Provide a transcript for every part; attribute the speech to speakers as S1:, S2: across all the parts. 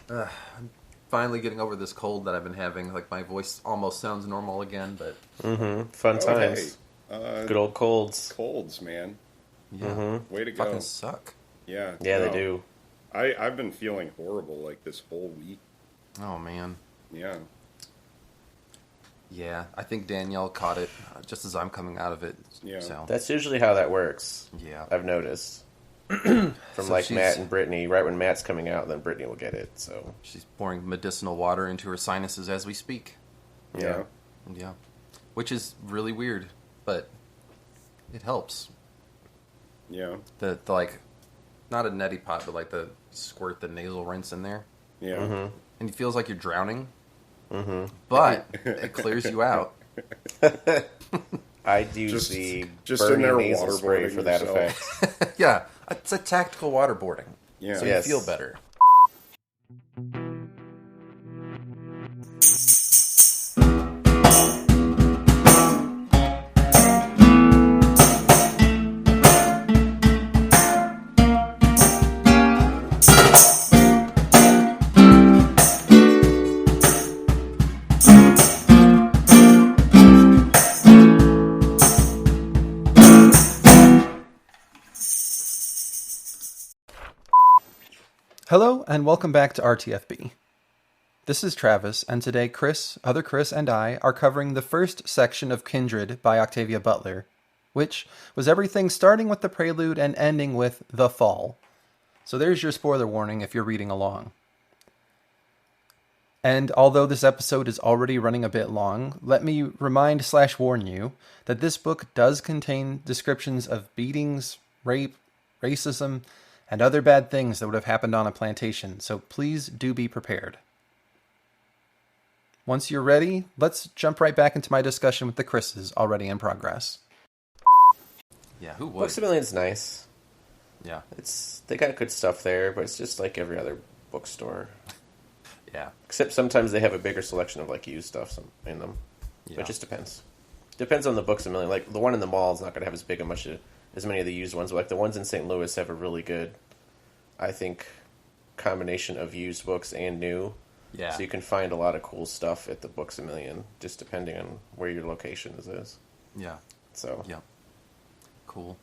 S1: I'm finally getting over this cold that I've been having. Like, my voice almost sounds normal again, but
S2: Fun
S3: Oh, hey.
S2: times. Good old colds.
S3: Colds, man.
S1: yeah,
S3: Way to
S1: fucking
S3: go.
S1: suck.
S3: Yeah.
S2: Yeah, they
S3: No.
S2: do.
S3: I've been feeling horrible like this whole week.
S1: Oh, man.
S3: Yeah.
S1: Yeah, I think Danielle caught it just as I'm coming out of it.
S3: Yeah.
S1: So,
S2: That's usually how that works.
S1: yeah.
S2: I've noticed. From
S1: So
S2: like
S1: she's-
S2: Matt and Brittany, right when Matt's coming out, then Brittany will get it. So
S1: She's pouring medicinal water into her sinuses as we speak.
S3: Yeah.
S1: Yeah. Which is really weird, but it helps.
S3: Yeah.
S1: The like, not a neti pot, but like the squirt the nasal rinse in there.
S3: Yeah.
S1: And it feels like you're drowning. But it clears you out.
S2: I do
S3: Just-
S2: the
S3: just in
S2: burning
S3: there
S2: nasal spray
S3: waterboarding
S2: for that
S3: yourself.
S2: effect.
S1: Yeah, it's a tactical waterboarding.
S3: Yeah.
S1: So
S2: Yes.
S1: you feel better. Hello, and welcome back to RTFB. This is Travis, and today Chris, other Chris, and I are covering the first section of Kindred by Octavia Butler, which was everything starting with the prelude and ending with the fall. So there's your spoiler warning if you're reading along. And although this episode is already running a bit long, let me remind/warn you that this book does contain descriptions of beatings, rape, racism, and other bad things that would have happened on a plantation, so please do be prepared. Once you're ready, let's jump right back into my discussion with the Chris's already in progress. Yeah, who would?
S2: Books a Million's nice.
S1: Yeah,
S2: They got good stuff there, but it's just like every other bookstore.
S1: yeah,
S2: Except sometimes they have a bigger selection of like used stuff in them.
S1: yeah.
S2: It just depends. Depends on the Books a Million. Like the one in the mall is not going to have as many of the used ones. But like the ones in St. Louis have a really good, I think, combination of used books and new.
S1: Yeah.
S2: So you can find a lot of cool stuff at the Books a Million, just depending on where your location is.
S1: Yeah,
S2: So
S1: yeah. Cool.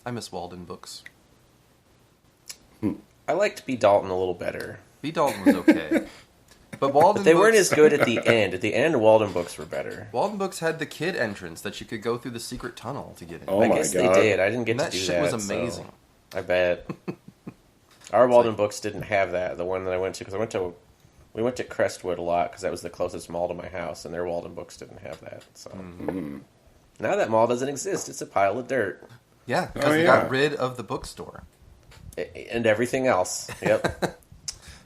S1: I miss Walden books.
S2: I liked B. Dalton a little better.
S1: B. Dalton was okay. But Walden
S2: They
S1: books,
S2: weren't as good at the end. At the end, Walden books were better.
S1: Walden books had the kid entrance that you could go through the secret tunnel to get in.
S3: Oh
S2: I
S3: my
S2: guess
S3: God.
S2: they did. I didn't get
S1: And
S2: to
S1: that
S2: do
S1: shit
S2: that.
S1: was amazing.
S2: So I bet. Our Walden books didn't have that. The one that I went to, because we went to Crestwood a lot because that was the closest mall to my house, and their Walden books didn't have that. So now that mall doesn't exist. It's a pile of dirt
S1: Yeah, because they
S3: yeah.
S1: got rid of the bookstore.
S2: and everything else. Yep.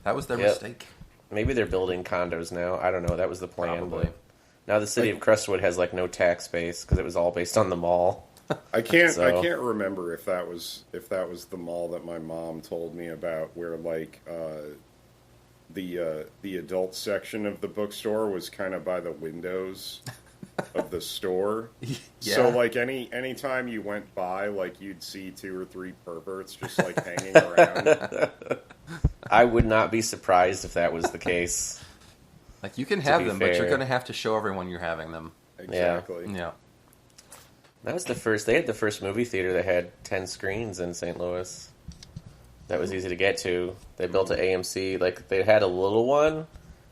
S1: That was their
S2: Yep.
S1: mistake.
S2: Maybe they're building condos now. I don't know. That was the plan.
S1: Probably.
S2: But now the city of Crestwood has like no tax base because it was all based on the mall.
S3: I can't
S2: So-
S3: remember if that was the mall that my mom told me about, where like the adult section of the bookstore was kind of by the windows of the store.
S1: Yeah.
S3: So like anytime you went by, like you'd see 2 or 3 perverts just like hanging around.
S2: I would not be surprised if that was the case.
S1: Like, you can have
S2: be
S1: them, but you're
S2: fair.
S1: going to have to show everyone you're having them.
S3: Exactly.
S1: Yeah.
S2: That was the first. They had the first movie theater that had 10 screens in St. Louis. That was easy to get to. They built an AMC. Like they had a little one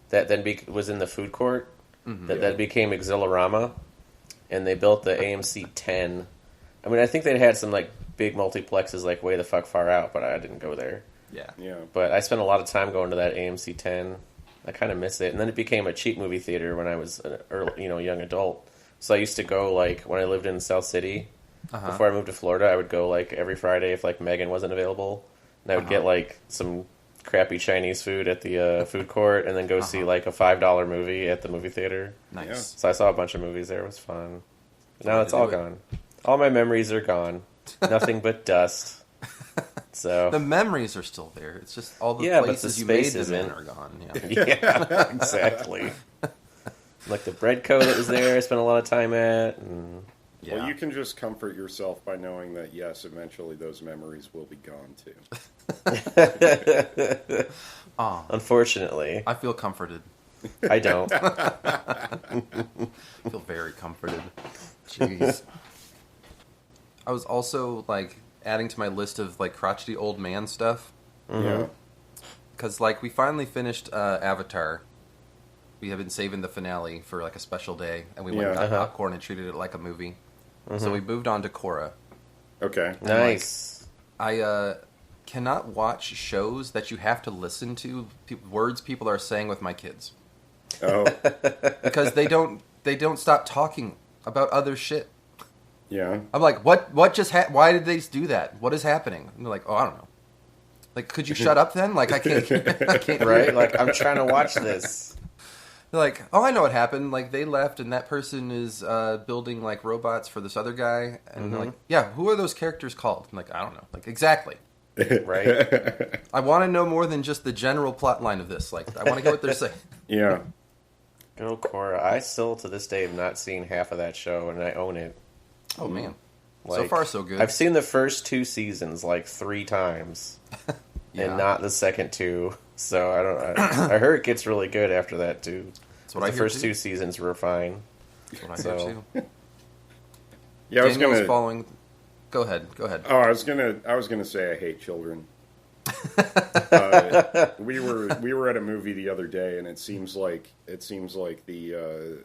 S2: that then was in the food court. That became Exhilarama, and they built the AMC 10. I mean, I think they had some like big multiplexes like way the fuck far out, but I didn't go there.
S1: Yeah.
S3: Yeah.
S2: But I spent a lot of time going to that AMC 10. I kind of miss it. And then it became a cheap movie theater when I was an early, young adult. So I used to go, like, when I lived in South City, before I moved to Florida, I would go, like, every Friday if, like, Megan wasn't available. And I would get, like, some crappy Chinese food at the food court and then go see, like, a $5 movie at the movie theater.
S1: Nice.
S3: Yeah.
S2: So I saw a bunch of movies there. It was fun. But now
S1: Way
S2: it's
S1: to
S2: all
S1: do it.
S2: gone. All my memories are gone. Nothing but dust. So
S1: The memories are still there. It's just all the
S2: Yeah, but
S1: places
S2: the
S1: you made
S2: space
S1: them in
S2: isn't.
S1: are gone. Yeah.
S2: yeah, exactly. Like the bread co that was there, I spent a lot of time at. And
S1: Yeah.
S3: Well, you can just comfort yourself by knowing that, yes, eventually those memories will be gone too.
S1: Oh,
S2: Unfortunately,
S1: I feel comforted.
S2: I don't.
S1: I feel very comforted. Jeez. I was also like adding to my list of like crotchety old man stuff
S3: Yeah.
S1: because like we finally finished Avatar. We have been saving the finale for like a special day, and we went and got popcorn and treated it like a movie. So we moved on to Korra.
S3: Okay.
S2: Nice.
S1: I cannot watch shows that you have to listen to words people are saying with my kids
S3: Oh,
S1: because they don't stop talking about other shit.
S3: yeah.
S1: I'm like, what just why did they do that? What is happening? And they're like, oh, I don't know. Like, could you shut up then? Like, I can't I can't
S2: Right? Like, I'm trying to watch this.
S1: They're like, oh, I know what happened. Like, they left, and that person is building like robots for this other guy. And they're like, yeah, who are those characters called? I'm like, I don't know. Like, exactly.
S2: Right?
S1: I want to know more than just the general plot line of this. Like, I want to get what they're saying.
S3: Yeah.
S2: Go Korra. I still, to this day, have not seen half of that show, and I own it.
S1: Oh man,
S2: Like,
S1: so far so good.
S2: I've seen the first 2 seasons like 3 times, and not the second 2. So I don't. I heard it gets really good after that too.
S1: That's what I
S2: The
S1: hear
S2: first
S1: too.
S2: 2 seasons were fine.
S1: That's what I
S2: So-
S1: hear too.
S3: Yeah, I was
S1: Daniel's
S3: gonna.
S1: following. Go ahead.
S3: Oh, I was gonna say I hate children. We were at a movie the other day, and it seems like the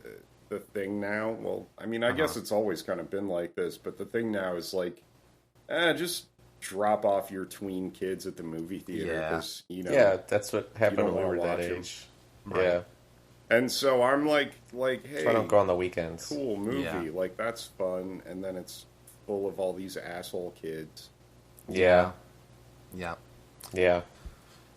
S3: thing now. Well, I mean, I guess it's always kind of been like this, but the thing now is like, just drop off your tween kids at the movie theater
S1: Yeah.
S3: because
S2: Yeah, that's what happened
S3: don't
S2: when we
S3: wanna
S2: were that
S3: watch 'em.
S2: age.
S1: Right.
S2: Yeah,
S3: And so I'm like, hey,
S2: so I don't go on the weekends.
S3: cool movie,
S1: Yeah.
S3: like that's fun, and then it's full of all these asshole kids.
S2: Yeah,
S1: Yeah.
S2: yeah.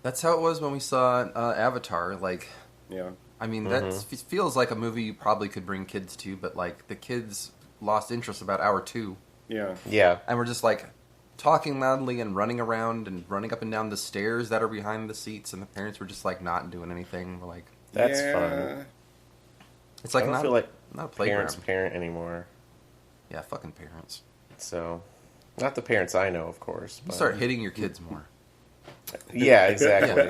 S1: That's how it was when we saw Avatar. Like,
S3: Yeah,
S1: I mean, that feels like a movie you probably could bring kids to, but like the kids lost interest about hour 2,
S3: yeah,
S2: Yeah,
S1: and we're just like talking loudly and running around and running up and down the stairs that are behind the seats, and the parents were just like not doing anything. We're like,
S2: that's
S3: yeah.
S2: fun.
S1: it's like
S2: I don't
S1: not
S2: feel like
S1: not a playground.
S2: parents parent anymore.
S1: Yeah, fucking parents.
S2: So, not the parents I know, of course.
S1: You
S2: But,
S1: start hitting your kids more.
S2: yeah, exactly.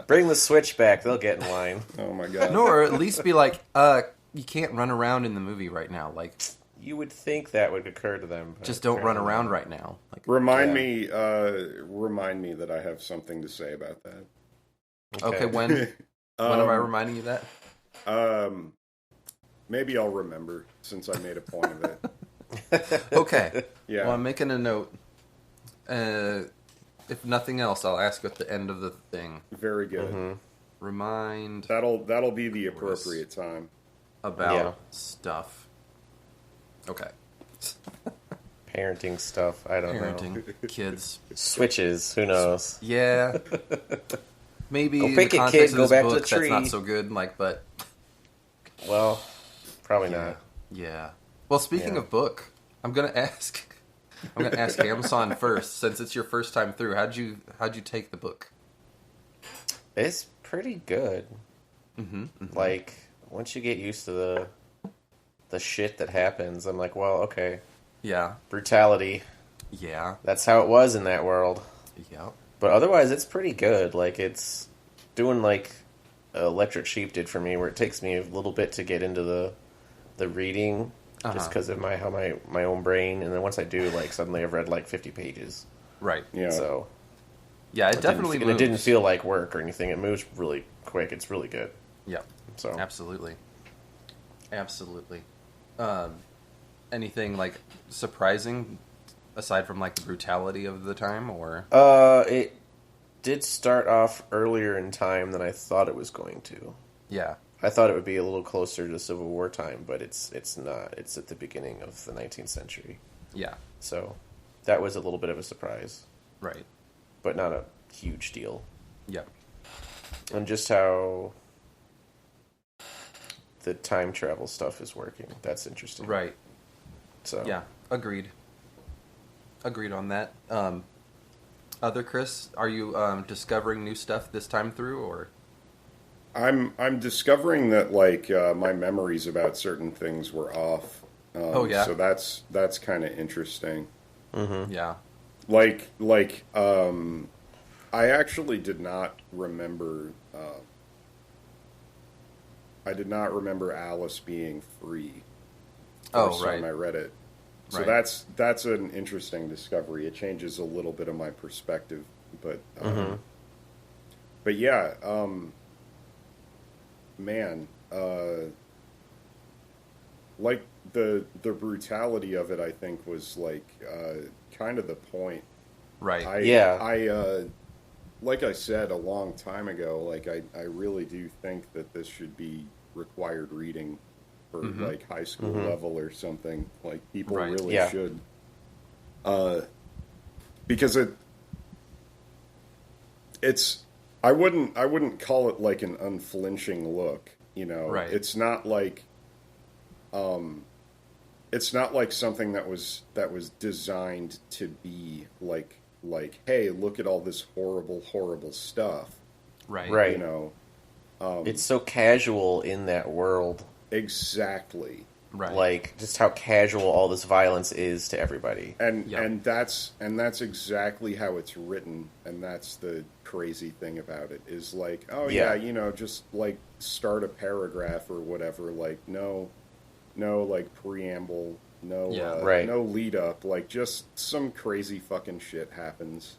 S2: Bring the Switch back; they'll get in line.
S3: Oh my god.
S1: No, or at least be like, you can't run around in the movie right now. Like,
S2: You would think that would occur to them. But
S1: just don't run
S2: apparently
S1: around
S2: not.
S1: right now. Like,
S3: Remind
S2: Yeah.
S3: me that I have something to say about that.
S1: okay, when am I reminding you that?
S3: Maybe I'll remember since I made a point of it.
S1: Okay.
S3: Yeah.
S1: Well, I'm making a note. If nothing else, I'll ask at the end of the thing.
S3: Very good.
S2: Mm-hmm.
S1: Remind
S3: That'll be the appropriate time.
S1: about
S2: Yeah.
S1: stuff. Okay.
S2: Parenting stuff. I don't know.
S1: Parenting kids.
S2: Switches. Who knows?
S1: Yeah. Maybe
S2: Go
S1: in
S2: pick
S1: the
S2: it,
S1: context
S2: kid.
S1: of
S2: Go
S1: this
S2: back to
S1: book,
S2: the tree.
S1: that's not so good. Like, but
S2: Well, probably not.
S1: yeah. Well, speaking
S2: Yeah.
S1: of book, I'm gonna ask Amazon first, since it's your first time through. How'd you take the book?
S2: It's pretty good.
S1: Mm-hmm.
S2: Like once you get used to the shit that happens, I'm like, well, okay,
S1: Yeah.
S2: brutality.
S1: Yeah.
S2: That's how it was in that world.
S1: Yeah.
S2: But otherwise, it's pretty good. Like it's doing like Electric Sheep did for me, where it takes me a little bit to get into the reading, just because of my own brain. And then once I do, like suddenly I've read like 50 pages.
S1: Right.
S3: Yeah.
S2: So
S1: Yeah, it definitely
S2: and it
S1: moves.
S2: didn't feel like work or anything. It moves really quick. It's really good.
S1: Yeah.
S2: So
S1: Absolutely. Anything like surprising aside from like the brutality of the time, or
S2: it did start off earlier in time than I thought it was going to.
S1: yeah.
S2: I thought it would be a little closer to Civil War time, but it's not. It's at the beginning of the 19th century.
S1: Yeah.
S2: So that was a little bit of a surprise,
S1: Right.
S2: but not a huge deal.
S1: Yep.
S2: And just how the time travel stuff is working. That's interesting.
S1: Right.
S2: So
S1: Yeah. Agreed on that. Other Chris, are you discovering new stuff this time through, or?
S3: I'm discovering that like my memories about certain things were off.
S1: Oh, yeah?
S3: So that's kind of interesting.
S1: Yeah.
S3: Like I actually did not remember. I did not remember Alice being free. First time I read it. So that's an interesting discovery. It changes a little bit of my perspective, but yeah, man, like the brutality of it, I think was like kind of the point.
S1: Right.
S3: I like I said a long time ago, like I really do think that this should be required reading for like high school level or something. Like people really should, because it's I wouldn't call it like an unflinching look. You know, it's not like something that was designed to be like hey, look at all this horrible stuff.
S2: Right.
S3: You know,
S2: it's so casual in that world.
S3: Exactly.
S1: Right.
S2: Like just how casual all this violence is to everybody.
S3: And that's exactly how it's written, and that's the crazy thing about it is like, oh yeah, you know, just like start a paragraph or whatever, like no like preamble, no lead up, like just some crazy fucking shit happens.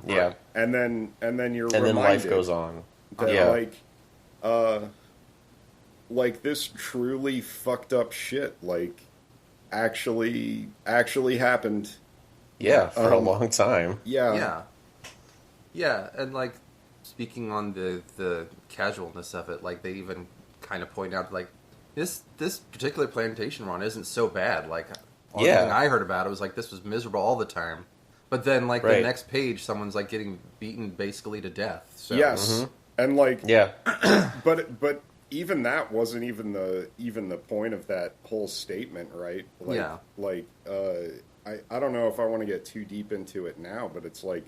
S2: Yeah.
S3: And then you're reminded
S2: then life goes on.
S3: That like this truly fucked up shit like actually happened.
S2: Yeah, for a long time.
S3: Yeah.
S1: Yeah, and like speaking on the casualness of it, like they even kind of point out like this particular plantation run isn't so bad. Like all the thing I heard about it was like this was miserable all the time. But then like the next page someone's like getting beaten basically to death. So
S3: yes. And like
S2: yeah.
S3: but even that wasn't even the point of that whole statement, right? Like, I don't know if I want to get too deep into it now, but it's like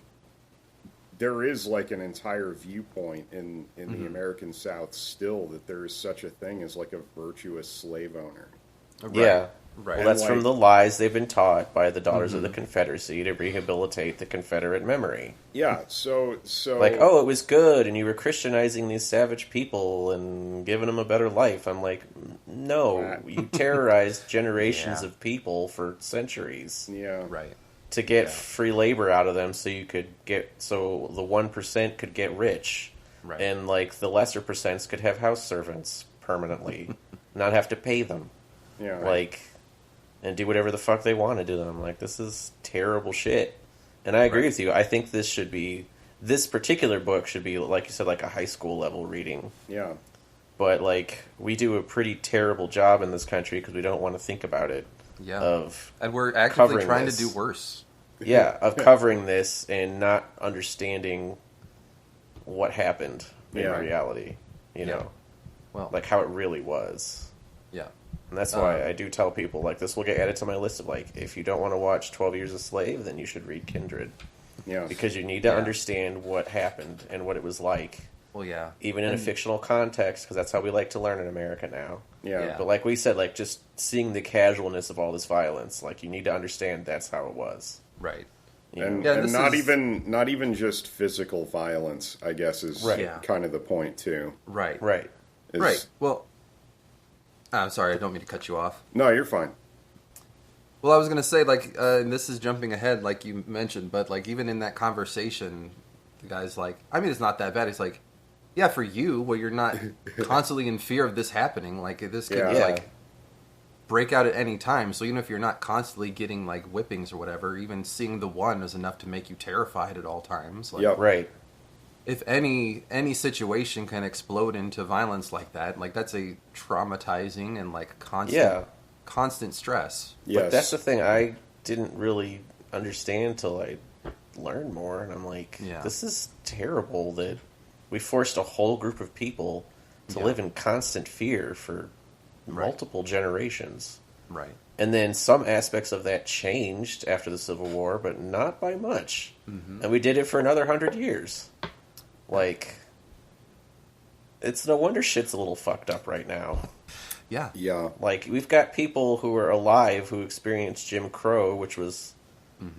S3: there is like an entire viewpoint in the American South still that there is such a thing as like a virtuous slave owner.
S2: Yeah.
S1: Right.
S2: Well, that's from the lies they've been taught by the Daughters of the Confederacy to rehabilitate the Confederate memory.
S3: Yeah, so
S2: like, oh, it was good, and you were Christianizing these savage people and giving them a better life. I'm like, no, you terrorized generations of people for centuries.
S3: Yeah,
S1: right.
S2: To get free labor out of them, so the 1% could get rich, and like the lesser percents could have house servants permanently, not have to pay them.
S3: Yeah,
S2: like. And do whatever the fuck they want to do them. Like, this is terrible shit. And I agree with you. I think this particular book should be, like you said, like a high school level reading.
S3: Yeah.
S2: But, like, we do a pretty terrible job in this country because we don't want to think about it.
S1: Yeah. And we're actively trying to do worse.
S2: Yeah, of covering this and not understanding what happened in reality. You know?
S1: Well,
S2: like, how it really was.
S1: Yeah.
S2: And that's why I do tell people, like, this will get added to my list of, like, if you don't want to watch 12 Years a Slave, then you should read Kindred.
S3: Yeah.
S2: Because you need to understand what happened and what it was like.
S1: Well, yeah.
S2: Even in a fictional context, because that's how we like to learn in America now.
S3: Yeah.
S2: But like we said, like, just seeing the casualness of all this violence, like, you need to understand that's how it was.
S1: Right.
S3: And not even just physical violence, I guess, is kind of the point, too.
S1: Right.
S2: Right.
S1: Right. Well... I'm sorry, I don't mean to cut you off.
S3: No, you're fine.
S1: Well, I was going to say, like, and this is jumping ahead, like you mentioned, but, like, even in that conversation, the guy's like, I mean, it's not that bad. He's like, yeah, for you, where you're not constantly in fear of this happening, like, this could, like, break out at any time. So even if you're not constantly getting, like, whippings or whatever, even seeing the one is enough to make you terrified at all times. Like,
S2: right.
S1: If any situation can explode into violence like that, like that's a traumatizing and like constant stress.
S3: Yes.
S2: But that's the thing I didn't really understand till I learned more, and I'm like, this is terrible that we forced a whole group of people to live in constant fear for multiple generations.
S1: Right.
S2: And then some aspects of that changed after the Civil War, but not by much. Mm-hmm. And we did it for another 100 years. Like, it's no wonder shit's a little fucked up right now.
S1: Yeah.
S3: Yeah.
S2: Like, we've got people who are alive who experienced Jim Crow, which was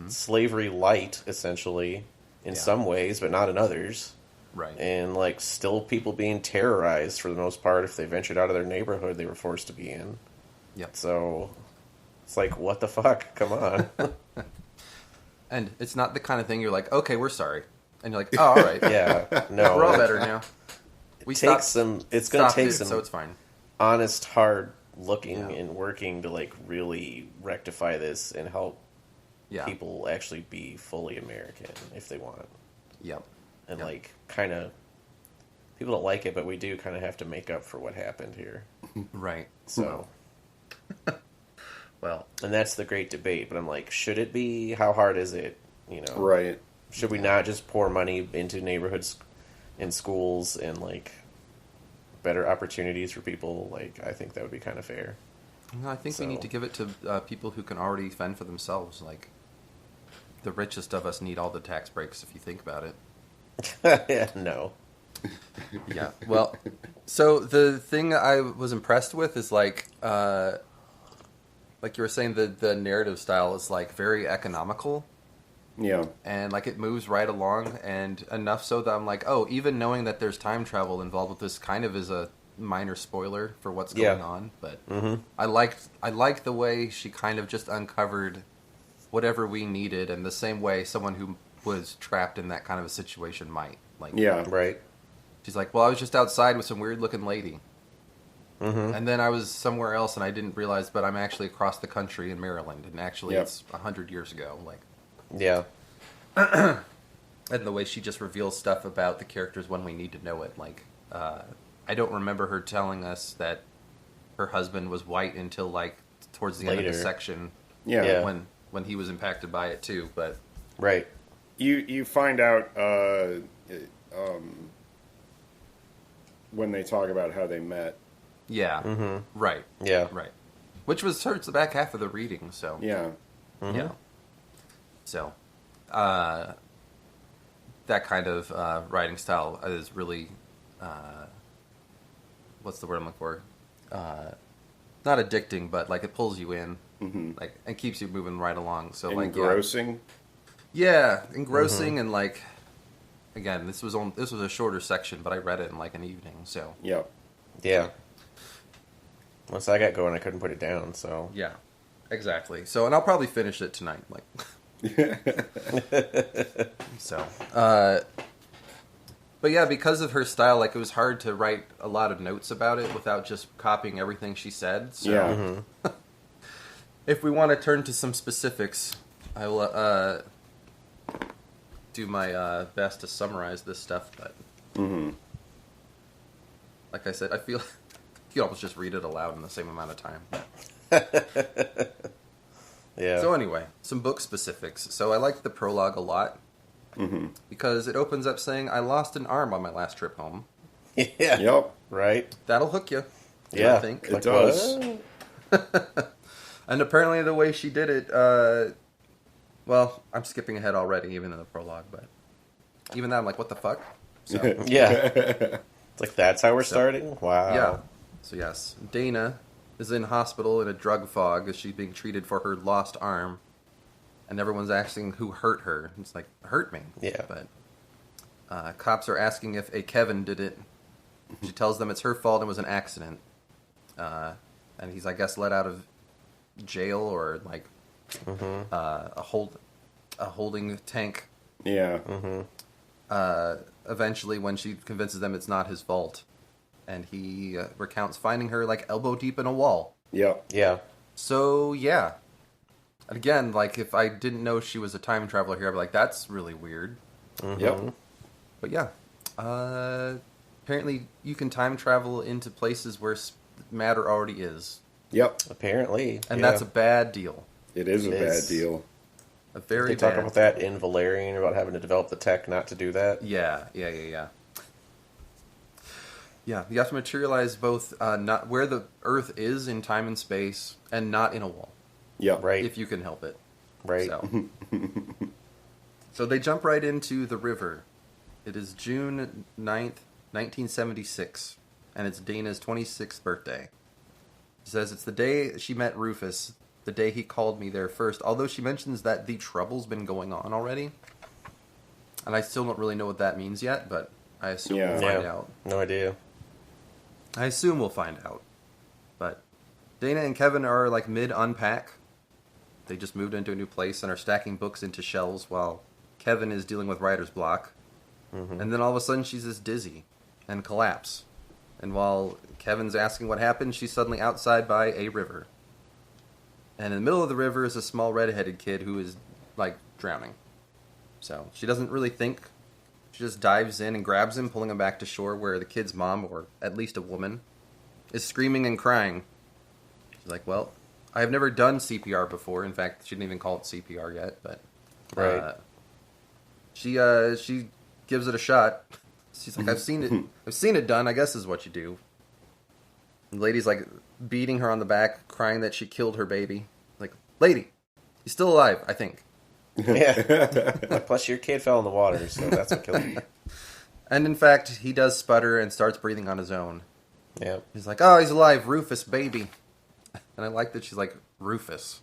S2: slavery light, essentially. in some ways, but not in others.
S1: Right.
S2: And, like, still people being terrorized for the most part if they ventured out of their neighborhood they were forced to be in.
S1: Yep.
S2: So, it's like, what the fuck? Come on.
S1: And it's not the kind of thing you're like, okay, we're sorry. And you're like, oh, all right.
S2: Yeah, no.
S1: We're all better now.
S2: It's going to take some
S1: so it's fine.
S2: honest, hard looking and working to, like, really rectify this and help people actually be fully American if they want.
S1: Yep.
S2: And, like, kind of, people don't like it, but we do kind of have to make up for what happened here.
S1: Right.
S2: So.
S1: Well.
S2: And that's the great debate, but I'm like, should it be? How hard is it? You know?
S3: Right.
S2: Should we not just pour money into neighborhoods and schools and, like, better opportunities for people? Like, I think that would be kind of fair.
S1: No, I think we need to give it to people who can already fend for themselves. Like, the richest of us need all the tax breaks, if you think about it.
S2: Yeah, no.
S1: Yeah. Well, so the thing I was impressed with is, like you were saying, the narrative style is, like, very economical.
S3: Yeah.
S1: And, like, it moves right along, and enough so that I'm like, oh, even knowing that there's time travel involved with this kind of is a minor spoiler for what's going on. But I liked the way she kind of just uncovered whatever we needed, and the same way someone who was trapped in that kind of a situation might. Like,
S3: yeah,
S2: right.
S1: She's like, well, I was just outside with some weird-looking lady. And then I was somewhere else, and I didn't realize, but I'm actually across the country in Maryland, and actually it's 100 years ago. Like,
S2: yeah.
S1: And the way she just reveals stuff about the characters when we need to know it. Like, I don't remember her telling us that her husband was white until, like, towards the end of the section.
S3: Yeah.
S1: When he was impacted by it, too. But
S2: right.
S3: You find out when they talk about how they met.
S1: Yeah. Right.
S2: Yeah.
S1: Right. Which was towards the back half of the reading, so.
S3: Yeah.
S1: Yeah. So, that kind of writing style is really, what's the word I'm looking for? Not addicting, but, like, it pulls you in, like, and keeps you moving right along. So,
S3: engrossing.
S1: Yeah, engrossing, and, like, again, this was a shorter section, but I read it in, like, an evening. So.
S3: Yeah.
S2: Yeah. Once I got going, I couldn't put it down. So.
S1: Yeah. Exactly. So, and I'll probably finish it tonight. Like. So, but yeah, because of her style, like, it was hard to write a lot of notes about it without just copying everything she said. So,
S3: yeah.
S1: If we want to turn to some specifics, I will do my best to summarize this stuff. But like I said, I feel you can almost just read it aloud in the same amount of time.
S2: Yeah.
S1: So anyway, some book specifics. So I liked the prologue a lot because it opens up saying, "I lost an arm on my last trip home."
S2: Yeah.
S3: Yep.
S2: Right.
S1: That'll hook you.
S2: Yeah.
S1: I think
S3: It does.
S1: And apparently the way she did it, well, I'm skipping ahead already, even in the prologue, but even that, I'm like, what the fuck? So,
S2: Yeah. It's like, that's how we're starting? Wow.
S1: yeah. So yes, Dana is in hospital in a drug fog as she's being treated for her lost arm, and everyone's asking who hurt her. It's like, hurt me.
S2: Yeah.
S1: But cops are asking if a Kevin did it. She tells them it's her fault and it was an accident. And he's, I guess, let out of jail or, like, a holding tank.
S3: Yeah.
S1: Eventually, when she convinces them it's not his fault, and he recounts finding her, like, elbow deep in a wall.
S3: Yep.
S2: Yeah.
S1: So, yeah. And again, like, if I didn't know she was a time traveler here, I'd be like, that's really weird.
S3: Yep.
S1: But yeah. Apparently, you can time travel into places where matter already is.
S3: Yep.
S2: Apparently.
S1: And that's a bad deal.
S3: It is a bad deal.
S1: A very
S2: They talk about that in Valerian, about having to develop the tech not to do that.
S1: Yeah, you have to materialize both not where the Earth is in time and space, and not in a wall.
S3: Yep.
S2: Right.
S1: If you can help it.
S2: Right.
S1: So they jump right into the river. It is June 9th, 1976, and it's Dana's 26th birthday. She says it's the day she met Rufus, the day he called me there first, although she mentions that the trouble's been going on already. And I still don't really know what that means yet, but I assume we'll find out.
S2: No idea.
S1: I assume we'll find out. But Dana and Kevin are like mid-unpack. They just moved into a new place and are stacking books into shelves while Kevin is dealing with writer's block. Mm-hmm. And then all of a sudden she's just dizzy and collapse. And while Kevin's asking what happened, she's suddenly outside by a river. And in the middle of the river is a small red-headed kid who is, like, drowning. So she doesn't really think. She just dives in and grabs him, pulling him back to shore where the kid's mom, or at least a woman, is screaming and crying. She's like, well, I have never done CPR before. In fact, she didn't even call it CPR yet, but...
S2: Right.
S1: She gives it a shot. She's like, I've seen it done, I guess is what you do. And the lady's like beating her on the back, crying that she killed her baby. Like, lady, he's still alive, I think.
S2: Yeah. Plus your kid fell in the water, so that's what killed him.
S1: And in fact, he does sputter and starts breathing on his own.
S2: Yeah.
S1: He's like, oh, he's alive, Rufus, baby. And I like that she's like, Rufus.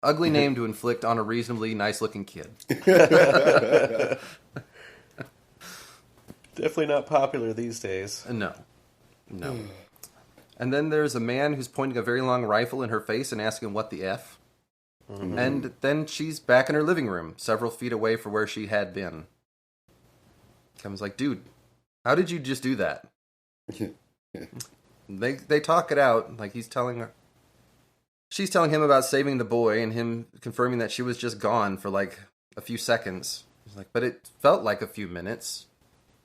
S1: Ugly name to inflict on a reasonably nice-looking kid.
S2: Definitely not popular these days.
S1: No. And then there's a man who's pointing a very long rifle in her face and asking what the F. Mm-hmm. And then she's back in her living room, several feet away from where she had been. Kevin's like, dude, how did you just do that? They talk it out, like he's telling her. She's telling him about saving the boy and him confirming that she was just gone for like a few seconds. He's like, but it felt like a few minutes.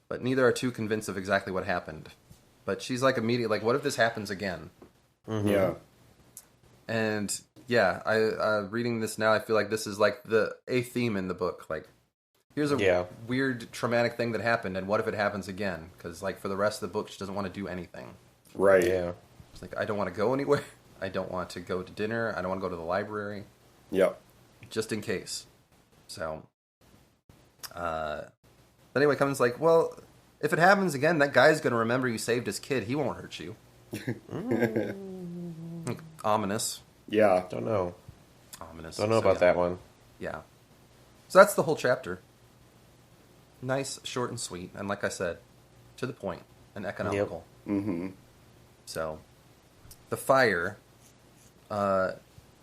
S1: But neither are too convinced of exactly what happened. But she's like immediately like, what if this happens again?
S3: Mm-hmm. Yeah.
S1: And yeah, I reading this now, I feel like this is like a theme in the book. Like, here's a weird traumatic thing that happened, and what if it happens again? Because like for the rest of the book, she doesn't want to do anything.
S3: Right.
S2: Yeah.
S1: She's like, I don't want to go anywhere. I don't want to go to dinner. I don't want to go to the library.
S3: Yep.
S1: Just in case. So, but anyway, Kevin's like, well, if it happens again, that guy's going to remember you saved his kid. He won't hurt you. Ominous.
S3: Yeah.
S2: Don't know.
S1: Ominous.
S2: Don't know about that one.
S1: Yeah. So that's the whole chapter. Nice, short, and sweet. And like I said, to the point and economical.
S3: Yep. Mm-hmm.
S1: So, the fire...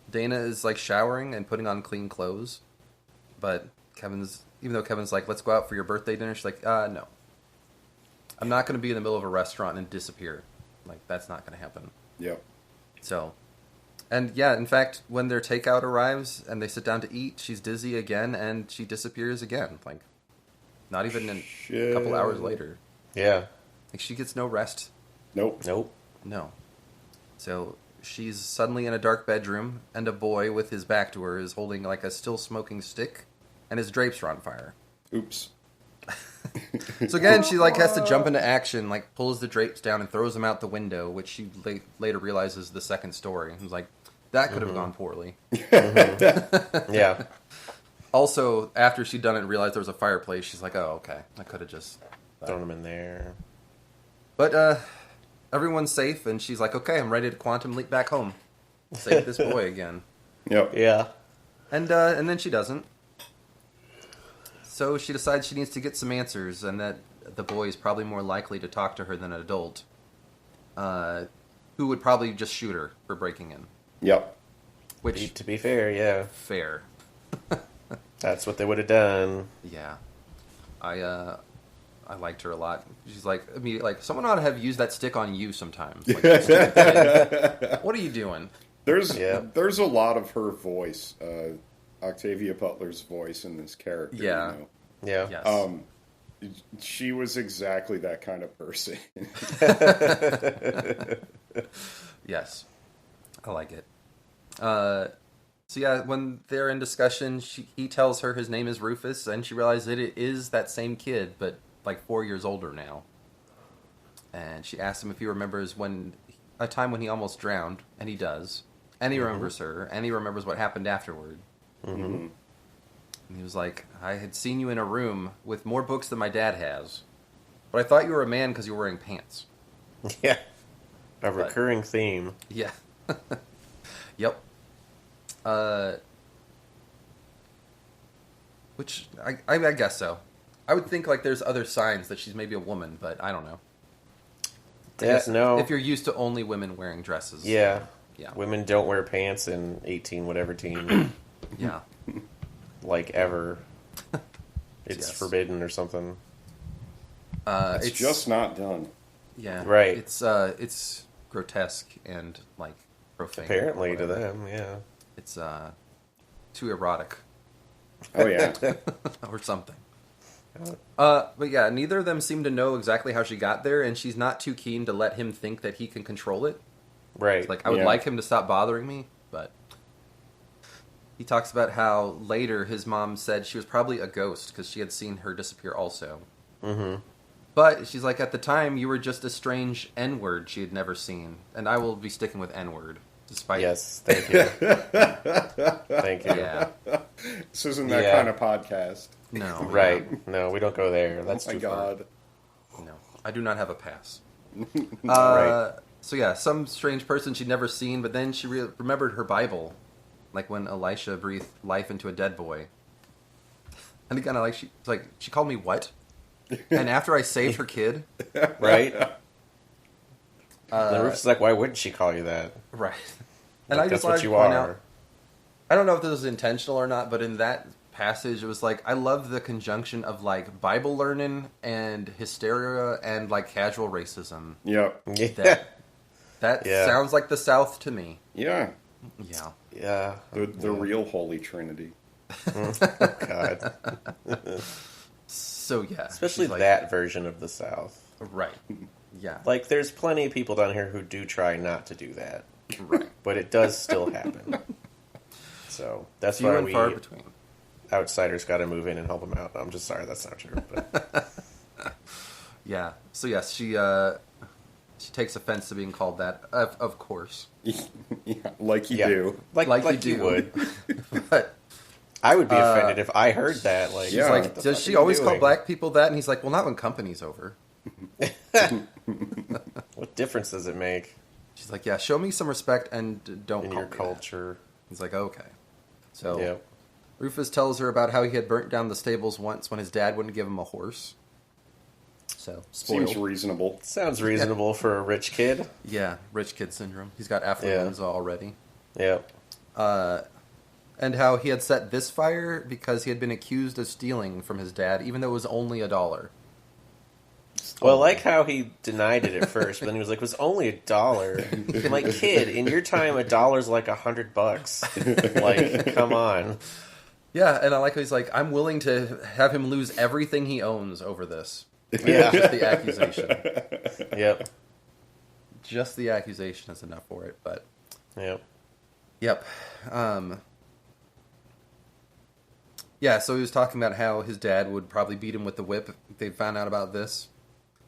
S1: Dana is like showering and putting on clean clothes, but even though Kevin's like, let's go out for your birthday dinner, she's like, no. I'm not going to be in the middle of a restaurant and disappear. Like, that's not going to happen.
S3: Yep.
S1: So, and yeah, in fact, when their takeout arrives and they sit down to eat, she's dizzy again and she disappears again. Like, not even a couple hours later.
S2: Yeah.
S1: Like, she gets no rest.
S3: Nope.
S1: No. So... she's suddenly in a dark bedroom, and a boy with his back to her is holding like a still smoking stick, and his drapes are on fire.
S3: Oops.
S1: So again, she like has to jump into action, like pulls the drapes down and throws them out the window, which she later realizes is the second story. It's like, that could have gone poorly.
S2: Yeah.
S1: Also, after she'd done it and realized there was a fireplace, she's like, oh, okay, I could have just...
S2: thrown them in there.
S1: But, everyone's safe, and she's like, okay, I'm ready to quantum leap back home. Save this boy again.
S3: Yep.
S2: Yeah.
S1: And then she doesn't. So she decides she needs to get some answers, and that the boy is probably more likely to talk to her than an adult, who would probably just shoot her for breaking in.
S3: Yep.
S1: Which,
S2: to be fair, yeah.
S1: Fair.
S2: That's what they would have done.
S1: Yeah. I liked her a lot. She's like, immediately, like, someone ought to have used that stick on you sometimes. Like, what are you doing?
S3: There's a lot of her voice, Octavia Butler's voice in this character.
S2: Yeah.
S3: You know?
S2: Yeah.
S1: Yes.
S3: She was exactly that kind of person.
S1: Yes. I like it. So yeah, when they're in discussion, he tells her his name is Rufus, and she realizes that it is that same kid, but like 4 years older now. And she asks him if he remembers a time when he almost drowned, and he does. And he remembers her, and he remembers what happened afterward.
S2: Mm-hmm.
S1: And he was like, I had seen you in a room with more books than my dad has, but I thought you were a man because you were wearing pants.
S2: Yeah. A recurring theme.
S1: Yeah. Yep. Which, I guess so. I would think like there's other signs that she's maybe a woman, but I don't know.
S2: No.
S1: If you're used to only women wearing dresses.
S2: Yeah.
S1: Yeah.
S2: Women don't wear pants in 18 whatever teen.
S1: Yeah.
S2: Like ever. It's forbidden or something.
S3: It's just not done.
S1: Yeah.
S2: Right.
S1: It's grotesque and like profane.
S2: Apparently to them, yeah.
S1: It's too erotic.
S3: Oh yeah.
S1: Or something. But yeah, neither of them seem to know exactly how she got there, and she's not too keen to let him think that he can control it.
S2: Right.
S1: Like, I would like him to stop bothering me, but he talks about how later his mom said she was probably a ghost because she had seen her disappear also.
S2: Mm-hmm.
S1: But she's like, at the time, you were just a strange N-word she had never seen, and I will be sticking with N-word. Despite
S2: yes, thank you. Thank you.
S1: Yeah.
S3: This isn't that kind of podcast.
S1: No.
S2: Right.
S1: Yeah.
S2: No, we don't go there. That's
S3: oh my
S2: too
S3: God.
S2: far.
S1: No. I do not have a pass.
S2: Right.
S1: So yeah, some strange person she'd never seen, but then she remembered her Bible, like when Elisha breathed life into a dead boy. And again, she called me what? And after I saved her kid,
S2: Right. The Roof's like, why wouldn't she call you that?
S1: right? And
S2: Like,
S1: I just
S2: that's what
S1: wanted
S2: you
S1: to point
S2: are.
S1: out, I don't know if this was intentional or not, but in that passage, it was like, I love the conjunction of like Bible learning and hysteria and like casual racism.
S3: Yep.
S2: Yeah.
S1: That sounds like the South to me.
S3: Yeah.
S1: Yeah.
S2: Yeah.
S3: The real Holy Trinity.
S2: God.
S1: So yeah,
S2: Especially
S1: she's like,
S2: that version of the South.
S1: right? Yeah,
S2: Like, there's plenty of people down here who do try not to do that.
S1: right.
S2: But it does still happen. So, that's
S1: Few
S2: why
S1: and
S2: we
S1: far between.
S2: outsiders got to move in and help them out. I'm just sorry, that's not true. But
S1: Yeah. So yes, she takes offense to being called that. Of course,
S3: Yeah, like you do.
S2: Like you would.
S1: but
S2: I would be offended if I heard that. Like,
S3: Yeah.
S1: like,
S2: what the
S1: does
S2: fuck
S1: she
S2: are you
S1: always call
S2: doing?
S1: black people that? And he's like, well, not when company's over.
S2: What difference does it make
S1: She's like, yeah, show me some respect and don't
S2: in
S1: call
S2: your
S1: me that.
S2: culture?
S1: He's like, okay. So
S2: Yeah.
S1: Rufus tells her about how he had burnt down the stables once when his dad wouldn't give him a horse. So spoiled.
S3: Seems reasonable.
S2: Sounds reasonable for a rich kid.
S1: Yeah, rich kid syndrome. He's got affluenza already.
S2: Yeah.
S1: And how he had set this fire because he had been accused of stealing from his dad, even though it was only $1.
S2: Well, I like how he denied it at first, but then he was like, "It was only $1." I'm like, kid, in your time, $1's like $100. Like, come on.
S1: Yeah, and I like how he's like, I'm willing to have him lose everything he owns over this.
S2: Yeah.
S1: Just the accusation.
S2: Yep.
S1: Just the accusation is enough for it, but...
S2: Yep.
S1: Yep. Yeah, so he was talking about how his dad would probably beat him with the whip if they found out about this.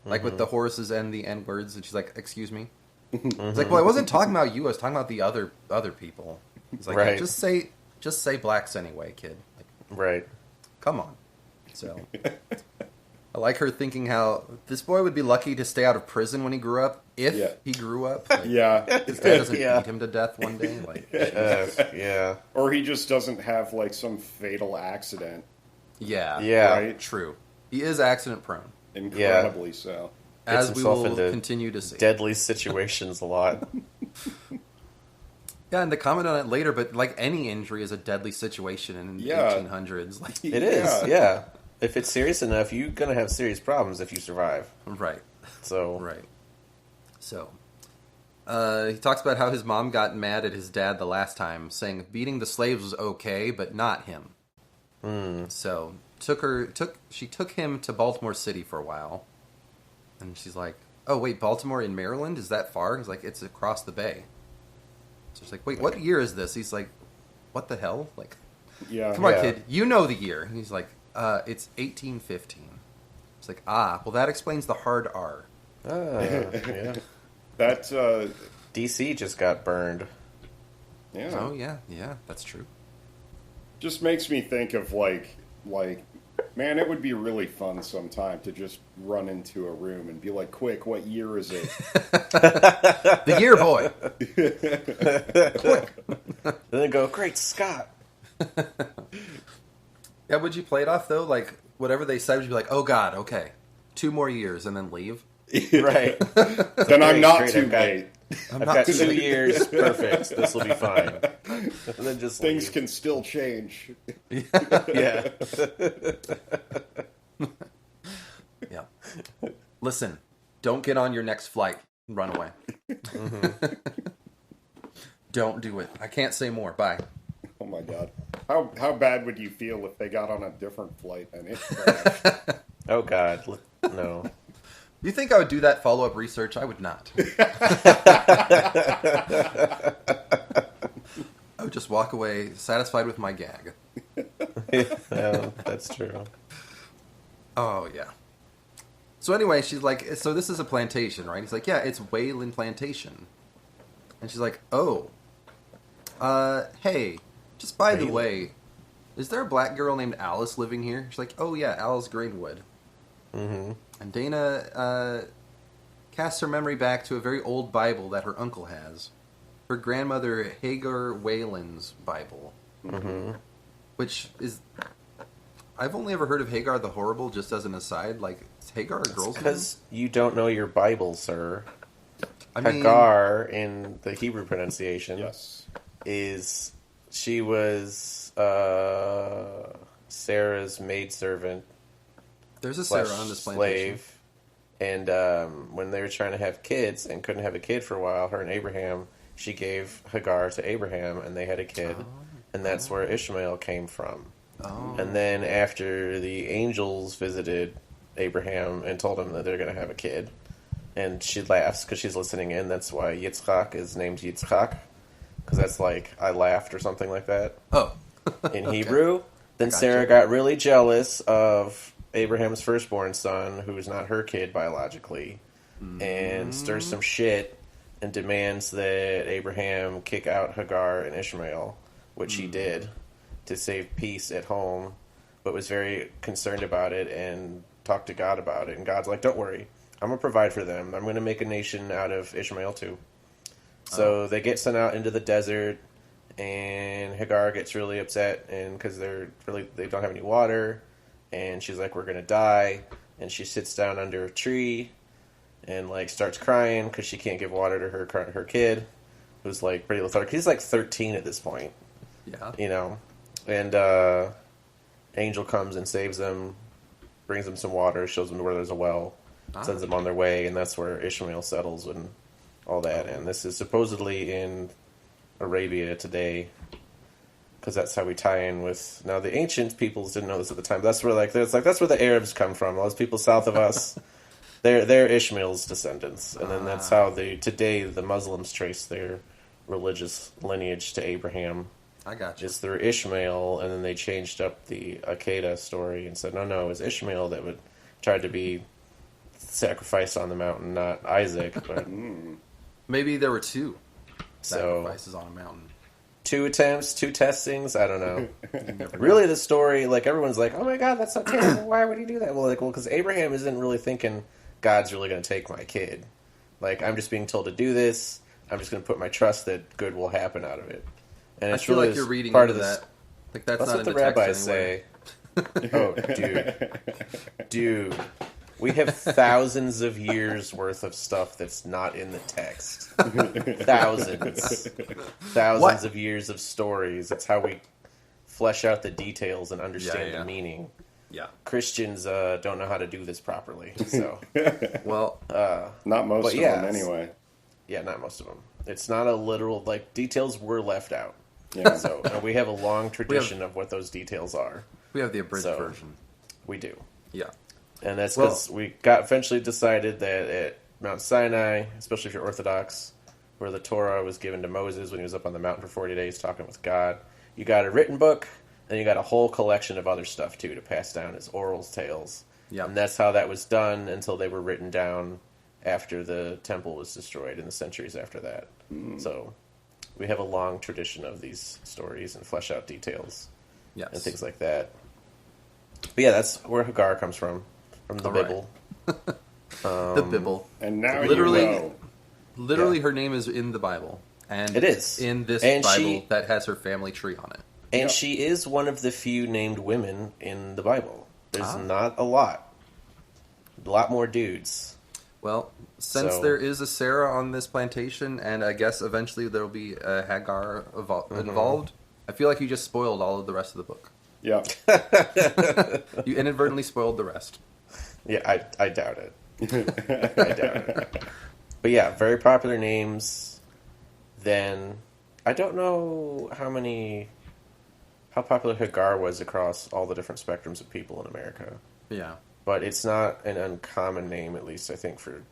S1: Like with the horses and the N-words, and she's like, excuse me? He's like, well, I wasn't talking about you, I was talking about the other people. He's like,
S2: Right.
S1: yeah, just say blacks anyway, kid. Like,
S2: Right.
S1: come on. So, I like her thinking how this boy would be lucky to stay out of prison when he grew up, if he grew up. Like,
S3: Yeah.
S1: his dad doesn't
S2: Yeah.
S1: beat him to death one day. Like,
S2: Yeah.
S3: Or he just doesn't have like some fatal accident.
S1: yeah,
S2: Yeah.
S3: Right?
S1: true. He is accident prone,
S3: Incredibly so.
S1: as
S2: Gets
S1: we
S2: himself
S1: will
S2: into
S1: continue to see.
S2: Deadly situations a lot.
S1: Yeah, and to comment on it later, but like any injury is a deadly situation in the
S3: Yeah.
S1: 1800s. Like,
S2: It is, yeah. If it's serious enough, you're going to have serious problems if you survive.
S1: right,
S2: So,
S1: right. So, he talks about how his mom got mad at his dad the last time, saying beating the slaves was okay, but not him. So, she took him to Baltimore City for a while, and she's like, "Oh wait, Baltimore in Maryland? Is that far?" He's like, "It's across the bay." So she's like, "Wait, what year is this?" He's like, "What the hell? Like,
S3: Yeah.
S1: come on,
S2: Yeah.
S1: kid, you know the year." And he's like, "It's 1815." It's like, well, that explains the hard R.
S2: yeah.
S3: That,
S2: DC just got burned.
S3: yeah.
S1: Oh yeah, that's true.
S3: Just makes me think of like, man, it would be really fun sometime to just run into a room and be like, quick, what year is it?
S1: The year, boy.
S2: Then they go, great Scott.
S1: Yeah, would you play it off though? Like, whatever they said would be like, oh God, okay, 2 more years and then leave.
S2: Right.
S3: Then I'm not too late.
S2: I've got 2 years. Perfect. This will be fine. And then just
S3: Things
S2: leave.
S3: can still change.
S2: Yeah.
S1: Yeah. Listen, don't get on your next flight. Run away. Mm-hmm. Don't do it. I can't say more. Bye.
S3: Oh my God. How bad would you feel if they got on a different flight and it crashed?
S2: Oh God. No.
S1: You think I would do that follow-up research? I would not. I would just walk away satisfied with my gag.
S2: Yeah, that's true.
S1: Oh, yeah. So anyway, she's like, so this is a plantation, right? He's like, yeah, it's Wherein Plantation. And she's like, oh. Hey, just by the way, is there a black girl named Alice living here? She's like, oh yeah, Alice Greenwood.
S2: Mm-hmm.
S1: And Dana casts her memory back to a very old Bible that her uncle has. Her grandmother Hagar Whalen's Bible.
S2: Mm-hmm.
S1: Which is... I've only ever heard of Hagar the Horrible, just as an aside. Like, is Hagar a girl's name?
S2: Because you don't know your Bible, sir.
S1: I mean,
S2: Hagar, in the Hebrew pronunciation,
S3: Yes.
S2: she was Sarah's maidservant.
S1: there's a Sarah on this plantation.
S2: Slave. And when they were trying to have kids and couldn't have a kid for a while, her and Abraham, she gave Hagar to Abraham, and they had a kid. And that's where Ishmael came from.
S1: Oh.
S2: And then after the angels visited Abraham and told him that they're going to have a kid, and she laughs because she's listening in. That's why Yitzchak is named Yitzchak, because that's like, I laughed or something like that.
S1: Oh.
S2: In Hebrew. Then
S1: Gotcha.
S2: Sarah got really jealous of Abraham's firstborn son, who is not her kid biologically, and stirs some shit and demands that Abraham kick out Hagar and Ishmael, which he did to save peace at home, but was very concerned about it and talked to God about it. And God's like, don't worry, I'm going to provide for them. I'm going to make a nation out of Ishmael too. So they get sent out into the desert, and Hagar gets really upset, and because they don't have any water, and she's like, we're going to die. And she sits down under a tree and like starts crying because she can't give water to her kid, who's like pretty lethargic. He's like 13 at this point.
S1: Yeah.
S2: You know, and Angel comes and saves them, brings them some water, shows them where there's a well, sends them on their way, and that's where Ishmael settles and all that. And this is supposedly in Arabia today, because that's how we tie in with. Now, the ancient peoples didn't know this at the time. But that's where that's where the Arabs come from. All those people south of us, they're Ishmael's descendants, and then that's how today the Muslims trace their religious lineage to Abraham.
S1: I got you.
S2: Just through Ishmael, and then they changed up the Akedah story and said, no, it was Ishmael that tried to be sacrificed on the mountain, not Isaac. But
S1: Maybe there were 2
S2: so
S1: sacrifices on a mountain.
S2: 2 attempts, 2 testings. I don't know. Really, the story, like everyone's like, oh my God, that's so terrible. Why would he do that? Well, because Abraham isn't really thinking God's really going to take my kid. Like, I'm just being told to do this. I'm just going to put my trust that good will happen out of it. And
S1: I
S2: it's
S1: feel
S2: really
S1: like you're reading
S2: part
S1: into
S2: of this.
S1: that. Like that's
S2: That's
S1: not
S2: what
S1: in
S2: the
S1: the
S2: rabbis
S1: text anywhere.
S2: say. Oh, dude. We have thousands of years worth of stuff that's not in the text. Thousands
S1: What?
S2: of years of stories. It's how we flesh out the details and understand
S1: Yeah.
S2: the meaning.
S1: Yeah.
S2: Christians don't know how to do this properly. So,
S1: Well,
S3: Not most
S2: But
S3: of
S2: yeah,
S3: them, anyway.
S2: yeah, not most of them. It's not a literal, like, details were left out.
S3: Yeah.
S2: So, and we have a long tradition of what those details are.
S1: we have the abridged
S2: So-
S1: version.
S2: We do.
S1: Yeah.
S2: And that's because we got eventually decided that at Mount Sinai, especially if you're Orthodox, where the Torah was given to Moses when he was up on the mountain for 40 days talking with God, you got a written book, then you got a whole collection of other stuff, too, to pass down as oral tales.
S1: Yeah.
S2: And that's how that was done until they were written down after the temple was destroyed in the centuries after that. So we have a long tradition of these stories and flesh out details
S1: Yes.
S2: and things like that. But yeah, that's where Hagar comes from the
S1: All right.
S2: Bible.
S1: The Bible.
S3: And now
S1: Literally-
S3: you know.
S1: Literally,
S2: Yeah.
S1: her name is in the Bible. And
S2: It is.
S1: in this
S2: And
S1: Bible
S2: she-
S1: that has her family tree on it.
S2: And
S3: Yep.
S2: she is one of the few named women in the Bible. There's not a lot. A lot more dudes.
S1: Well, since there is a Sarah on this plantation, and I guess eventually there'll be a Hagar involved, I feel like you just spoiled all of the rest of the book.
S3: Yeah.
S1: You inadvertently spoiled the rest.
S2: Yeah, I doubt it. I doubt it. But yeah, very popular names. Then, I don't know how popular Hagar was across all the different spectrums of people in America.
S1: Yeah.
S2: But it's not an uncommon name, at least I think, for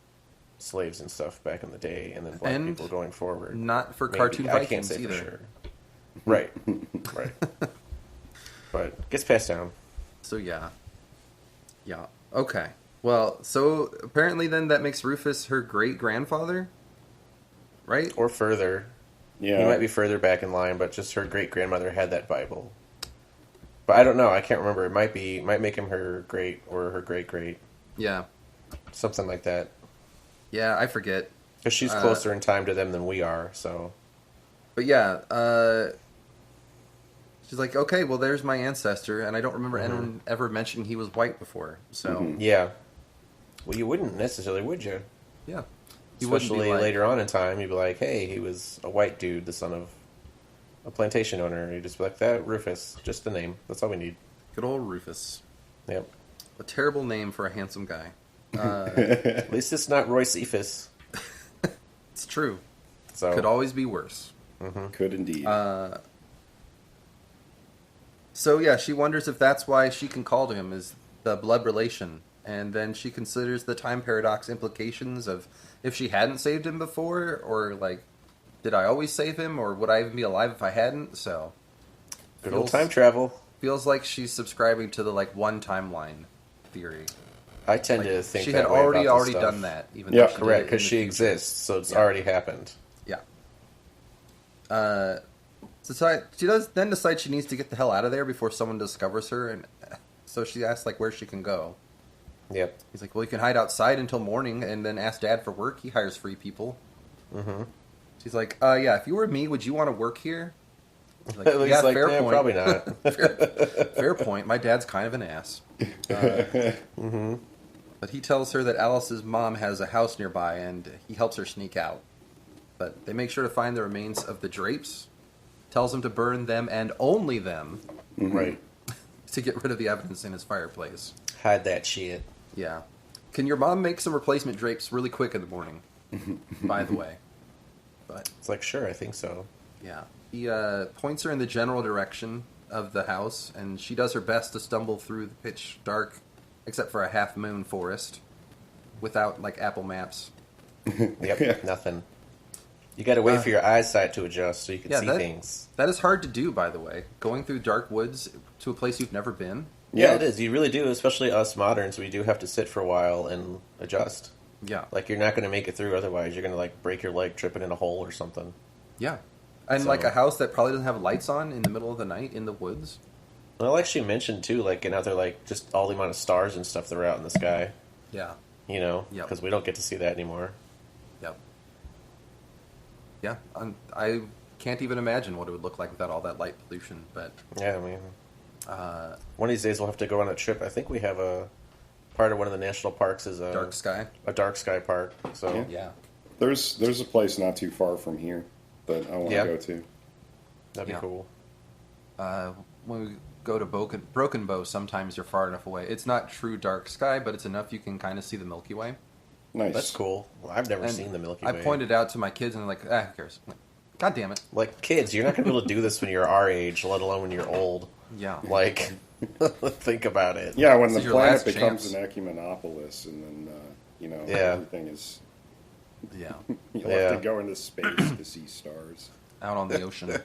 S2: slaves and stuff back in the day, and then black people going forward.
S1: Not for cartoon Vikings
S2: I can't say
S1: either.
S2: for sure. Right. But gets passed down.
S1: So yeah. Okay. Well, so apparently then that makes Rufus her great-grandfather, right?
S2: Or further.
S3: Yeah.
S2: He might be further back in line, but just her great-grandmother had that Bible. But I don't know. I can't remember. It might make him her great or her great-great.
S1: Yeah.
S2: Something like that.
S1: Yeah, I forget.
S2: Because she's closer in time to them than we are, so...
S1: But yeah, she's like, okay, well, there's my ancestor, and I don't remember anyone ever mentioning he was white before, so...
S2: Yeah. Well, you wouldn't necessarily, would you?
S1: Yeah.
S2: Especially later on in time, you'd be like, hey, he was a white dude, the son of a plantation owner. You'd just be like, that Rufus, just the name. That's all we need.
S1: Good old Rufus.
S2: Yep.
S1: A terrible name for a handsome guy.
S2: At least it's not Roy Cephas.
S1: It's true.
S2: So
S1: could always be worse.
S3: Could indeed.
S1: So yeah, she wonders if that's why she can call to him, is the blood relation. And then she considers the time paradox implications of if she hadn't saved him before, or like, did I always save him, or would I even be alive if I hadn't? So,
S2: good old time travel.
S1: Feels like she's subscribing to the like one timeline theory.
S2: I tend to think
S1: she
S2: that
S1: had
S2: way
S1: already
S2: about this
S1: done
S2: stuff.
S1: that. Even
S3: Yeah,
S1: though she
S2: correct,
S1: because
S2: she exists, so it's already happened.
S1: Yeah. So she does then decide she needs to get the hell out of there before someone discovers her, and so she asks like where she can go.
S2: Yep.
S1: He's like, well, you can hide outside until morning and then ask Dad for work. He hires free people.
S2: Mm-hmm.
S1: She's like, yeah, if you were me, would you want to work here? He's like,
S2: He's like,
S1: fair point.
S2: probably not.
S1: Fair point. My dad's kind of an ass. But he tells her that Alice's mom has a house nearby and he helps her sneak out. But they make sure to find the remains of the drapes, tells him to burn them and only them.
S2: Right.
S1: To get rid of the evidence in his fireplace.
S2: Hide that shit.
S1: Yeah. Can your mom make some replacement drapes really quick in the morning? By the way. But
S2: it's like, sure, I think so.
S1: Yeah. He points her in the general direction of the house, and she does her best to stumble through the pitch dark, except for a half-moon forest, without, like, Apple Maps.
S2: Yep, nothing. You gotta wait for your eyesight to adjust so you can see things.
S1: That is hard to do, by the way. Going through dark woods to a place you've never been.
S2: Yeah, it is. You really do, especially us moderns. We do have to sit for a while and adjust.
S1: Yeah.
S2: Like, you're not going to make it through otherwise. You're going to, like, break your leg tripping in a hole or something.
S1: Yeah. And, like, a house that probably doesn't have lights on in the middle of the night in the woods.
S2: Well, like she mentioned, too, like, getting out there, like, just all the amount of stars and stuff that are out in the sky.
S1: Yeah.
S2: You know? Because we don't get to see that anymore.
S1: Yep. Yeah. I can't even imagine what it would look like without all that light pollution, but...
S2: Yeah, I mean... one of these days we'll have to go on a trip. I think we have a part of one of the national parks is a
S1: dark sky
S2: park. So
S1: yeah,
S3: there's a place not too far from here that I want to go to.
S2: That'd be cool.
S1: When we go to Broken Bow, sometimes you're far enough away. It's not true dark sky, but it's enough you can kind of see the Milky Way.
S3: Nice.
S2: That's cool. Well, I've never seen the Milky Way.
S1: I pointed out to my kids, and they're like, who cares? I'm like, God damn it!
S2: Like, kids, you're not going to be able to do this when you're our age, let alone when you're old.
S1: Yeah.
S2: Like, think about it.
S3: Yeah, when
S1: This
S3: the
S1: is your
S3: planet
S1: last
S3: becomes
S1: chance.
S3: an ecumenopolis, and then everything is.
S1: Yeah.
S3: You'll have to go into space to see stars.
S1: Out on the ocean.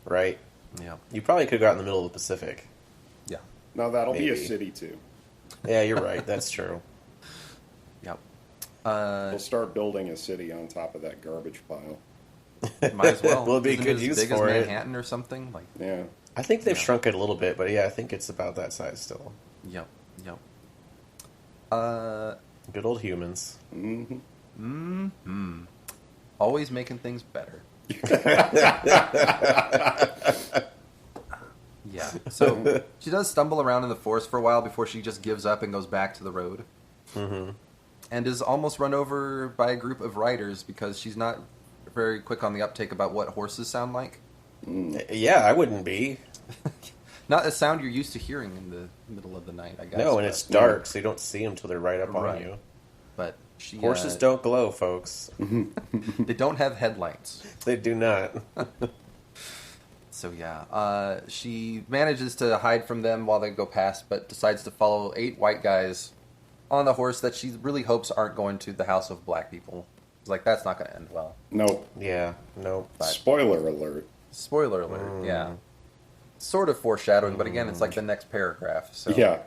S2: Right.
S1: Yeah.
S2: You probably could go out in the middle of the Pacific.
S1: Yeah.
S3: No, that'll be a
S2: Maybe.
S3: city too.
S2: Yeah, you're right. That's true.
S1: Yep.
S3: We'll start building a city on top of that garbage pile.
S1: Might as well.
S2: Will be
S1: Isn't
S2: good
S1: it
S2: use
S1: as big
S2: for
S1: as
S2: it.
S1: Manhattan or something? Like.
S3: Yeah.
S2: I think they've shrunk it a little bit, but yeah, I think it's about that size still.
S1: Yep. Yep.
S2: Good old humans.
S1: Always making things better. Yeah. So she does stumble around in the forest for a while before she just gives up and goes back to the road.
S2: Mm-hmm.
S1: And is almost run over by a group of riders because she's not very quick on the uptake about what horses sound like.
S2: Yeah, I wouldn't be.
S1: Not a sound you're used to hearing in the middle of the night, I guess.
S2: No, and it's dark, so you don't see them till they're right up on you.
S1: But she,
S2: horses don't glow, folks.
S1: They don't have headlights.
S2: They do not.
S1: So yeah, she manages to hide from them while they go past, but decides to follow 8 white guys on the horse that she really hopes aren't going to the house of black people. It's like, that's not going to end well.
S3: Nope.
S2: Yeah, nope.
S3: But spoiler alert.
S1: Spoiler alert, yeah. Sort of foreshadowing, but again, it's like the next paragraph. So
S3: yeah.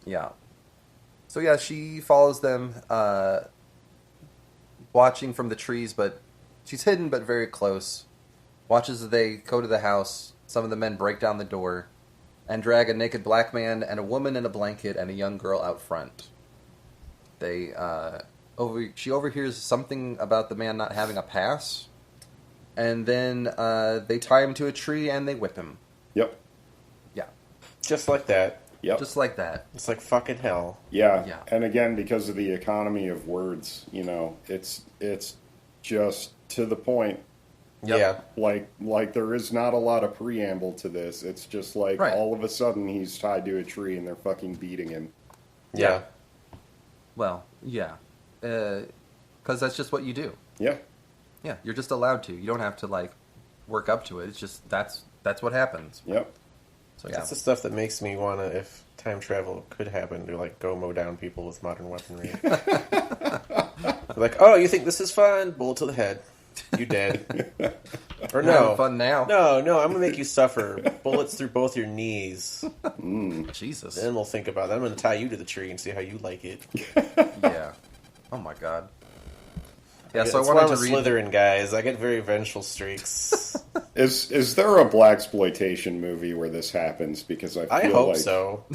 S1: Yeah. So yeah, she follows them, watching from the trees, but she's hidden but very close. Watches as they go to the house. Some of the men break down the door and drag a naked black man and a woman in a blanket and a young girl out front. She overhears something about the man not having a pass, and then they tie him to a tree and they whip him.
S3: Yep.
S1: Yeah.
S2: Just like that.
S3: Yep.
S1: Just like that.
S2: It's like fucking hell.
S3: Yeah.
S1: Yeah.
S3: And again, because of the economy of words, it's just to the point.
S1: Yep.
S2: Yeah.
S3: Like there is not a lot of preamble to this. It's just like all of a sudden he's tied to a tree and they're fucking beating him.
S2: Yeah.
S1: Well, yeah. Because that's just what you do.
S3: Yeah.
S1: Yeah, you're just allowed to. You don't have to, like, work up to it. It's just, that's what happens.
S3: Yep.
S1: So, yeah.
S2: That's the stuff that makes me want to, if time travel could happen, to, like, go mow down people with modern weaponry. Like, oh, you think this is fun? Bullet to the head. You dead. Or
S1: You're
S2: no.
S1: having fun now.
S2: No, I'm going to make you suffer. Bullets through both your knees.
S1: Jesus.
S2: Then we'll think about that. I'm going to tie you to the tree and see how you like it.
S1: Yeah. Oh, my God. Yeah, so
S2: That's
S1: I
S2: why
S1: wanted
S2: I'm a
S1: to read...
S2: Slytherin, guys. I get very vengeful streaks.
S3: Is there a blaxploitation movie where this happens? Because I feel
S2: hope
S3: like,
S2: so.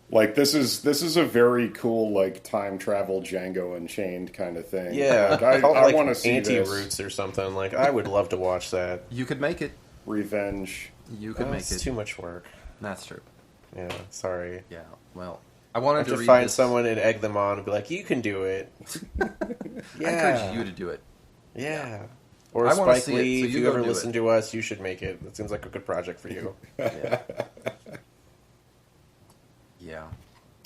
S3: Like this is a very cool like time travel Django Unchained kind of thing.
S2: Yeah,
S3: like, I want to see
S2: Anti-Roots or something. Like, I would love to watch that.
S1: You could make it.
S3: Revenge.
S1: You could make
S2: It's
S1: it.
S2: too much work.
S1: That's true.
S2: Yeah, sorry.
S1: Yeah, well, I
S2: I
S1: wanted
S2: have
S1: to
S2: to
S1: read
S2: find
S1: this.
S2: someone and egg them on and be like, you can do it. Yeah.
S1: I encourage you to do it.
S2: Yeah. Or
S1: I wanna
S2: Spike
S1: see it,
S2: Lee,
S1: so
S2: if
S1: you
S2: you
S1: go
S2: ever
S1: do
S2: listen
S1: it.
S2: to us, you should make it. That seems like a good project for you.
S1: Yeah. Yeah.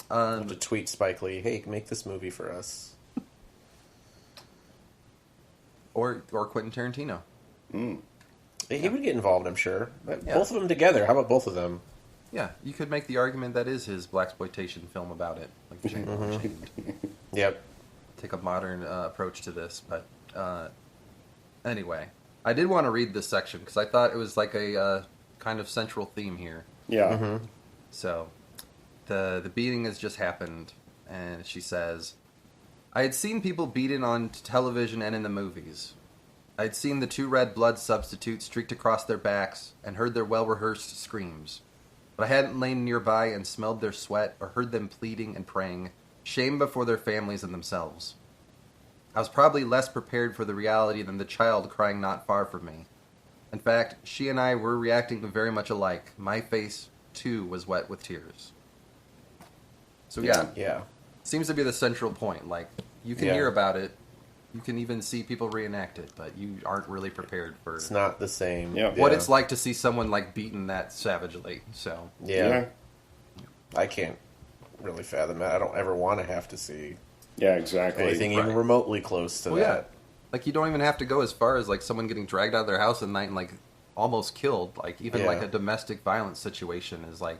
S2: I'll have to tweet Spike Lee, hey, make this movie for us.
S1: Or Quentin Tarantino.
S2: He would get involved, I'm sure.
S1: Yeah.
S2: Both of them together. How about both of them?
S1: Yeah, you could make the argument that is his blaxploitation film about it, like Django Unchained.
S2: Yep.
S1: Take a modern approach to this, but anyway, I did want to read this section because I thought it was like a kind of central theme here.
S3: Yeah.
S1: So, the beating has just happened, and she says, I had seen people beaten on television and in the movies. I had seen the 2 red blood substitutes streaked across their backs and heard their well-rehearsed screams. But I hadn't lain nearby and smelled their sweat or heard them pleading and praying, shame before their families and themselves. I was probably less prepared for the reality than the child crying not far from me. In fact, she and I were reacting very much alike. My face, too, was wet with tears. So
S2: Yeah.
S1: seems to be the central point. Like, you can hear about it, you can even see people reenact it, but you aren't really prepared for
S2: It's not the same.
S3: Yeah.
S1: what it's like to see someone like beaten that savagely. So
S2: Yeah. I can't really fathom that. I don't ever want to have to see
S3: Yeah, exactly.
S2: anything even remotely close to
S1: Well,
S2: that.
S1: like you don't even have to go as far as like someone getting dragged out of their house at night and like almost killed. Like even like a domestic violence situation is like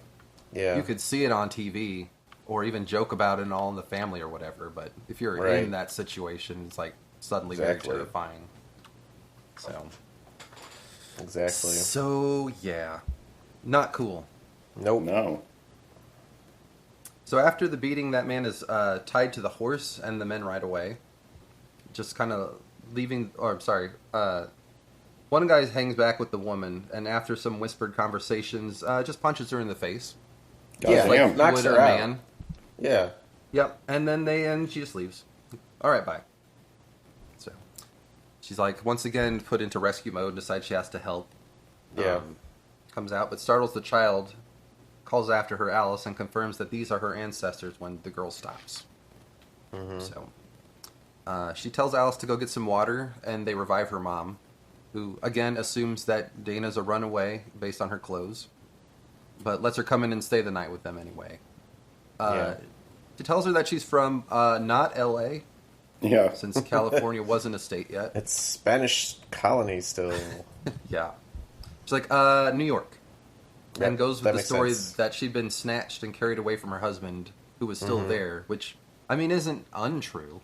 S1: you could see it on TV or even joke about it and all in the family or whatever. But if you're in that situation, it's like suddenly very terrifying. So
S2: Exactly.
S1: So yeah, not cool.
S2: Nope.
S3: No.
S1: So after the beating, that man is tied to the horse, and the men ride away. Just kind of leaving, or I'm sorry, one guy hangs back with the woman, and after some whispered conversations, just punches her in the face.
S2: Yeah,
S3: Damn.
S1: Like
S2: knocks
S1: would
S2: her
S1: a
S2: out.
S1: man.
S2: Yeah.
S1: Yep, and she just leaves. All right, bye. So she's like once again put into rescue mode, decides she has to help.
S2: Yeah.
S1: comes out, but startles the child, calls after her Alice, and confirms that these are her ancestors when the girl stops. Mm-hmm. So she tells Alice to go get some water, and they revive her mom, who, again, assumes that Dana's a runaway based on her clothes, but lets her come in and stay the night with them anyway. She tells her that she's from not L.A., since California wasn't a state yet.
S2: It's Spanish colony still.
S1: Yeah. She's like, New York. Yep, and goes with the story that she'd been snatched and carried away from her husband, who was still there, which, I mean, isn't untrue.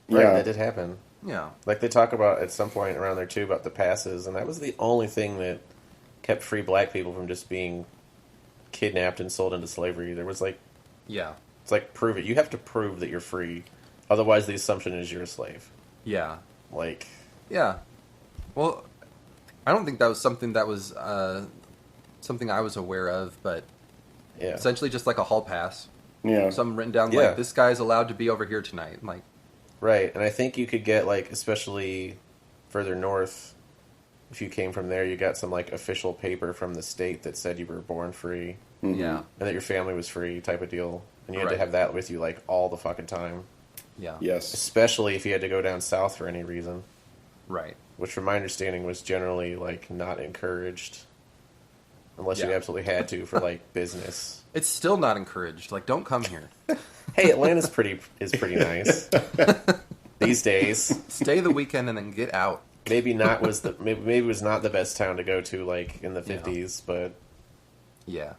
S2: Right, that did happen.
S1: Yeah.
S2: Like, they talk about, at some point around there, too, about the passes, and that was the only thing that kept free black people from just being kidnapped and sold into slavery. There was, like...
S1: Yeah.
S2: It's like, prove it. You have to prove that you're free. Otherwise, the assumption is you're a slave.
S1: Yeah.
S2: Like...
S1: Yeah. Well, I don't think that was something that was something I was aware of, but essentially just like a hall pass.
S3: Yeah.
S1: Something written down like, this guy's allowed to be over here tonight. Like,
S2: right, and I think you could get, like, especially further north, if you came from there, you got some, like, official paper from the state that said you were born free.
S1: Mm-hmm. Yeah.
S2: And that your family was free type of deal. And you had to have that with you, like, all the fucking time.
S1: Yeah.
S3: Yes.
S2: Especially if you had to go down south for any reason.
S1: Right.
S2: Which, from my understanding, was generally, like, not encouraged. Unless you absolutely had to for, like, business.
S1: It's still not encouraged. Like, don't come here.
S2: Hey, Atlanta's pretty nice. These days.
S1: Stay the weekend and then get out.
S2: Maybe it was not the best town to go to, like, in the 50s, but...
S1: Yeah.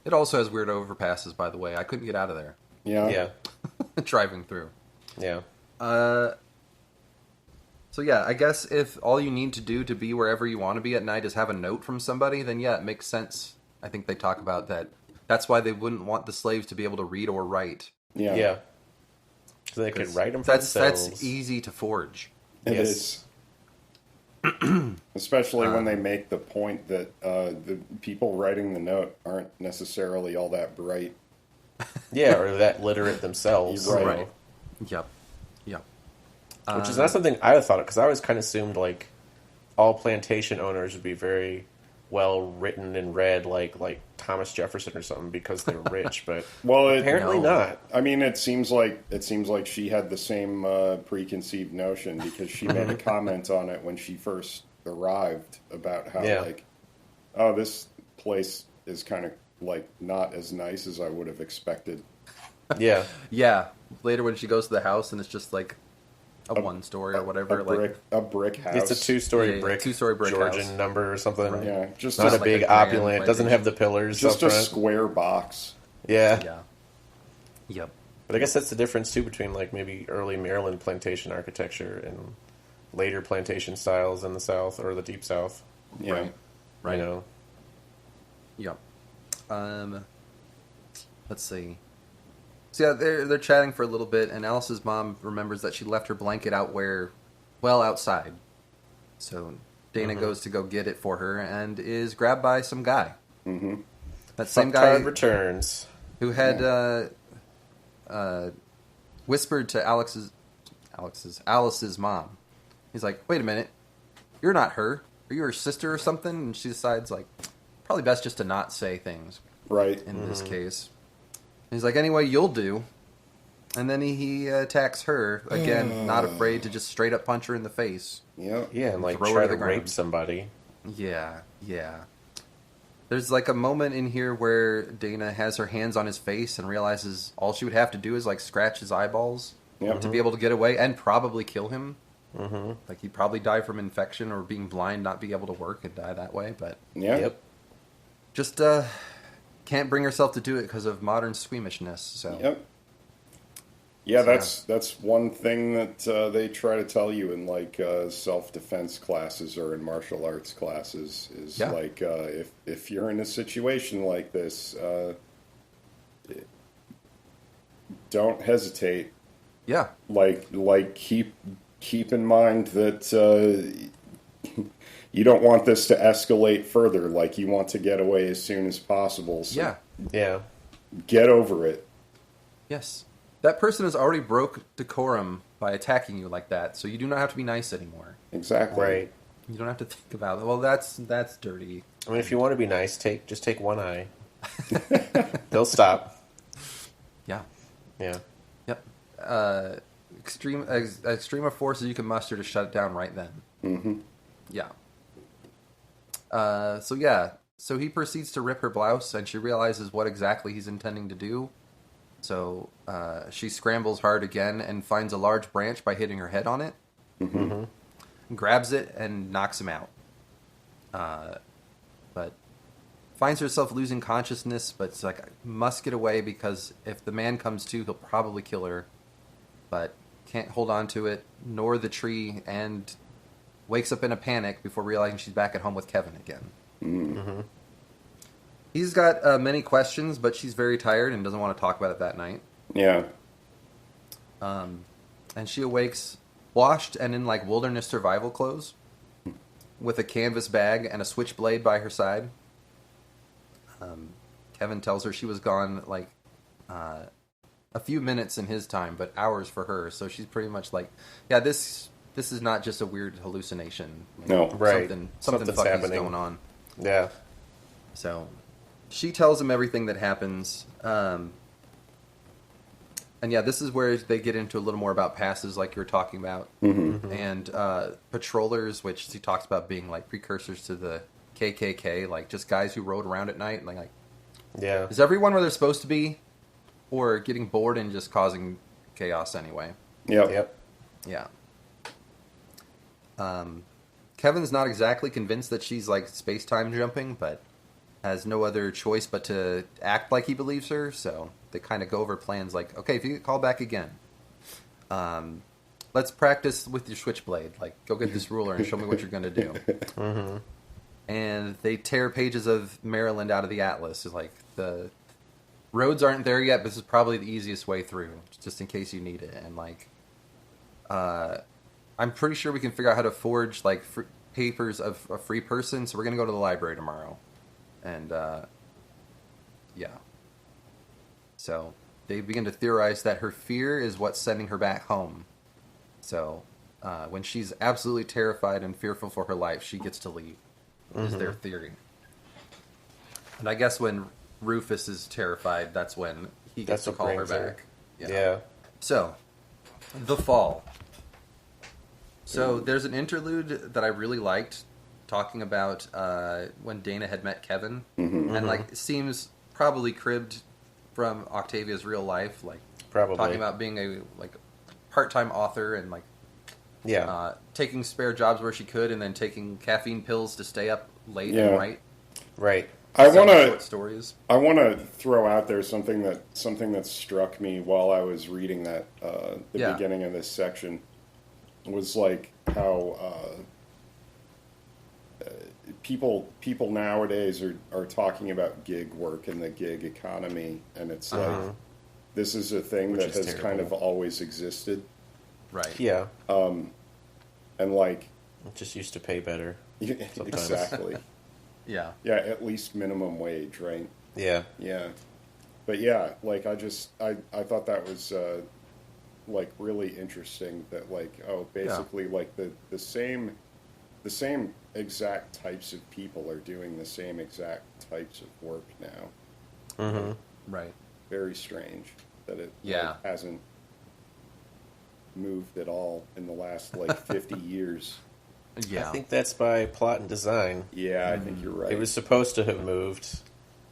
S1: It also has weird overpasses, by the way. I couldn't get out of there.
S3: Yeah.
S1: Driving through.
S2: Yeah.
S1: So yeah, I guess if all you need to do to be wherever you want to be at night is have a note from somebody, then yeah, it makes sense. I think they talk about that. That's why they wouldn't want the slaves to be able to read or write.
S2: Yeah. Yeah. So they could write them for themselves.
S1: That's easy to forge.
S3: It is. Especially when they make the point that the people writing the note aren't necessarily all that bright.
S2: Yeah, or that literate themselves.
S1: Right. Yep.
S2: Which is not something I thought of, because I always kind of assumed, like, all plantation owners would be very well written and read, like Thomas Jefferson or something, because they're rich, but apparently not.
S3: I mean, it seems like she had the same preconceived notion, because she made a comment on it when she first arrived about how, like, oh, this place is kind of, like, not as nice as I would have expected.
S2: Yeah.
S1: Yeah. Later when she goes to the house and it's just, like, a one-story or whatever.
S3: A brick house.
S2: It's a two-story brick Georgian
S1: house.
S2: Number or something.
S3: Right. Yeah, just
S2: not a
S3: like
S2: big opulent. Doesn't have the pillars.
S3: Just
S2: up
S3: a
S2: front.
S3: square box.
S2: Yeah.
S1: Yep.
S2: But I guess that's the difference too between, like, maybe early Maryland plantation architecture and later plantation styles in the South or the Deep South.
S3: Yeah.
S1: Right.
S2: You know.
S1: Yep. Let's see. So yeah, they're chatting for a little bit, and Alice's mom remembers that she left her blanket outside. So Dana goes to go get it for her and is grabbed by some guy.
S3: Mm-hmm.
S2: That same guy returns,
S1: who had whispered to Alice's mom. He's like, "Wait a minute, you're not her. Are you her sister or something?" And she decides, like, probably best just to not say things.
S3: Right.
S1: In this case. He's like, anyway, you'll do. And then he attacks her, again, not afraid to just straight up punch her in the face.
S3: Yeah.
S2: Yeah, and like try to rape somebody.
S1: Yeah. There's like a moment in here where Dana has her hands on his face and realizes all she would have to do is like scratch his eyeballs to be able to get away and probably kill him. Mm-hmm. Like he'd probably die from infection or being blind, not be able to work and die that way. But just can't bring herself to do it because of modern squeamishness. So
S3: that's one thing that they try to tell you in like self-defense classes or in martial arts classes is like if you're in a situation like this, don't hesitate.
S1: Yeah,
S3: like keep in mind that you don't want this to escalate further. Like, you want to get away as soon as possible. So get over it.
S1: Yes. That person has already broke decorum by attacking you like that, so you do not have to be nice anymore.
S3: Exactly.
S2: Right.
S1: You don't have to think about it. Well, that's dirty.
S2: I mean, if you want to be nice, just take one eye. They'll stop.
S1: Yeah.
S2: Yeah.
S1: Yep. Extreme of forces you can muster to shut it down right then.
S3: Mm-hmm.
S1: Yeah. So he proceeds to rip her blouse, and she realizes what exactly he's intending to do. So she scrambles hard again and finds a large branch by hitting her head on it.
S2: Mm-hmm.
S1: Grabs it and knocks him out. But finds herself losing consciousness, but it's like, I must get away because if the man comes to, he'll probably kill her. But can't hold on to it, nor the tree, and wakes up in a panic before realizing she's back at home with Kevin again.
S2: Mm-hmm.
S1: He's got many questions, but she's very tired and doesn't want to talk about it that night.
S3: Yeah.
S1: And she awakes washed and in like wilderness survival clothes with a canvas bag and a switchblade by her side. Kevin tells her she was gone like a few minutes in his time, but hours for her. So she's pretty much like, yeah, this is not just a weird hallucination. Like,
S3: no,
S2: right.
S1: Something fucking
S2: happening.
S1: is going on.
S2: Yeah.
S1: So she tells him everything that happens. And yeah, this is where they get into a little more about passes, like you were talking about, and patrollers, which he talks about being like precursors to the KKK, like just guys who rode around at night. Like,
S2: yeah,
S1: is everyone where they're supposed to be, or getting bored and just causing chaos anyway?
S3: Yep.
S1: Yeah. Kevin's not exactly convinced that she's like space-time jumping, but has no other choice but to act like he believes her, so they kind of go over plans like, okay, if you get called back again, let's practice with your switchblade. Like, go get this ruler and show me what you're going to do.
S2: Mm-hmm.
S1: And they tear pages of Maryland out of the atlas. It's like, the roads aren't there yet, but this is probably the easiest way through, just in case you need it. And, like, I'm pretty sure we can figure out how to forge, like, papers of a free person, so we're going to go to the library tomorrow. And, yeah. So, they begin to theorize that her fear is what's sending her back home. So, when she's absolutely terrified and fearful for her life, she gets to leave, is their theory. And I guess when Rufus is terrified, that's when he gets to call her back.
S2: Yeah.
S1: So, the fall. So, there's an interlude that I really liked, talking about when Dana had met Kevin, and like it seems probably cribbed from Octavia's real life, like
S2: probably
S1: talking about being a like part-time author and like taking spare jobs where she could, and then taking caffeine pills to stay up late and write.
S2: Right.
S3: I want
S1: short stories.
S3: I want to throw out there something that struck me while I was reading that the beginning of this section was like how people nowadays are talking about gig work and the gig economy, and it's like this is a thing that has kind of always existed,
S1: right?
S2: Yeah.
S3: And like
S2: it just used to pay better.
S3: Exactly.
S1: Yeah,
S3: at least minimum wage, right?
S2: Yeah.
S3: But yeah, like I thought that was like really interesting that like basically like the same exact types of people are doing the same exact types of work now.
S1: Right.
S3: Very strange that it hasn't moved at all in the last like 50 years.
S1: Yeah.
S2: I think that's by plot and design.
S3: Yeah, I think you're right.
S2: It was supposed to have moved,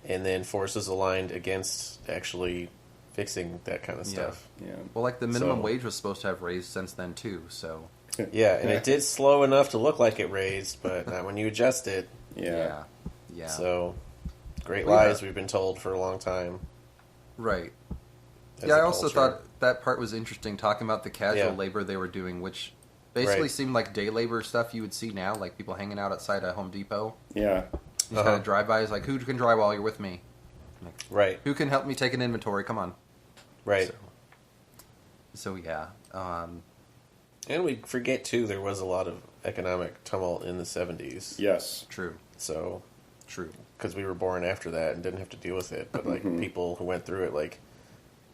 S2: and then forces aligned against actually fixing that kind of stuff.
S3: Yeah.
S1: Well, like the minimum wage was supposed to have raised since then too, so.
S2: Yeah, and it did slow enough to look like it raised, but not when you adjust it.
S1: Yeah.
S2: So, great lies we've been told for a long time.
S1: Right. I also thought that part was interesting, talking about the casual labor they were doing, which basically seemed like day labor stuff you would see now, like people hanging out outside a Home Depot.
S3: Yeah.
S1: You kind of drive by, it's like, who can drive while you're with me? Like,
S2: right.
S1: Who can help me take an inventory? Come on.
S2: Right.
S1: So yeah.
S2: And we forget, too, there was a lot of economic tumult in the 70s.
S3: Yes.
S1: True.
S2: So.
S1: True.
S2: Because we were born after that and didn't have to deal with it. But, like, people who went through it, like,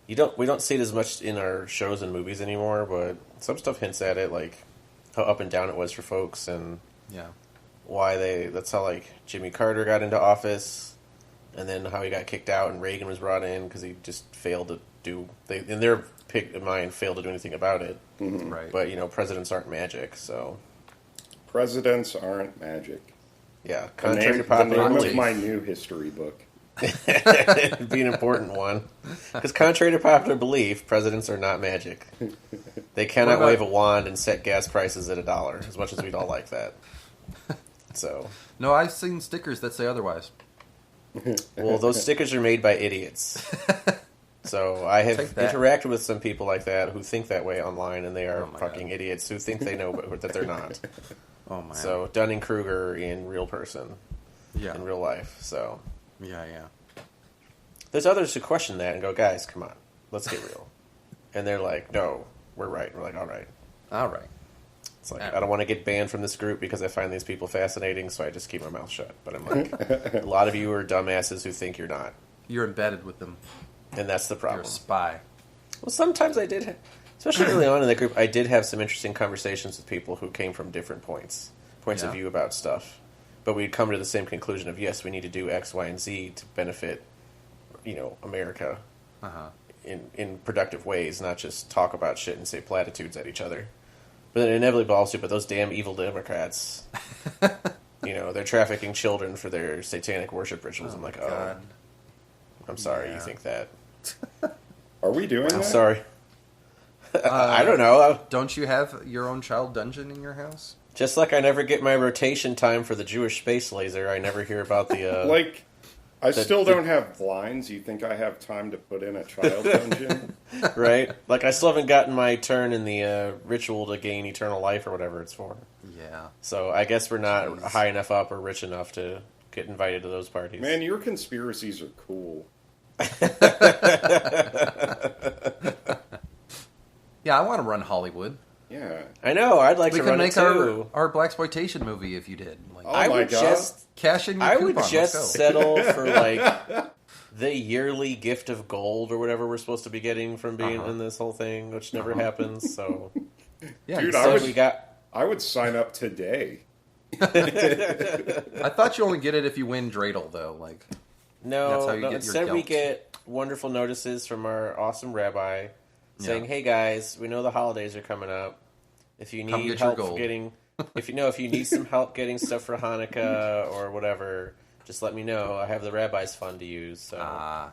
S2: we don't see it as much in our shows and movies anymore, but some stuff hints at it, like, how up and down it was for folks, and that's how, like, Jimmy Carter got into office, and then how he got kicked out and Reagan was brought in because he just failed to do, in their mind, failed to do anything about it.
S3: Mm-hmm.
S1: Right.
S2: But, presidents aren't magic, so.
S3: Presidents aren't magic.
S2: Yeah,
S3: contrary to popular belief. The name of my new history book.
S2: It'd be an important one. Because contrary to popular belief, presidents are not magic. They cannot wave a wand and set gas prices at $1, as much as we'd all like that. So.
S1: No, I've seen stickers that say otherwise.
S2: Well, those stickers are made by idiots. So I have interacted with some people like that who think that way online, and they are fucking idiots who think they know but that they're not.
S1: Oh my!
S2: So Dunning-Kruger in real person, in real life. So
S1: yeah.
S2: There's others who question that and go, guys, come on, let's get real. And they're like, no, we're right. We're like, all right. It's like, I don't want to get banned from this group because I find these people fascinating, so I just keep my mouth shut. But I'm like, a lot of you are dumbasses who think you're not.
S1: You're embedded with them.
S2: And that's the problem.
S1: You're a spy.
S2: Well, sometimes I did, especially early on in that group, I did have some interesting conversations with people who came from different points of view about stuff. But we'd come to the same conclusion of, yes, we need to do X, Y, and Z to benefit, America in productive ways, not just talk about shit and say platitudes at each other. But then inevitably also, but those damn evil Democrats, they're trafficking children for their satanic worship rituals. I'm like, God. I'm sorry you think that.
S3: Are we doing that?
S2: I'm sorry. I don't know.
S1: Don't you have your own child dungeon in your house?
S2: Just like I never get my rotation time for the Jewish space laser, I never hear about the...
S3: I still don't have blinds. You think I have time to put in a child dungeon?
S2: Right? Like, I still haven't gotten my turn in the ritual to gain eternal life or whatever it's for.
S1: Yeah.
S2: So I guess we're not high enough up or rich enough to get invited to those parties.
S3: Man, your conspiracies are cool.
S1: Yeah, I want to run Hollywood.
S3: Yeah,
S2: I know. I'd like to run it too.
S1: We could make our blaxploitation movie if you did.
S3: Like, I would
S2: just
S1: cash in your
S2: I
S1: coupon.
S2: would just settle for the yearly gift of gold or whatever we're supposed to be getting from being in this whole thing, which never happens. So,
S3: yeah, dude, I would sign up today.
S1: I thought you only get it if you win dreidel, though.
S2: No,
S1: that's how you get
S2: instead
S1: your
S2: we get wonderful notices from our awesome rabbi saying, "Hey guys, we know the holidays are coming up. If you need help getting, if you need some help getting stuff for Hanukkah or whatever, just let me know. I have the rabbi's fund to use." So,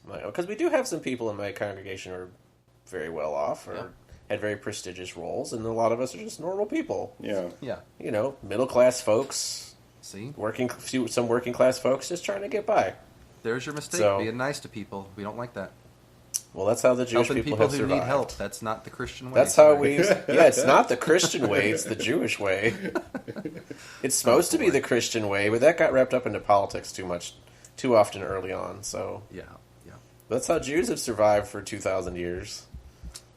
S2: because we do have some people in my congregation who are very well off or had very prestigious roles, and a lot of us are just normal people.
S3: Yeah.
S2: Middle class folks.
S1: See,
S2: some working class folks just trying to get by.
S1: There's your mistake. Being nice to people. We don't like that.
S2: Well, that's how the Jewish people have survived.
S1: Who need help. That's not the Christian way.
S2: That's how we... Yeah, it's not the Christian way. It's the Jewish way. It's supposed to be the Christian way, but that got wrapped up into politics too often early on. So
S1: yeah.
S2: That's how Jews have survived for 2,000 years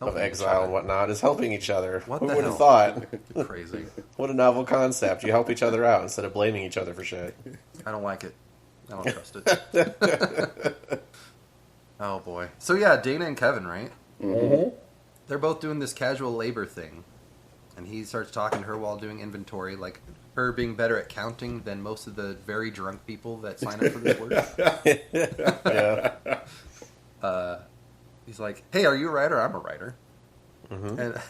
S2: of exile and whatnot, is helping each other.
S1: Who
S2: would have thought?
S1: Crazy.
S2: What a novel concept. You help each other out instead of blaming each other for shit.
S1: I don't like it. I don't trust it. Oh, boy. So, yeah, Dana and Kevin, right?
S3: Mm-hmm.
S1: They're both doing this casual labor thing. And he starts talking to her while doing inventory, like her being better at counting than most of the very drunk people that sign up for this work.
S2: Yeah.
S1: He's like, hey, are you a writer? I'm a writer.
S2: Mm-hmm.
S1: And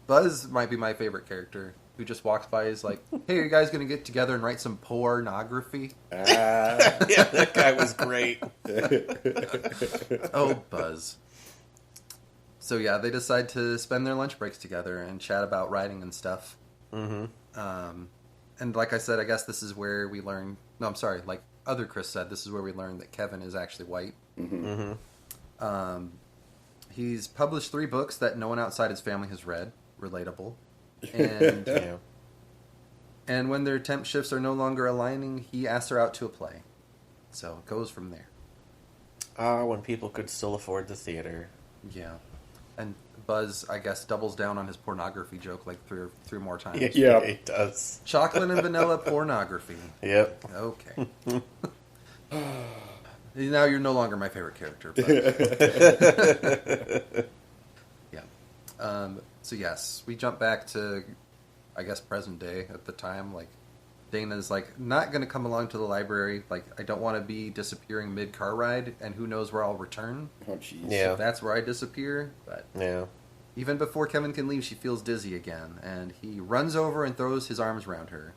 S1: Buzz might be my favorite character, who just walks by is like, hey, are you guys going to get together and write some pornography?
S2: Yeah, that guy was great.
S1: Oh, Buzz. So, yeah, they decide to spend their lunch breaks together and chat about writing and stuff.
S2: Mm-hmm.
S1: And like I said, I guess this is where we learn... No, I'm sorry. Like other Chris said, this is where we learn that Kevin is actually white.
S3: Mm-hmm.
S2: Mm-hmm.
S1: He's published 3 books that no one outside his family has read. Relatable. And, and when their temp shifts are no longer aligning, he asks her out to a play. So it goes from there.
S2: When people could still afford the theater.
S1: Yeah. And Buzz, I guess, doubles down on his pornography joke like three more times.
S2: Yeah, he does.
S1: Chocolate and vanilla pornography.
S2: Yep.
S1: Okay. Now you're no longer my favorite character. But... yeah. So yes, we jump back to, I guess, present day at the time. Like Dana's like, not going to come along to the library. Like, I don't want to be disappearing mid-car ride, and who knows where I'll return.
S3: Oh, jeez.
S1: Yeah. So that's where I disappear. But
S2: yeah.
S1: Even before Kevin can leave, she feels dizzy again, and he runs over and throws his arms around her.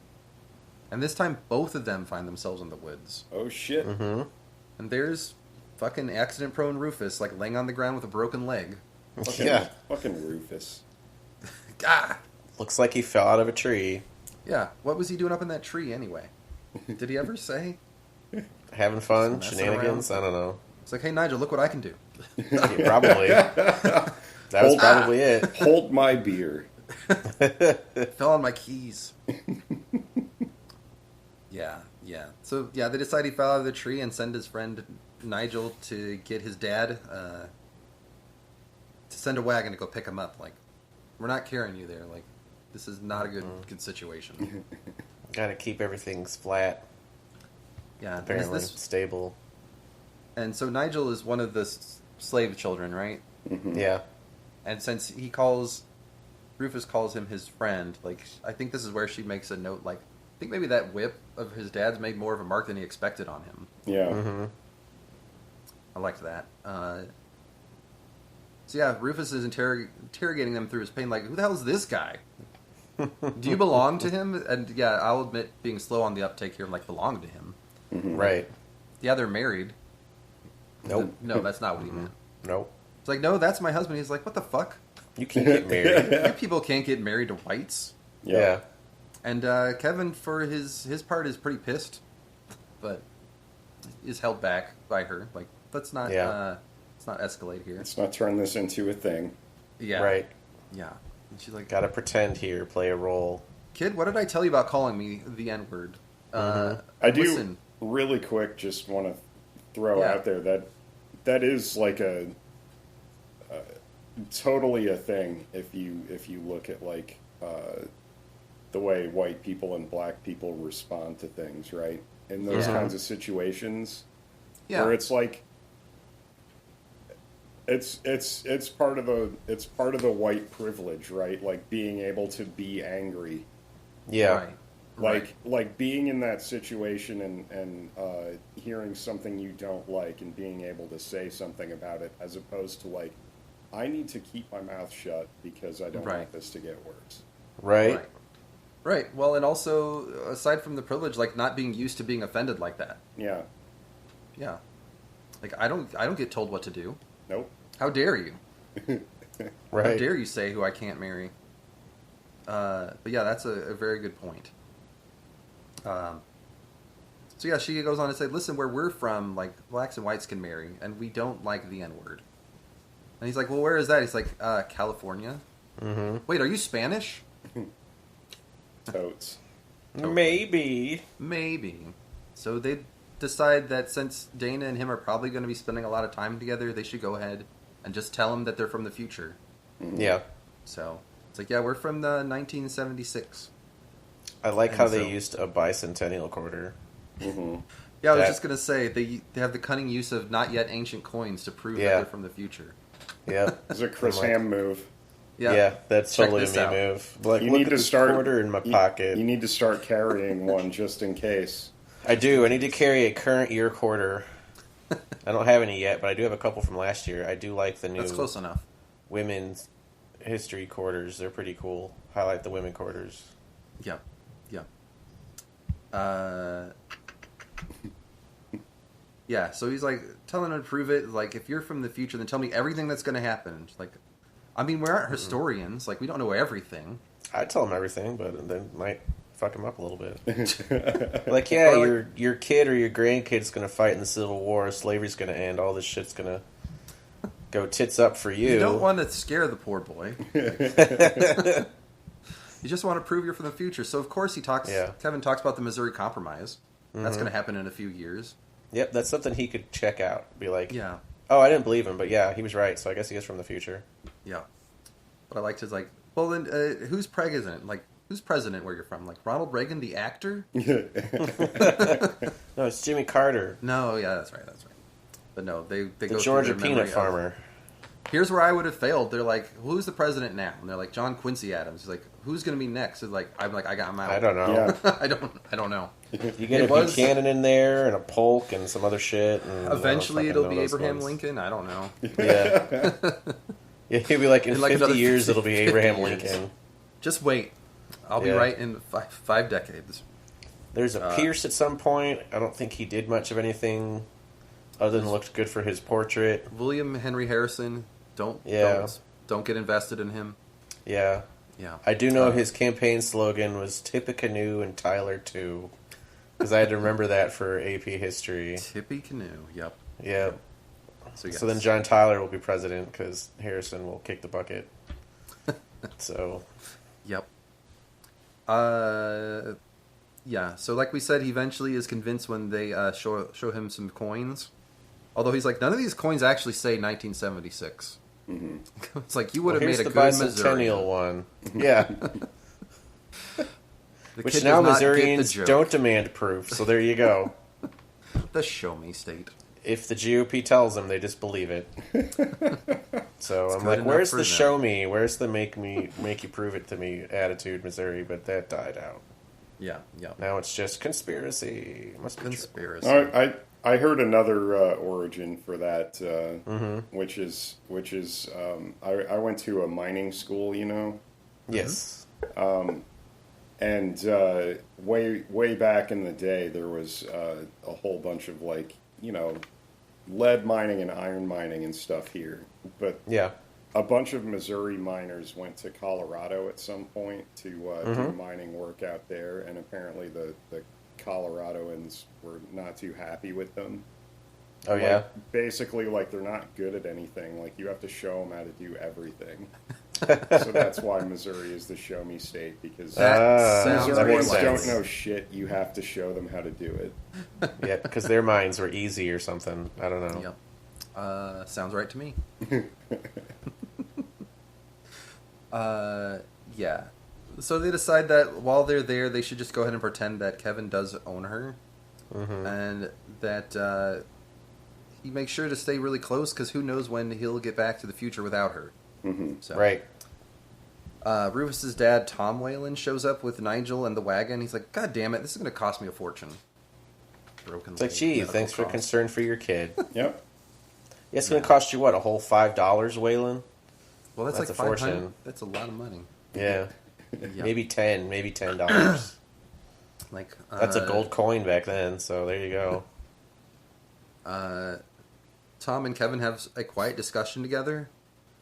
S1: And this time, both of them find themselves in the woods.
S3: Oh, shit.
S2: Mm-hmm.
S1: And there's fucking accident-prone Rufus, like, laying on the ground with a broken leg.
S3: Fucking Rufus.
S1: Ah!
S2: Looks like he fell out of a tree.
S1: Yeah, what was he doing up in that tree anyway? Did he ever say?
S2: Having fun, shenanigans? I don't know.
S1: It's like, hey, Nigel, look what I can do.
S2: Yeah, probably. That was probably it.
S3: Hold my beer.
S1: Fell on my keys. Yeah. So, yeah, they decide he fell out of the tree and send his friend Nigel to get his dad to send a wagon to go pick him up. Like, we're not carrying you there. Like, this is not a good situation.
S2: Gotta keep everything flat.
S1: Yeah.
S2: Apparently stable.
S1: And so Nigel is one of the slave children, right?
S3: Mm-hmm.
S2: Yeah.
S1: And since Rufus calls him his friend, like, I think this is where she makes a note, like, I think maybe that whip of his dad's made more of a mark than he expected on him.
S3: Yeah.
S2: Mm-hmm.
S1: I liked that. So yeah, Rufus is interrogating them through his pain, like, who the hell is this guy? Do you belong to him? And yeah, I'll admit, being slow on the uptake here, like, belong to him.
S3: Mm-hmm.
S2: Right.
S1: Yeah, they're married.
S2: Nope.
S1: No, that's not what he meant.
S2: Nope.
S1: It's like, no, that's my husband. He's like, what the fuck?
S2: You can't get married.
S1: You people can't get married to whites.
S2: Yeah.
S1: And Kevin, for his part, is pretty pissed, but is held back by her. Like, let's not escalate here.
S3: Let's not turn this into a thing.
S1: Yeah.
S2: Right.
S1: Yeah. And she's like,
S2: gotta pretend here, play a role.
S1: Kid, what did I tell you about calling me the N-word?
S3: I do, really quick, just want to throw out there that is like a totally a thing if you look at, like, the way white people and black people respond to things, right? In those kinds of situations, where it's like it's part of the white privilege, right? Like, being able to be angry.
S2: Yeah.
S1: Right.
S3: Like being in that situation and hearing something you don't like and being able to say something about it, as opposed to, like, I need to keep my mouth shut because I don't want this to get worse.
S2: Right.
S1: Well, and also, aside from the privilege, like, not being used to being offended like that.
S3: Yeah.
S1: Like, I don't get told what to do.
S3: Nope.
S1: How dare you?
S2: Right.
S1: How dare you say who I can't marry? But yeah, that's a very good point. So yeah, she goes on to say, listen, where we're from, like, blacks and whites can marry, and we don't like the N-word. And he's like, well, where is that? He's like, California.
S2: Mm-hmm.
S1: Wait, are you Spanish?
S3: Totes.
S2: Maybe.
S1: So they decide that since Dana and him are probably going to be spending a lot of time together, they should go ahead and just tell him that they're from the future.
S3: Mm-hmm.
S2: Yeah.
S1: So it's like, yeah, we're from the 1976.
S2: I like how they used a bicentennial quarter.
S3: Mm-hmm.
S1: Yeah, I was just going to say, they have the cunning use of not yet ancient coins to prove that they're from the future.
S2: Yeah.
S3: It's a Chris Ham move.
S2: Yeah, that's totally a me move. Like,
S3: you
S2: look
S3: need
S2: at
S3: to
S2: this
S3: start
S2: quarter in my pocket.
S3: You need to start carrying one just in case.
S2: I do. I need to carry a current year quarter. I don't have any yet, but I do have a couple from last year. I do like the new.
S1: That's close enough.
S2: Women's history quarters. They're pretty cool. Highlight the women quarters.
S1: Yeah. Yeah, so he's like telling him to prove it. Like, if you're from the future, then tell me everything that's going to happen. Like, I mean, we aren't historians. Like, we don't know everything.
S2: I'd tell him everything, but then might fuck him up a little bit. Like, yeah, your kid or your grandkid's going to fight in the Civil War. Slavery's going to end. All this shit's going to go tits up for you.
S1: You don't want to scare the poor boy. You just want to prove you're from the future. So, of course, Kevin talks about the Missouri Compromise. That's going to happen in a few years.
S2: Yep, that's something he could check out. Be like,
S1: yeah.
S2: Oh, I didn't believe him, but yeah, he was right, so I guess he is from the future.
S1: Yeah. But I liked his, like, well, then, who's president? Like, who's president where you're from? Like, Ronald Reagan, the actor?
S2: No, it's Jimmy Carter.
S1: No, yeah, that's right. But no, they
S2: the
S1: go
S2: Georgia
S1: through
S2: peanut farmer.
S1: here's where I would have failed. They're like, who's the president now? And they're like, John Quincy Adams. He's like, who's going to be next? It's like, I'm out.
S2: I don't know.
S3: Yeah.
S1: I don't know.
S2: You get Buchanan in there and a Polk and some other shit. And
S1: eventually, it'll be Abraham Lincoln. I don't know.
S2: Yeah. Yeah, he'll be like in 50 years, it'll be Abraham Lincoln.
S1: Just wait. I'll be right in 5 decades.
S2: There's a Pierce at some point. I don't think he did much of anything other than looked good for his portrait.
S1: William Henry Harrison. Don't get invested in him.
S2: Yeah.
S1: Yeah.
S2: I do know his campaign slogan was "Tip a canoe and Tyler too," because I had to remember that for AP history.
S1: Tippy canoe. Yep.
S2: Yep.
S1: So, yes.
S2: So then John Tyler will be president because Harrison will kick the bucket. So.
S1: Yep. Yeah. So like we said, he eventually is convinced when they show him some coins. Although he's like, none of these coins actually say 1976. Mm-hmm. It's like, you would have made a good
S2: bicentennial one. Yeah. Which now Missourians don't demand proof, so there you go.
S1: The show me state.
S2: If the GOP tells them, they just believe it. So I'm like, where's the show me? Where's the make you prove it to me attitude, Missouri? But that died out.
S1: Yeah, yeah.
S2: Now it's just conspiracy. Must be
S1: conspiracy.
S3: I heard another origin for that, which is I went to a mining school, you know.
S2: Yes.
S3: And way back in the day, there was a whole bunch of lead mining and iron mining and stuff here. But
S2: yeah,
S3: a bunch of Missouri miners went to Colorado at some point to do mining work out there, and apparently the Coloradoans were not too happy with them.
S2: Oh, yeah?
S3: Basically, they're not good at anything. You have to show them how to do everything. So that's why Missouri is the show-me state, because Missourians don't know shit. You have to show them how to do it.
S2: Yeah, because their minds were easy or something. I don't know.
S1: Yep. Sounds right to me. Yeah. So they decide that while they're there, they should just go ahead and pretend that Kevin does own her. Mm-hmm. And that he makes sure to stay really close, because who knows when he'll get back to the future without her.
S3: Mm-hmm.
S1: So,
S2: right.
S1: Rufus's dad, Tom Whalen, shows up with Nigel and the wagon. He's like, God damn it, this is going to cost me a fortune.
S2: It's like, gee, thanks for concern for your kid.
S3: Yep.
S2: Yeah, it's going to cost you, what, a whole $5, Whalen?
S1: Well, that's like
S2: a fortune.
S1: That's a lot of money.
S2: Yeah.
S1: Yep.
S2: Maybe $10. That's a gold coin back then, so there you go.
S1: Tom and Kevin have a quiet discussion together,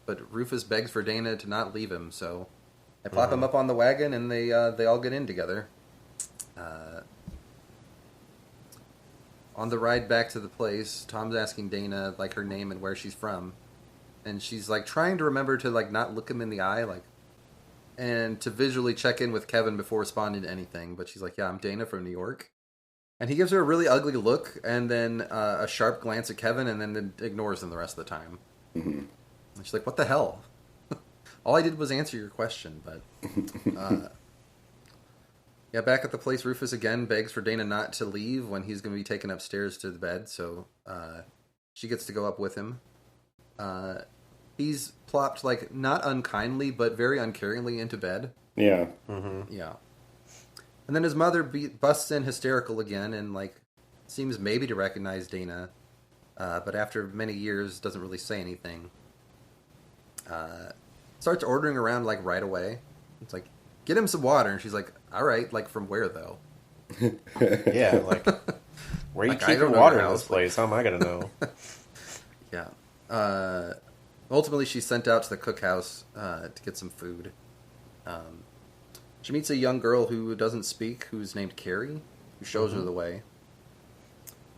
S1: but Rufus begs for Dana to not leave him, so they plop him up on the wagon, and they all get in together. On the ride back to the place, Tom's asking Dana her name and where she's from, and she's trying to remember to not look him in the eye, and to visually check in with Kevin before responding to anything. But she's like, yeah, I'm Dana from New York. And he gives her a really ugly look, and then a sharp glance at Kevin, and then ignores him the rest of the time. Mm-hmm. And she's like, what the hell? All I did was answer your question, but... yeah, back at the place, Rufus again begs for Dana not to leave when he's going to be taken upstairs to the bed, so she gets to go up with him. He's plopped, not unkindly, but very uncaringly into bed.
S3: Yeah.
S2: Mm-hmm.
S1: Yeah. And then his mother busts in hysterical again and, seems maybe to recognize Dana, but after many years doesn't really say anything. Starts ordering around, right away. It's like, get him some water. And she's like, all right, from where, though?
S2: Yeah, where are you keeping water in this place? How am I going to know?
S1: Yeah. Ultimately, she's sent out to the cookhouse to get some food. She meets a young girl who doesn't speak, who's named Carrie, who shows her the way.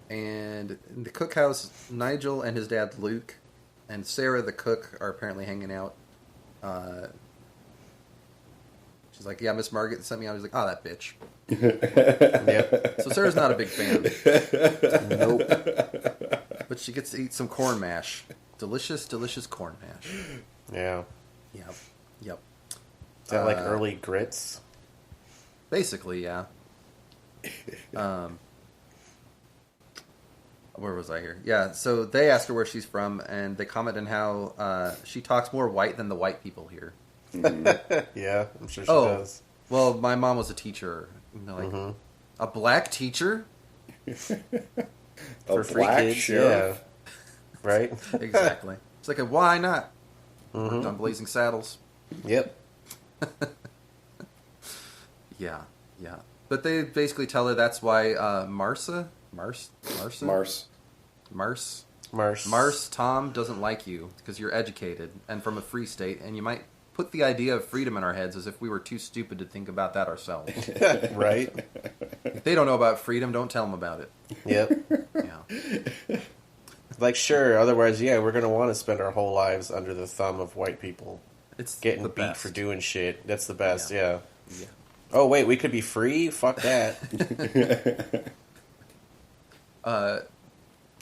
S1: And in the cookhouse, Nigel and his dad, Luke, and Sarah, the cook, are apparently hanging out. She's like, yeah, Miss Margaret sent me out. He's like, oh, that bitch. Yep. So Sarah's not a big fan. Nope. But she gets to eat some corn mash. Delicious, delicious corn mash.
S2: Yeah.
S1: Yep.
S2: Is that early grits?
S1: Basically, yeah. Where was I here? Yeah, so they ask her where she's from, and they comment on how she talks more white than the white people here.
S2: Yeah, I'm sure she does.
S1: Well, my mom was a teacher. And they're like, a black teacher?
S2: For free kids, sheriff. Yeah. Right?
S1: Exactly. It's like, why not? Worked on Blazing Saddles.
S2: Yep.
S1: Yeah. But they basically tell her that's why Mars, Tom doesn't like you because you're educated and from a free state, and you might put the idea of freedom in our heads as if we were too stupid to think about that ourselves.
S2: Right?
S1: If they don't know about freedom, don't tell them about it.
S2: Yep.
S1: Yeah.
S2: Like, sure, otherwise, yeah, we're going to want to spend our whole lives under the thumb of white people.
S1: It's
S2: getting
S1: the
S2: beat
S1: best.
S2: for doing shit. That's the best,
S1: Yeah.
S2: Oh, wait, we could be free? Fuck that.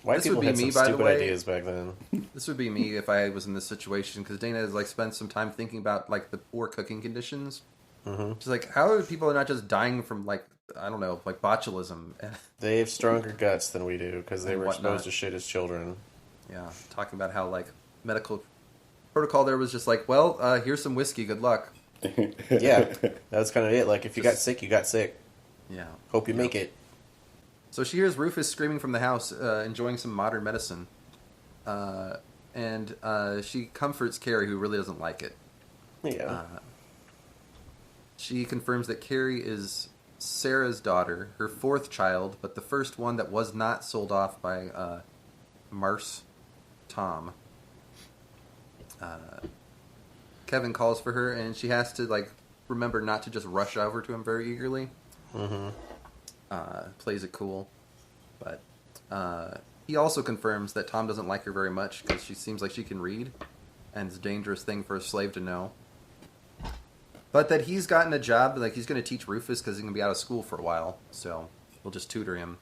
S2: White
S1: This
S2: people
S1: would be
S2: had
S1: me,
S2: some
S1: by the
S2: stupid
S1: way.
S2: ideas back then.
S1: This would be me if I was in this situation, because Dana has like spent some time thinking about like the poor cooking conditions. She's like, how are people not just dying from like, I don't know, like botulism?
S2: They have stronger guts than we do because they
S1: And
S2: were
S1: whatnot.
S2: exposed to shit as children.
S1: Yeah, talking about how like medical protocol there was just like, well, here's some whiskey, good luck.
S2: Yeah, that was kind of it. Like, if you got sick, you got sick.
S1: Yeah.
S2: Hope you make it.
S1: So she hears Rufus screaming from the house, enjoying some modern medicine. And she comforts Carrie, who really doesn't like it.
S2: Yeah.
S1: She confirms that Carrie is Sarah's daughter, her fourth child, but the first one that was not sold off by Mars Tom. Kevin calls for her, and she has to like remember not to just rush over to him very eagerly. Plays it cool, but he also confirms that Tom doesn't like her very much because she seems like she can read, and it's a dangerous thing for a slave to know. But that he's gotten a job, like he's going to teach Rufus because he's going to be out of school for a while, so we'll just tutor him.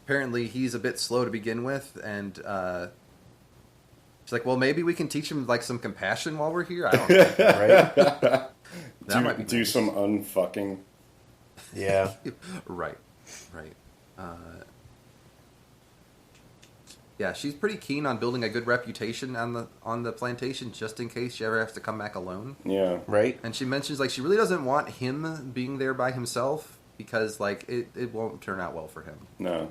S1: Apparently, he's a bit slow to begin with, and she's like, "Well, maybe we can teach him like some compassion while we're here." I don't know, right?
S3: Might be do nice. Some unfucking.
S2: Yeah.
S1: Right. Yeah, she's pretty keen on building a good reputation on the plantation, just in case she ever has to come back alone.
S3: Yeah.
S2: Right.
S1: And she mentions like she really doesn't want him being there by himself because like it won't turn out well for him.
S3: No.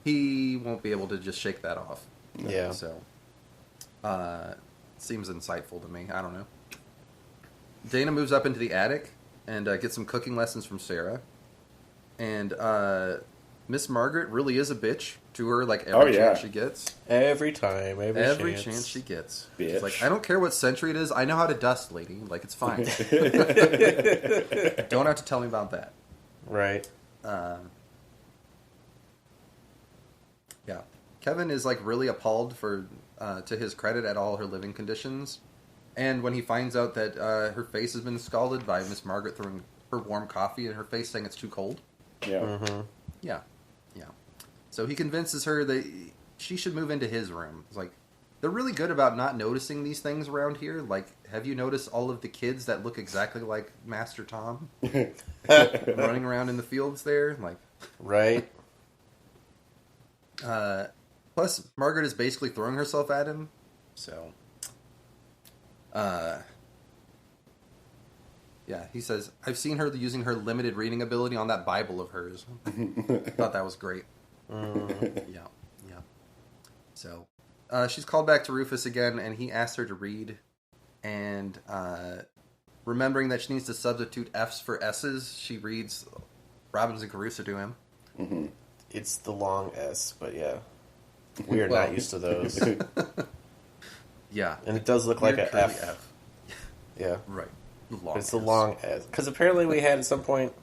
S1: He won't be able to just shake that off.
S2: Yeah.
S1: So, seems insightful to me. I don't know. Dana moves up into the attic and gets some cooking lessons from Sarah. And Miss Margaret really is a bitch to her, like every chance she gets.
S2: Every time, every
S1: chance she gets.
S3: Bitch.
S1: She's like, I don't care what century it is. I know how to dust, lady. Like, it's fine. Don't have to tell me about that.
S2: Right.
S1: Yeah. Kevin is like really appalled to his credit at all her living conditions. And when he finds out that her face has been scalded by Miss Margaret throwing her warm coffee in her face saying it's too cold.
S3: Yeah.
S1: Yeah. So he convinces her that she should move into his room. It's like, they're really good about not noticing these things around here. Like, have you noticed all of the kids that look exactly like Master Tom? Running around in the fields there? Like,
S2: right.
S1: Plus, Margaret is basically throwing herself at him. So, yeah, he says, I've seen her using her limited reading ability on that Bible of hers. Thought that was great. Yeah. So, she's called back to Rufus again, and he asks her to read. And, remembering that she needs to substitute F's for S's, she reads Robinson Crusoe to him.
S3: Mm-hmm.
S2: It's the long S, but yeah. We are not used to those.
S1: Yeah.
S2: And it does look like an F.
S1: Yeah. Right.
S2: But it's a long S. Because apparently we had at some point,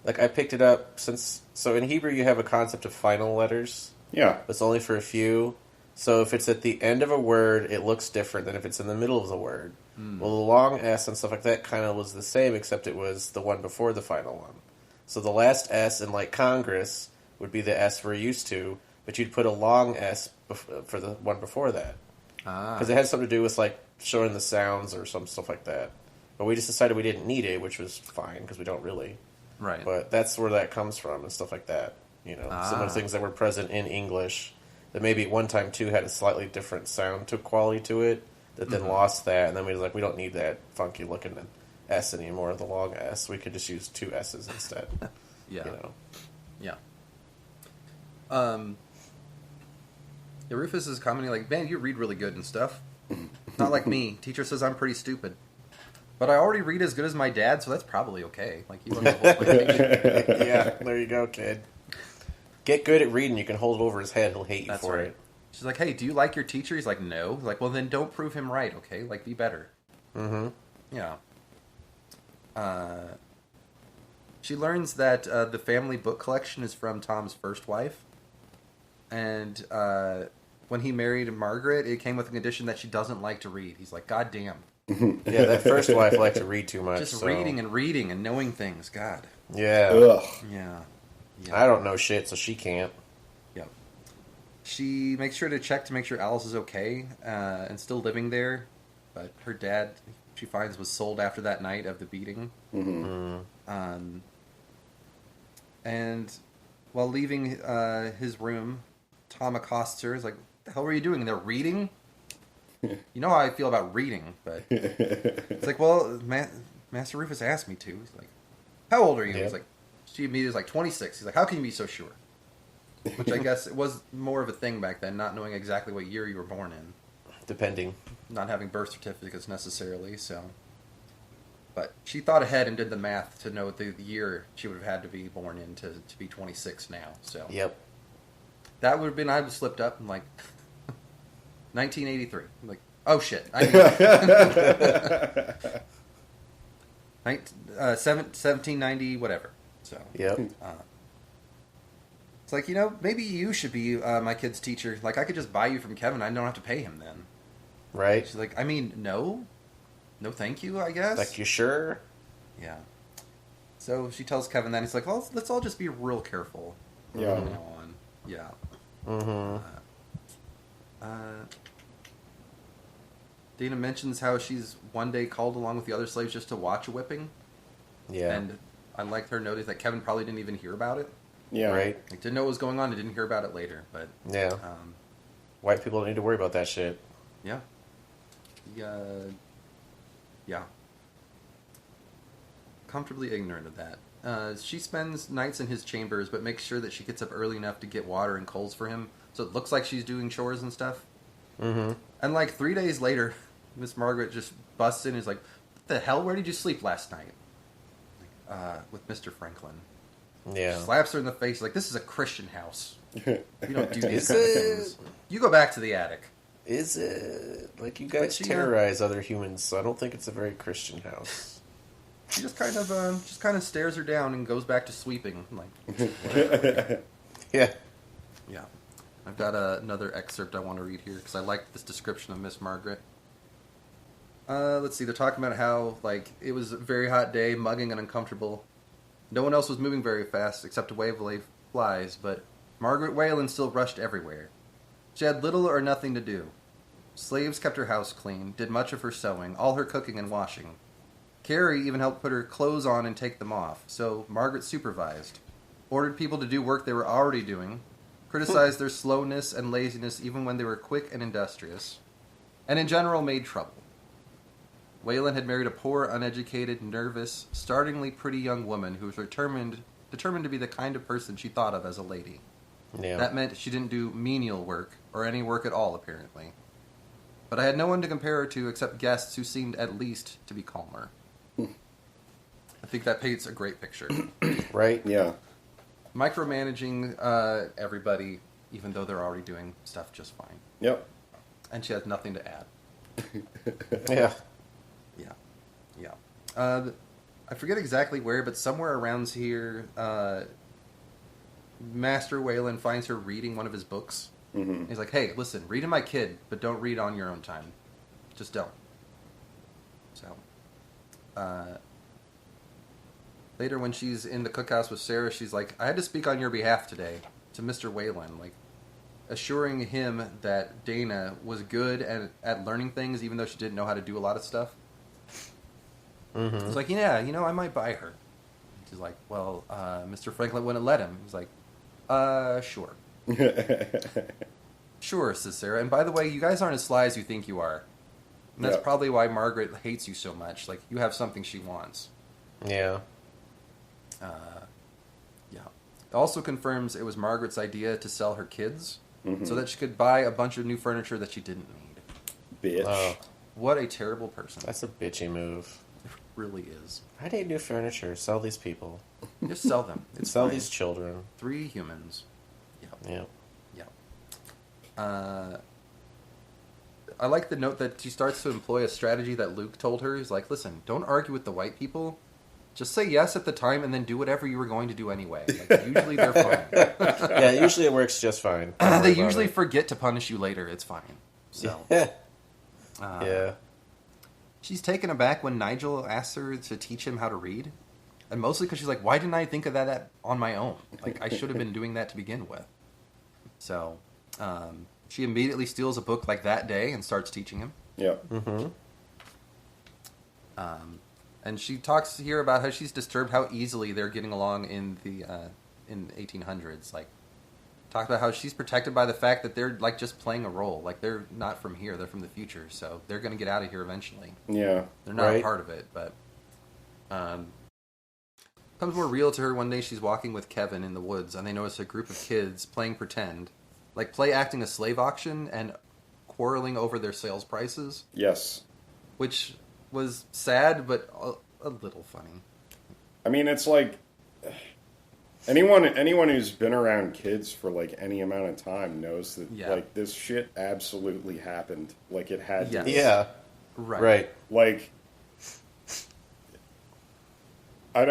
S2: like I picked it up so in Hebrew you have a concept of final letters.
S3: Yeah.
S2: It's only for a few. So if it's at the end of a word, it looks different than if it's in the middle of the word. Well, the long S and stuff like that kind of was the same, except it was the one before the final one. So the last S in like Congress would be the S we're used to, but you'd put a long S for the one before that. Because it had something to do with like showing the sounds or some stuff like that. But we just decided we didn't need it, which was fine, because we don't really.
S1: Right.
S2: But that's where that comes from and stuff like that. You know, some of the things that were present in English that maybe at one time too had a slightly different sound to quality to it that then lost that, and then we was like, we don't need that funky looking S anymore, the long S. We could just use 2 S's instead.
S1: Yeah.
S2: You know.
S1: Yeah. Rufus is commenting like, man, you read really good and stuff. Not like me. Teacher says I'm pretty stupid. But I already read as good as my dad, so that's probably okay. Like, you want to
S2: Yeah, there you go, kid. Get good at reading. You can hold it over his head. He'll hate you for it.
S1: She's like, hey, do you like your teacher? He's like, no. Like, well, then don't prove him right, okay? Like, be better.
S2: Mm-hmm.
S1: Yeah. She learns that the family book collection is from Tom's first wife. And when he married Margaret, it came with a condition that she doesn't like to read. He's like, God damn.
S2: Yeah, that first wife liked to read too much.
S1: Just reading and knowing things. God.
S2: Yeah.
S3: Ugh.
S1: Yeah.
S2: I don't know shit, so she can't.
S1: Yep. She makes sure to check to make sure Alice is okay and still living there. But her dad, she finds, was sold after that night of the beating.
S3: Mm-hmm.
S1: And while leaving his room, Tom accosts her. He's like, what the hell were you doing? And they're reading? You know how I feel about reading, but it's like, well, Master Rufus asked me to. He's like, how old are you?
S2: Yeah.
S1: He's like, she immediately was like 26. He's like, how can you be so sure? Which I guess it was more of a thing back then, not knowing exactly what year you were born in.
S2: Depending.
S1: Not having birth certificates necessarily, so. But she thought ahead and did the math to know the year she would have had to be born in to be 26 now, so.
S2: Yep.
S1: That would have been, I would have slipped up and like, 1983. I'm like, oh shit. I mean, 1790, whatever. So,
S2: Yep.
S1: It's like, you know, maybe you should be my kid's teacher. Like, I could just buy you from Kevin. I don't have to pay him then.
S2: Right?
S1: She's like, I mean, no, thank you, I guess.
S2: Like, you sure?
S1: Yeah. So she tells Kevin that. He's like, well, let's all just be real careful
S3: Yeah.
S1: from now on. Yeah.
S2: Mm-hmm.
S1: Dana mentions how she's one day called along with the other slaves just to watch a whipping.
S2: Yeah.
S1: And I liked her notice that Kevin probably didn't even hear about it.
S3: Yeah.
S2: Right?
S1: Like, didn't know what was going on and didn't hear about it later. But
S2: Yeah. White people don't need to worry about that shit.
S1: yeah. Yeah. Comfortably ignorant of that. She spends nights in his chambers, but makes sure that she gets up early enough to get water and coals for him, so it looks like she's doing chores and stuff.
S2: Mm-hmm.
S1: And like 3 days later, Miss Margaret just busts in and is like, what the hell? Where did you sleep last night? With Mr. Franklin.
S2: Yeah.
S1: Slaps her in the face like, this is a Christian house. You don't do these
S2: Is
S1: kind of
S2: it?
S1: things. You go back to the attic.
S2: Is it? Like, you guys
S1: she,
S2: terrorize other humans, so I don't think it's a very Christian house.
S1: She just kind of stares her down and goes back to sweeping. I'm like,
S2: Yeah.
S1: yeah. I've got another excerpt I want to read here because I like this description of Miss Margaret. Let's see. They're talking about how like it was a very hot day, mugging and uncomfortable. No one else was moving very fast except a wave of flies, but Margaret Whalen still rushed everywhere. She had little or nothing to do. Slaves kept her house clean, did much of her sewing, all her cooking and washing. Carrie even helped put her clothes on and take them off, so Margaret supervised, ordered people to do work they were already doing, criticized their slowness and laziness even when they were quick and industrious, and in general made trouble. Whalen had married a poor, uneducated, nervous, startlingly pretty young woman who was determined to be the kind of person she thought of as a lady.
S2: Yeah.
S1: That meant she didn't do menial work, or any work at all, apparently. But I had no one to compare her to except guests who seemed at least to be calmer. I think that paints a great picture.
S2: Right?
S3: Yeah.
S1: Micromanaging everybody, even though they're already doing stuff just fine.
S3: Yep.
S1: And she has nothing to add.
S2: Yeah.
S1: Yeah. I forget exactly where, but somewhere around here, Master Whalen finds her reading one of his books.
S3: Mm-hmm.
S1: He's like, hey, listen, read to my kid, but don't read on your own time. Just don't. So, later when she's in the cookhouse with Sarah, she's like, I had to speak on your behalf today to Mr. Whalen, like, assuring him that Dana was good at learning things, even though she didn't know how to do a lot of stuff.
S2: Mm-hmm.
S1: It's like, yeah, I might buy her. She's like, well, Mr. Franklin wouldn't let him. He's like, sure. Sure, says Sarah. And by the way, you guys aren't as sly as you think you are. And that's probably why Margaret hates you so much. Like, you have something she wants.
S2: Yeah.
S1: Yeah. It also confirms it was Margaret's idea to sell her kids so that she could buy a bunch of new furniture that she didn't need.
S3: Bitch.
S2: Oh,
S1: What a terrible person.
S2: that's a bitchy move.
S1: It really is.
S2: I need new furniture. Sell these people.
S1: Just sell them. It's
S2: Sell
S1: fine.
S2: these children.
S1: 3 humans.
S2: Yeah.
S1: I like the note that she starts to employ a strategy that Luke told her. He's like, listen, don't argue with the white people. Just say yes at the time and then do whatever you were going to do anyway. Like, usually they're fine.
S2: Yeah, usually it works just fine.
S1: They usually forget to punish you later. It's fine. So,
S2: yeah.
S1: She's taken aback when Nigel asks her to teach him how to read. And mostly because she's like, why didn't I think of that on my own? Like, I should have been doing that to begin with. So, she immediately steals a book like that day and starts teaching him.
S3: Yeah.
S2: Mm-hmm.
S1: And she talks here about how she's disturbed how easily they're getting along in the 1800s. Like, talked about how she's protected by the fact that they're like just playing a role. Like, they're not from here; they're from the future, so they're going to get out of here eventually.
S3: Yeah,
S1: they're not a part of it. But becomes more real to her one day. She's walking with Kevin in the woods, and they notice a group of kids playing pretend, like play acting a slave auction and quarreling over their sales prices.
S3: Yes,
S1: which was sad, but a little funny.
S3: I mean, it's like anyone who's been around kids for like any amount of time knows that like this shit absolutely happened. Like it had to.
S2: Yeah. Right.
S3: Like I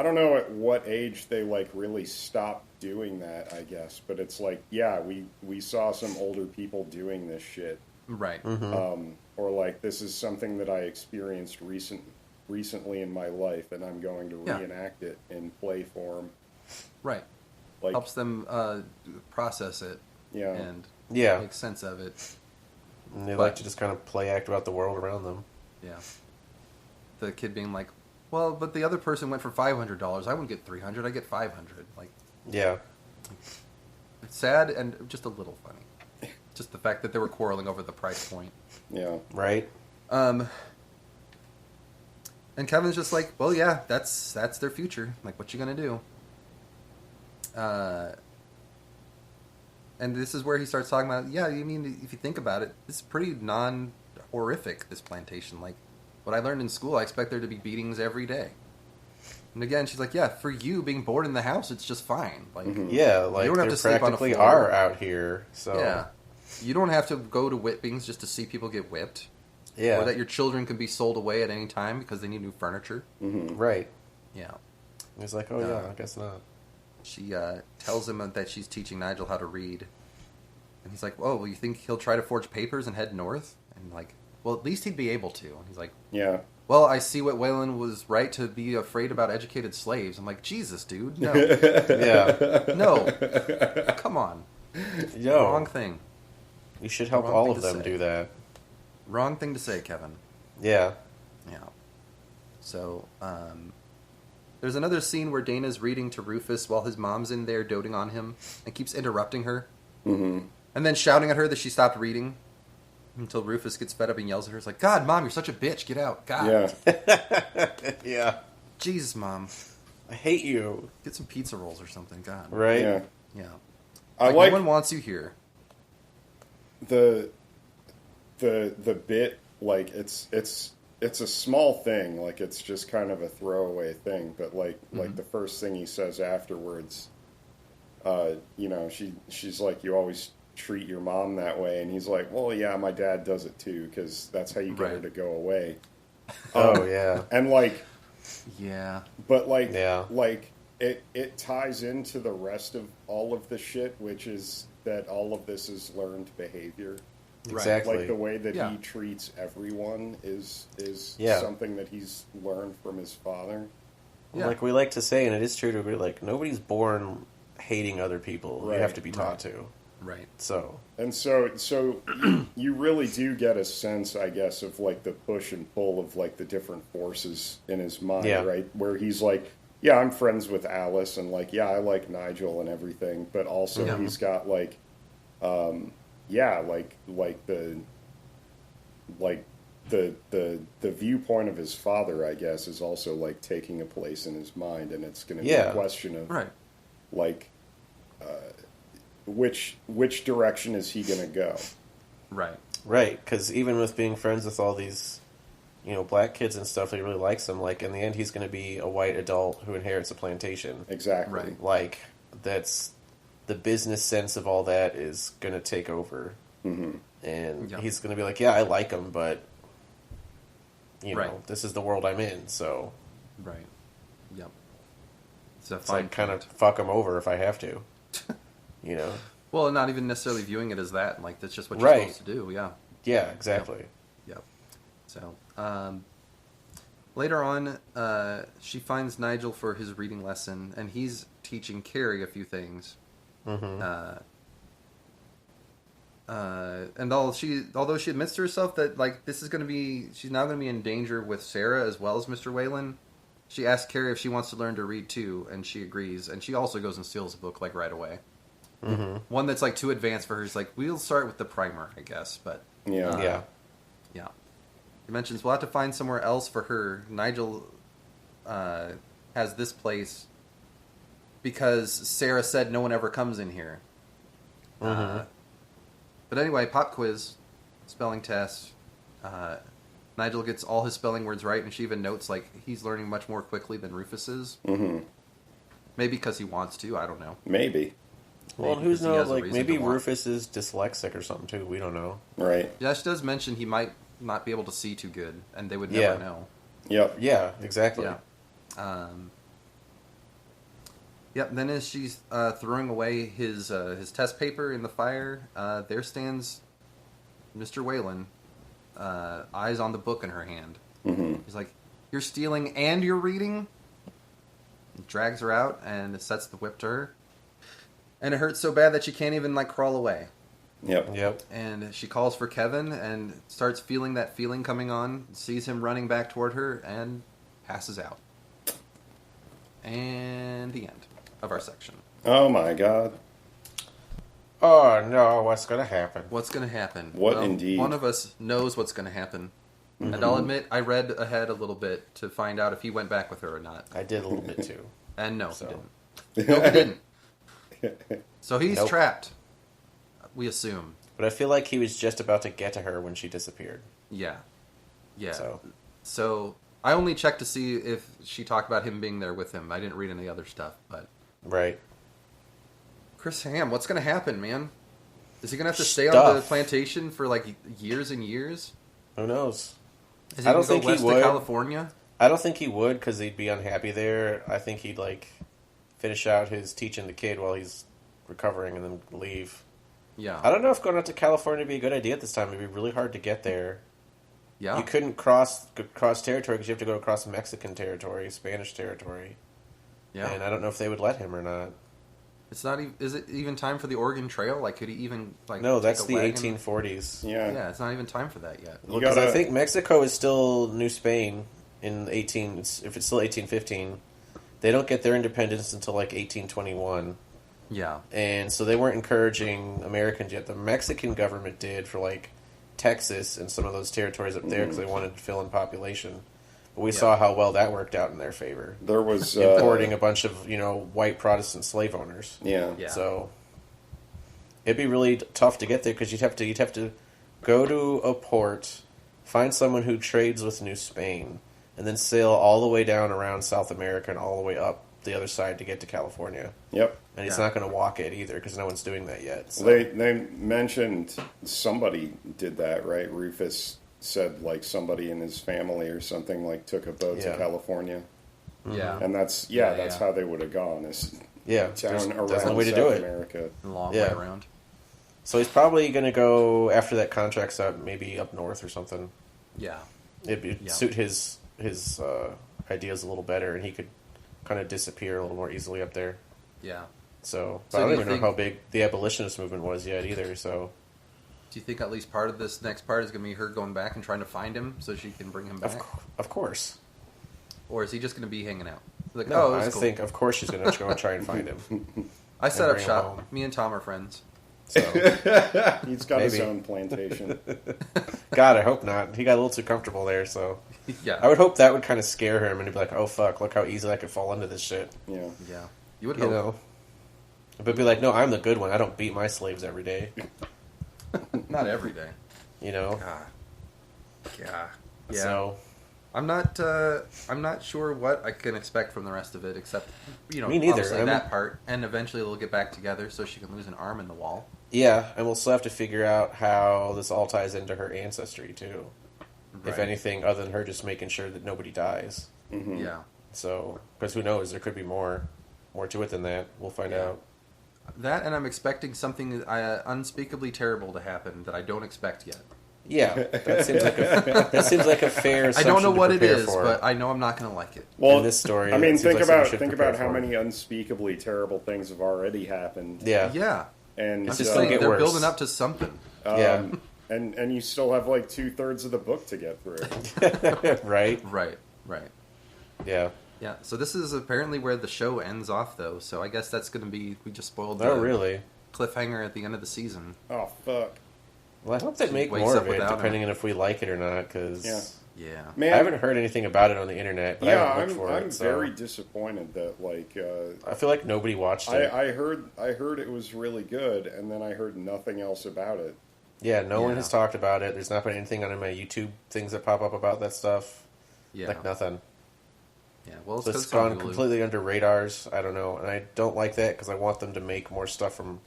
S3: don't know at what age they like really stopped doing that, I guess, but it's like, yeah, we saw some older people doing this shit.
S1: Right.
S2: Mm-hmm.
S3: Or like, this is something that I experienced recently in my life, and I'm going to reenact it in play form.
S1: Right. Like, helps them process it.
S3: Yeah.
S1: And make sense of it.
S2: And they like to just kind of play act about the world around them.
S1: Yeah. The kid being like, well, but the other person went for $500. I wouldn't get $300. I get $500. Like,
S2: yeah.
S1: It's sad and just a little funny. Just the fact that they were quarreling over the price point.
S3: Yeah.
S2: Right.
S1: And Kevin's just like, well, yeah, that's their future. Like, what you gonna do? And this is where he starts talking about, yeah, you mean, if you think about it, this is pretty non-horrific, this plantation. Like, what I learned in school, I expect there to be beatings every day. And again, she's like, yeah, for you being bored in the house, it's just fine. Like,
S2: yeah, like,
S1: you don't have
S2: they
S1: to sleep on a
S2: practically
S1: floor.
S2: are out here, so...
S1: Yeah. You don't have to go to whippings just to see people get whipped.
S2: Yeah.
S1: Or that your children can be sold away at any time because they need new furniture.
S3: Mm-hmm.
S2: Right.
S1: Yeah.
S2: He's like, oh, yeah, I guess not.
S1: She tells him that she's teaching Nigel how to read. And he's like, oh, well, you think he'll try to forge papers and head north? And like, well, at least he'd be able to. And he's like,
S3: yeah.
S1: Well, I see what Wherein was right to be afraid about educated slaves. I'm like, Jesus, dude, no.
S2: Yeah.
S1: No. Come on.
S2: Yo.
S1: Wrong thing.
S2: You should help all of them do that.
S1: Wrong thing to say, Kevin.
S2: Yeah.
S1: Yeah. So, there's another scene where Dana's reading to Rufus while his mom's in there doting on him and keeps interrupting her.
S3: Mm-hmm.
S1: And then shouting at her that she stopped reading until Rufus gets fed up and yells at her. It's like, God, Mom, you're such a bitch. Get out. God.
S3: Yeah.
S2: Yeah.
S1: Jesus, Mom.
S2: I hate you.
S1: Get some pizza rolls or something. God.
S2: Right?
S3: Yeah.
S1: Yeah.
S3: No
S1: one wants you here.
S3: The bit, like, it's a small thing, like, it's just kind of a throwaway thing, but like the first thing he says afterwards, you know, she's like, you always treat your mom that way, and he's like, well, yeah, my dad does it too, because that's how you get her to go away.
S2: Oh, yeah.
S3: And like,
S1: yeah,
S3: but like,
S2: yeah,
S3: like it ties into the rest of all of the shit, which is that all of this is learned behavior.
S2: Exactly.
S3: Like the way that he treats everyone is something that he's learned from his father.
S2: Yeah. Like we like to say, and it is true to be like, nobody's born hating other people.
S3: Right.
S2: You have to be taught to.
S1: Right.
S3: So you really do get a sense, I guess, of like the push and pull of like the different forces in his mind, right? Where he's like, yeah, I'm friends with Alice, and like, yeah, I like Nigel and everything, but also he's got like, yeah, like the viewpoint of his father, I guess, is also like taking a place in his mind, and it's going to be a question of like, which direction is he going to go?
S2: Right, because even with being friends with all these, black kids and stuff, he really likes them. Like, in the end, he's going to be a white adult who inherits a plantation.
S3: Exactly.
S1: Right.
S2: Like, that's the business sense of all that is going to take over.
S3: Mm-hmm.
S2: And he's going to be like, yeah, I like them, but, this is the world I'm in, so...
S1: Right. Yep.
S2: It's like kind of fuck them over if I have to.
S1: Well, not even necessarily viewing it as that. Like, that's just what you're supposed to do, yeah.
S2: Yeah, exactly.
S1: Yep. So, later on, she finds Nigel for his reading lesson, and he's teaching Carrie a few things.
S2: Mm-hmm.
S1: And although she admits to herself that, like, she's now going to be in danger with Sarah as well as Mr. Whelan, she asks Carrie if she wants to learn to read too, and she agrees, and she also goes and steals a book, like, right away.
S2: Mm-hmm.
S1: One that's, like, too advanced for her. She's like, we'll start with the primer, I guess, but...
S3: Yeah.
S1: He mentions we'll have to find somewhere else for her. Nigel has this place because Sarah said no one ever comes in here.
S2: Mm-hmm.
S1: But anyway, pop quiz, spelling test. Nigel gets all his spelling words right, and she even notes, like, he's learning much more quickly than Rufus is.
S3: Mm-hmm.
S1: Maybe because he wants to, I don't know.
S3: Maybe.
S2: Well, who's knows? Like, maybe Rufus is dyslexic or something, too. We don't know.
S3: Right.
S1: Yeah, she does mention he might not be able to see too good, and they would never know.
S3: Yep.
S2: Yeah, exactly.
S1: Yeah. Yep, then as she's throwing away his test paper in the fire, there stands Mr. Whelan, eyes on the book in her hand.
S3: Mm-hmm.
S1: He's like, "You're stealing and you're reading?" He drags her out and sets the whip to her. And it hurts so bad that she can't even, like, crawl away.
S3: Yep.
S1: And she calls for Kevin and starts feeling that feeling coming on, sees him running back toward her, and passes out. And the end of our section.
S3: Oh my god.
S2: Oh no, what's going to happen?
S1: What's going to happen?
S3: What indeed?
S1: One of us knows what's going to happen. Mm-hmm. And I'll admit, I read ahead a little bit to find out if he went back with her or not.
S2: I did a little bit too.
S1: And no, he didn't. No, he didn't. So he's trapped, we assume.
S2: But I feel like he was just about to get to her when she disappeared.
S1: Yeah.
S2: So
S1: I only checked to see if she talked about him being there with him. I didn't read any other stuff, but...
S2: Right.
S1: Chris Ham, what's going to happen, man? Is he going to have to stay on the plantation for, like, years and years?
S2: Who knows?
S1: Is he going to go west to California?
S2: I don't think he would, because he'd be unhappy there. I think he'd, like, finish out his teaching the kid while he's recovering and then leave.
S1: Yeah.
S2: I don't know if going out to California would be a good idea at this time. It'd be really hard to get there.
S1: Yeah.
S2: You couldn't cross territory because you have to go across Mexican territory, Spanish territory.
S1: Yeah.
S2: And I don't know if they would let him or not.
S1: It's not even... Is it even time for the Oregon Trail? Like, could he even, like...
S2: No, that's the
S1: wagon?
S2: 1840s.
S3: Yeah,
S1: it's not even time for that yet.
S2: Well, because I think Mexico is still New Spain in if it's still 1815. They don't get their independence until, like, 1821.
S1: Yeah.
S2: And so they weren't encouraging Americans yet. The Mexican government did for, like, Texas and some of those territories up there because they wanted to fill in population. But we saw how well that worked out in their favor.
S3: There was...
S2: importing a bunch of, white Protestant slave owners.
S3: Yeah.
S2: So it'd be really tough to get there because you'd have to go to a port, find someone who trades with New Spain, and then sail all the way down around South America and all the way up the other side to get to California.
S3: Yep.
S2: And he's not going to walk it either because no one's doing that yet. So.
S3: They mentioned somebody did that, right? Rufus said, like, somebody in his family or something, like, took a boat to California.
S1: Yeah.
S3: And that's how they would have gone, is down around
S2: that's the way to
S3: South
S2: do it.
S3: America.
S1: A long way around.
S2: So he's probably going to go, after that contract's up, maybe up north or something.
S1: Yeah.
S2: It'd suit his ideas a little better, and he could kind of disappear a little more easily up there.
S1: Yeah.
S2: So I don't even know how big the abolitionist movement was yet either, so...
S1: Do you think at least part of this next part is going to be her going back and trying to find him so she can bring him back?
S2: Of course.
S1: Or is he just going to be hanging out? Like,
S2: No,
S1: oh,
S2: I
S1: it's cool.
S2: think of course she's going to go and try and find him.
S1: I set up
S2: bring him
S1: shop.
S2: home.
S1: Me and Tom are friends. So
S3: He's got his
S2: Maybe.
S3: own plantation.
S2: God, I hope not. He got a little too comfortable there, so
S1: yeah,
S2: I would hope that would kind of scare him, and he'd be like, "Oh fuck, look how easily I could fall into this shit."
S3: Yeah.
S1: yeah. You would
S2: You
S1: hope.
S2: know, but be like, "No, I'm the good one. I don't beat my slaves every day."
S1: Not every day.
S2: You know.
S1: God. Yeah.
S2: So
S1: I'm not sure what I can expect from the rest of it, except
S2: Me neither.
S1: obviously that part, and eventually they'll get back together so she can lose an arm in the wall.
S2: yeah, and we'll still have to figure out how this all ties into her ancestry too. If
S1: Right.
S2: anything, other than her just making sure that nobody dies.
S3: Mm-hmm.
S1: Yeah.
S2: So, because who knows, there could be more to it than that. We'll find
S1: Yeah.
S2: out.
S1: That, and I'm expecting something unspeakably terrible to happen that I don't expect yet.
S2: Yeah, that seems like a fair.
S1: I
S2: Assumption
S1: don't know
S2: to
S1: what it
S2: prepare
S1: is,
S2: for.
S1: but I know I'm not going to like it.
S3: Well,
S2: In this story,
S3: I mean,
S2: it seems like something we should
S3: think
S2: prepare
S3: about how
S2: for.
S3: many unspeakably terrible things have already happened.
S2: Yeah,
S1: Yeah.
S3: And
S2: It's
S1: I'm
S2: just
S1: just
S2: gonna
S1: saying
S2: get
S1: they're
S2: worse.
S1: building up to something.
S2: Yeah.
S3: And you still have like 2/3 of the book to get through.
S2: right.
S1: Right.
S2: Yeah.
S1: Yeah. So this is apparently where the show ends off, though. So I guess that's going to be, we just spoiled
S2: Oh,
S1: the
S2: really?
S1: cliffhanger at the end of the season.
S3: Oh fuck,
S2: Well, I hope they
S1: She
S2: make
S1: wakes
S2: more
S1: up
S2: of it,
S1: without him.
S2: depending on if we like it or not. Because
S3: Yeah.
S1: Yeah.
S3: man!
S2: I haven't heard anything about it on the internet. But I
S3: yeah,
S2: haven't looked for
S3: I'm
S2: it. So
S3: very disappointed that like
S2: I feel like nobody watched it.
S3: I heard it was really good, and then I heard nothing else about it.
S2: Yeah, no one
S1: Yeah.
S2: has talked about it. There's not been anything on my YouTube things that pop up about that stuff.
S1: Yeah.
S2: Like nothing.
S1: Yeah. Well,
S2: So
S1: it's
S2: it's
S1: 'cause on
S2: gone
S1: Hulu.
S2: completely under radars. I don't know, and I don't like that because I want them to make more stuff from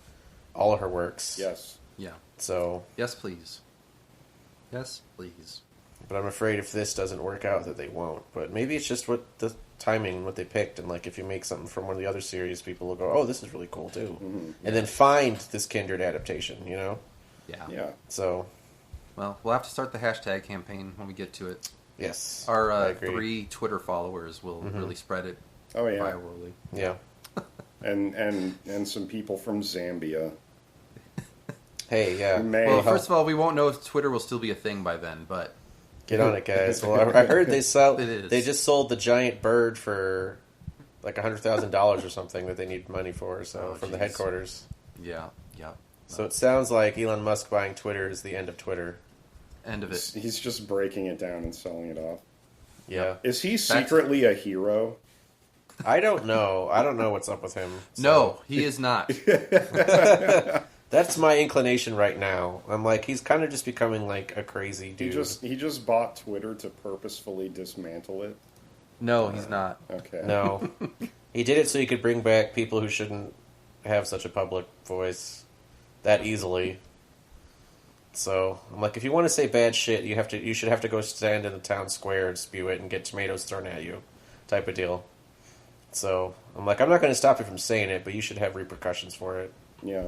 S2: all of her works.
S3: Yes.
S1: Yeah.
S2: So,
S1: Yes, please. Yes, please.
S2: but I'm afraid if this doesn't work out, that they won't. But maybe it's just what the timing, what they picked, and like if you make something from one of the other series, people will go, "Oh, this is really cool too," and then find this Kindred adaptation. You know.
S1: Yeah.
S3: Yeah.
S2: So,
S1: Well, we'll have to start the hashtag campaign when we get to it.
S2: yes,
S1: Our
S2: I agree.
S1: 3 Twitter followers will really spread it
S3: Oh yeah.
S1: virally.
S2: Yeah.
S3: And some people from Zambia.
S2: Hey, yeah.
S3: May-
S1: Well,
S3: Well,
S1: first of all, we won't know if Twitter will still be a thing by then, but
S2: Get on it, guys. Well, I heard they sell.
S1: It is.
S2: They just sold the giant bird for like $100,000 or something that they need money for. So
S1: Oh,
S2: from the
S1: jeez.
S2: headquarters.
S1: yeah.
S2: So it sounds like Elon Musk buying Twitter is the end of Twitter.
S1: End of it.
S3: He's just breaking it down and selling it off.
S2: Yeah.
S3: Is he secretly a hero?
S2: I don't know. I don't know what's up with him. So.
S1: No, he is not.
S2: That's my inclination right now. I'm like, he's kind of just becoming like a crazy
S3: He
S2: dude.
S3: he just bought Twitter to purposefully dismantle it.
S1: No, he's not.
S3: Okay.
S2: No. He did it so he could bring back people who shouldn't have such a public voice that easily. So I'm like, if you want to say bad shit, you should have to go stand in the town square and spew it and get tomatoes thrown at you, type of deal. So I'm like, I'm not going to stop you from saying it, but you should have repercussions for it.
S3: Yeah.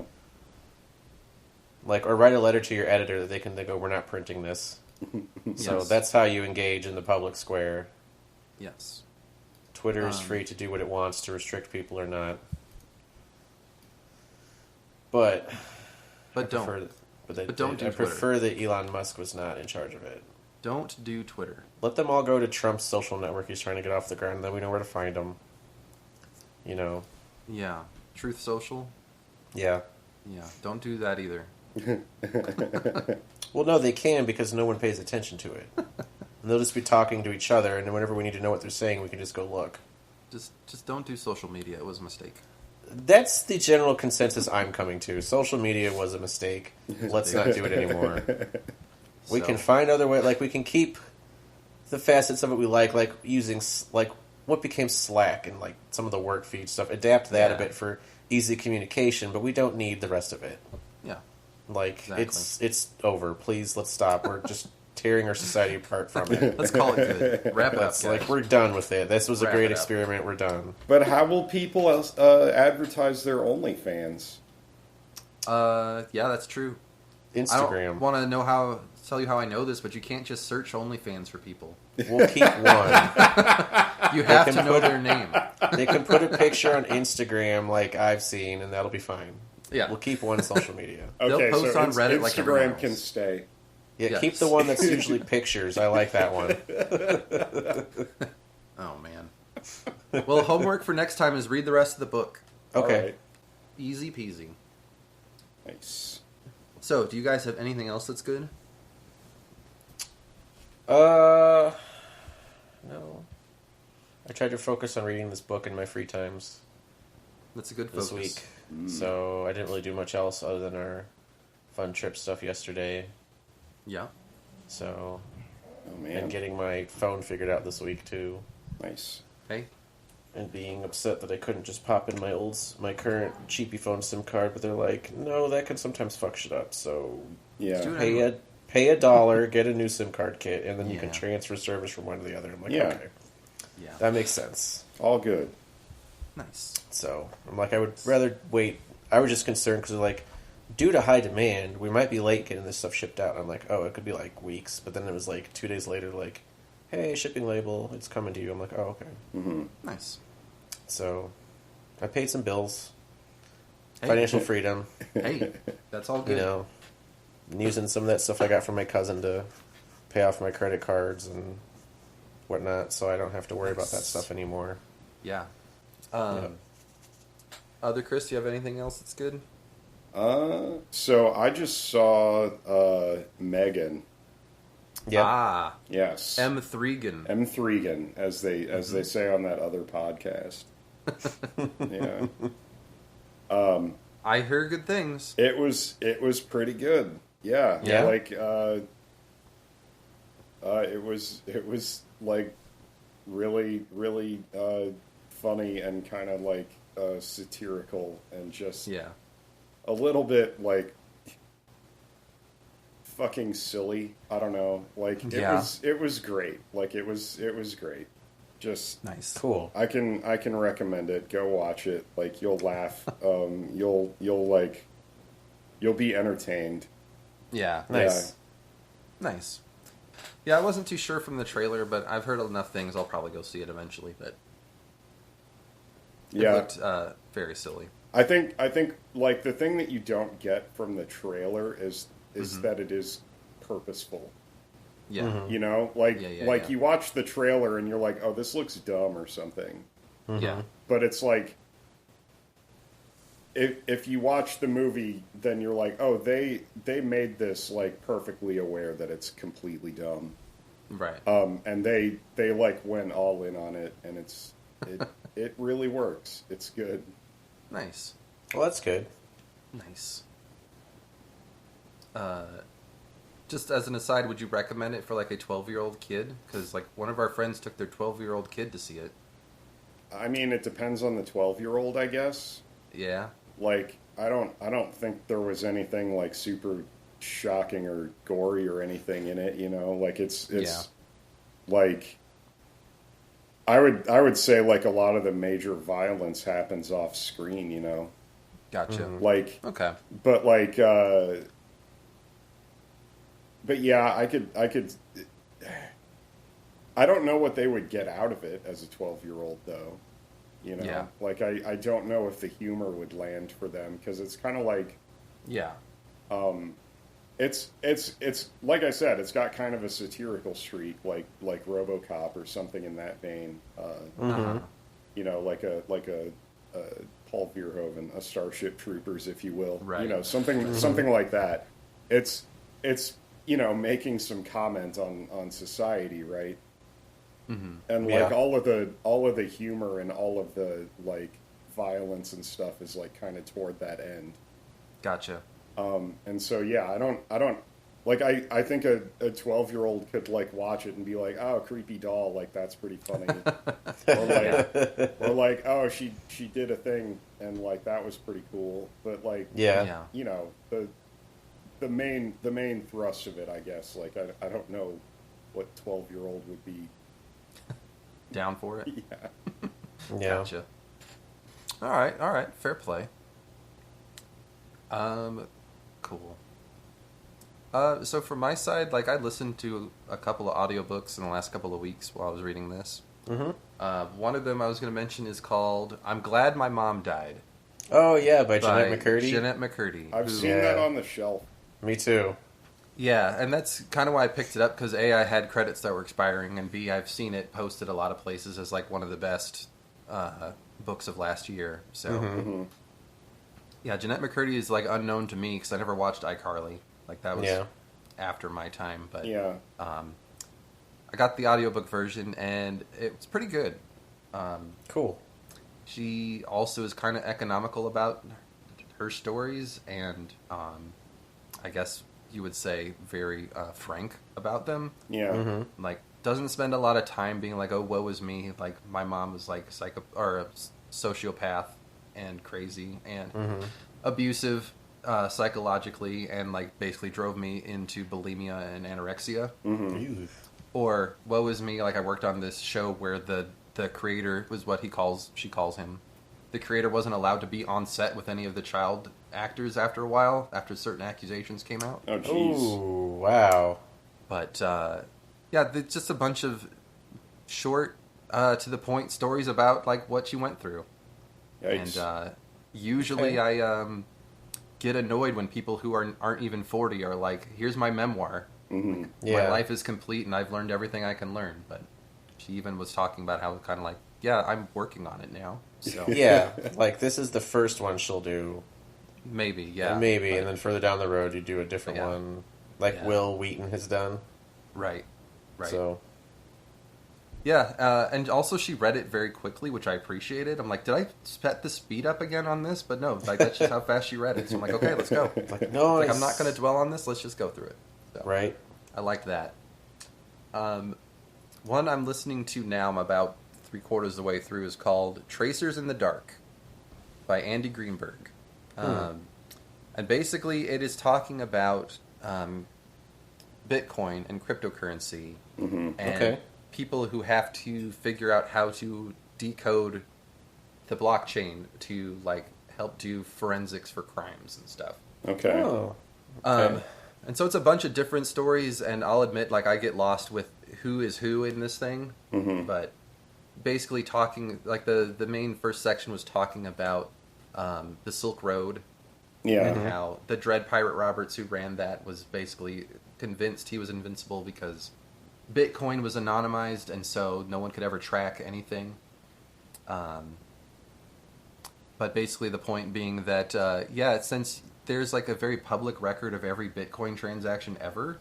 S2: Like, or write a letter to your editor that they go, we're not printing this. So
S1: Yes.
S2: that's how you engage in the public square.
S1: Yes.
S2: Twitter is free to do what it wants to restrict people or not. But
S1: But don't. Don't do
S2: I
S1: Twitter.
S2: prefer that Elon Musk was not in charge of it.
S1: Don't do Twitter.
S2: Let them all go to Trump's social network he's trying to get off the ground, then we know where to find them. You know.
S1: Yeah. Truth Social.
S2: Yeah.
S1: Yeah. Don't do that either.
S2: Well, no, they can because no one pays attention to it. And they'll just be talking to each other, and then whenever we need to know what they're saying, we can just go look.
S1: Just don't do social media. It was a mistake.
S2: That's the general consensus I'm coming to. Social media was a mistake. Let's not do it anymore. We can find other ways. Like, we can keep the facets of it we like using, like, what became Slack and, like, some of the work feed stuff. Adapt that a bit for easy communication, but we don't need the rest of it.
S1: Yeah.
S2: Like,
S1: Exactly.
S2: it's over. Please, let's stop. We're just tearing our society apart from it.
S1: Let's call it good. Wrap it up,
S2: It's
S1: guys.
S2: like, we're done with it. This was a
S1: Wrap
S2: great
S1: it up.
S2: experiment. We're done.
S3: But how will people advertise their OnlyFans?
S1: Yeah, that's true. I
S2: Instagram.
S1: don't want to tell you how I know this, but you can't just search OnlyFans for people.
S2: We'll keep one.
S1: You have to know their name.
S2: They can put a picture on Instagram like I've seen, and that'll be fine.
S1: Yeah.
S2: Well keep one social media.
S1: They'll post
S3: so
S1: on Reddit like everyone
S3: Instagram
S1: else.
S3: can stay.
S2: Yeah,
S1: Yes.
S2: keep the one that's usually pictures. I like that one.
S1: Oh man. Well, homework for next time is read the rest of the book.
S2: Okay.
S3: Right.
S1: Easy peasy.
S3: Nice.
S1: So, do you guys have anything else that's good?
S2: No. I tried to focus on reading this book in my free times
S1: That's a good
S2: this
S1: focus.
S2: week. So I didn't really do much else other than our fun trip stuff yesterday.
S1: Yeah.
S2: So,
S3: Oh man.
S2: and getting my phone figured out this week too.
S3: Nice.
S1: Hey.
S2: And being upset that I couldn't just pop in my current cheapy phone SIM card, but they're like, no, that can sometimes fuck shit up. So
S3: Yeah.
S1: Do it
S2: pay
S1: anyway.
S2: $1, get a new SIM card kit, and then you can
S1: Yeah.
S2: transfer service from one to the other. I'm like,
S3: Yeah.
S2: okay,
S1: Yeah.
S2: that makes sense.
S3: All good.
S1: Nice.
S2: So I'm like, I would rather wait. I was just concerned because like, due to high demand, we might be late getting this stuff shipped out. I'm like, oh, it could be like weeks, but then it was like 2 days later, like, hey, shipping label, it's coming to you. I'm like, oh, okay.
S3: Mm-hmm.
S1: Nice.
S2: So I paid some bills,
S1: Hey.
S2: financial freedom,
S1: Hey, that's all
S2: you
S1: good.
S2: know, and using some of that stuff I got from my cousin to pay off my credit cards and whatnot, so I don't have to worry about that
S1: Nice.
S2: stuff anymore.
S1: Yeah.
S2: Yeah.
S1: Other Chris, do you have anything else that's good?
S3: So I just saw Megan.
S2: Yeah.
S1: Ah,
S3: Yes.
S1: M3gan.
S3: M3gan, as they say on that other podcast. Yeah.
S1: I heard good things.
S3: It was pretty good. Yeah.
S2: Yeah?
S3: Like it was like really really funny and kind of like satirical and just
S1: Yeah.
S3: a little bit like fucking silly. I don't know. Like it was great. Like it was great. Just
S1: Nice.
S2: Cool.
S3: I can recommend it. Go watch it. Like you'll laugh. You'll be entertained.
S1: Yeah.
S2: Nice.
S1: Nice. Yeah, I wasn't too sure from the trailer, but I've heard enough things. I'll probably go see it eventually. But it
S3: Yeah.
S1: looked very silly.
S3: I think like the thing that you don't get from the trailer is that it is purposeful.
S1: Yeah.
S2: Mhm.
S3: You know, like
S1: Yeah.
S3: you watch the trailer and you're like, oh, this looks dumb or something.
S1: Yeah.
S3: But it's like, if you watch the movie, then you're like, oh, they made this like perfectly aware that it's completely dumb.
S1: Right.
S3: And they like went all in on it, and it really works. It's good.
S1: Nice.
S2: Well, that's good.
S1: Nice. Just as an aside, would you recommend it for like a 12-year-old kid? Because like one of our friends took their 12-year-old kid to see it.
S3: I mean, it depends on the 12-year-old, I guess.
S1: Yeah.
S3: Like, I don't think there was anything like super shocking or gory or anything in it. You know, like it's like I would say like a lot of the major violence happens off screen. You know,
S1: Gotcha.
S3: like
S1: Okay.
S3: but like but yeah, I could I don't know what they would get out of it as a 12-year-old though. You know,
S1: Yeah.
S3: like I don't know if the humor would land for them because it's kind of like
S1: Yeah.
S3: it's like I said, it's got kind of a satirical streak, like RoboCop or something in that vein. You know, like a Paul Verhoeven, a Starship Troopers, if you will.
S1: Right.
S3: You know, something like that. It's you know, making some comment on society, right? And like all of the humor and all of the like violence and stuff is like kind of toward that end.
S1: Gotcha.
S3: And so yeah, I don't like I think a 12-year-old could like watch it and be like, oh, creepy doll, like that's pretty funny. or like oh, she did a thing and like that was pretty cool. But like
S2: Yeah.
S3: you know, the main thrust of it, I guess, like I don't know what 12-year-old would be.
S1: Down for it?
S3: Yeah.
S2: Yeah.
S1: Gotcha. All right. Fair play. Cool. So from my side, like I listened to a couple of audiobooks in the last couple of weeks while I was reading this. One of them I was going to mention is called "I'm Glad My Mom Died"
S2: Oh yeah, by Jeanette McCurdy.
S1: Jeanette McCurdy.
S3: I've
S1: who-
S3: seen that on the shelf.
S2: Me too.
S1: Yeah, and that's kind of why I picked it up, because A, I had credits that were expiring, and B, I've seen it posted a lot of places as like one of the best books of last year. So, yeah, Jeanette McCurdy is like unknown to me because I never watched iCarly. Like that was after my time, but I got the audiobook version, and it's pretty good.
S2: Cool.
S1: She also is kind of economical about her stories, and I guess you would say very frank about them.
S3: Yeah.
S1: Like, doesn't spend a lot of time being like, oh, woe is me. Like, my mom was like a sociopath and crazy and abusive psychologically, and like basically drove me into bulimia and anorexia. Or woe is me, like I worked on this show where the creator was what she calls him. The creator wasn't allowed to be on set with any of the child actors after a while, after certain accusations came out.
S3: Oh, jeez.
S2: Ooh, wow.
S1: But, yeah, it's just a bunch of short, to the point stories about, like, what she went through.
S3: Yikes.
S1: And, usually I, get annoyed when people who aren't even 40 are like, here's my memoir. My life is complete and I've learned everything I can learn. But she even was talking about how kind of like, yeah, I'm working on it now. So
S2: Yeah, like this is the first one she'll do.
S1: Maybe, yeah.
S2: Maybe, and then further down the road you do a different one. Like Will Wheaton has done.
S1: Right.
S2: So...
S1: Yeah, and also she read it very quickly, which I appreciated. I'm like, did I set the speed up again on this? But no, like that's just how fast she read it. So I'm like, okay, let's go.
S2: Like, no,
S1: like, I'm not going to dwell on this. Let's just go through it. So,
S2: right.
S1: I like that. One I'm listening to now, I'm about 3/4 of the way through, is called Tracers in the Dark by Andy Greenberg. And basically it is talking about Bitcoin and cryptocurrency and people who have to figure out how to decode the blockchain to like help do forensics for crimes and stuff.
S3: Okay.
S2: Oh.
S1: And so it's a bunch of different stories, and I'll admit, like, I get lost with who is who in this thing. But basically talking, like, the main first section was talking about the Silk Road. And how the Dread Pirate Roberts, who ran that, was basically convinced he was invincible because Bitcoin was anonymized, and so no one could ever track anything. But basically the point being that, since there's like a very public record of every Bitcoin transaction ever,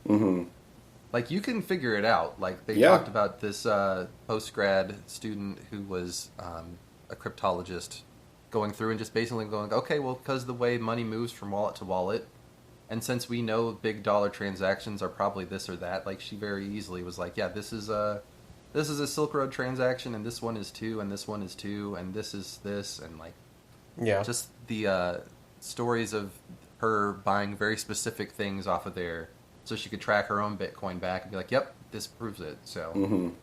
S1: like you can figure it out. Like they talked about this post-grad student who was a cryptologist going through and just basically going, okay, well, because the way money moves from wallet to wallet, and since we know big dollar transactions are probably this or that, like she very easily was like, yeah, this is a Silk Road transaction, and this one is too, and this one is too, and this is this, and like, just the stories of her buying very specific things off of there, so she could track her own Bitcoin back and be like, yep, this proves it. So,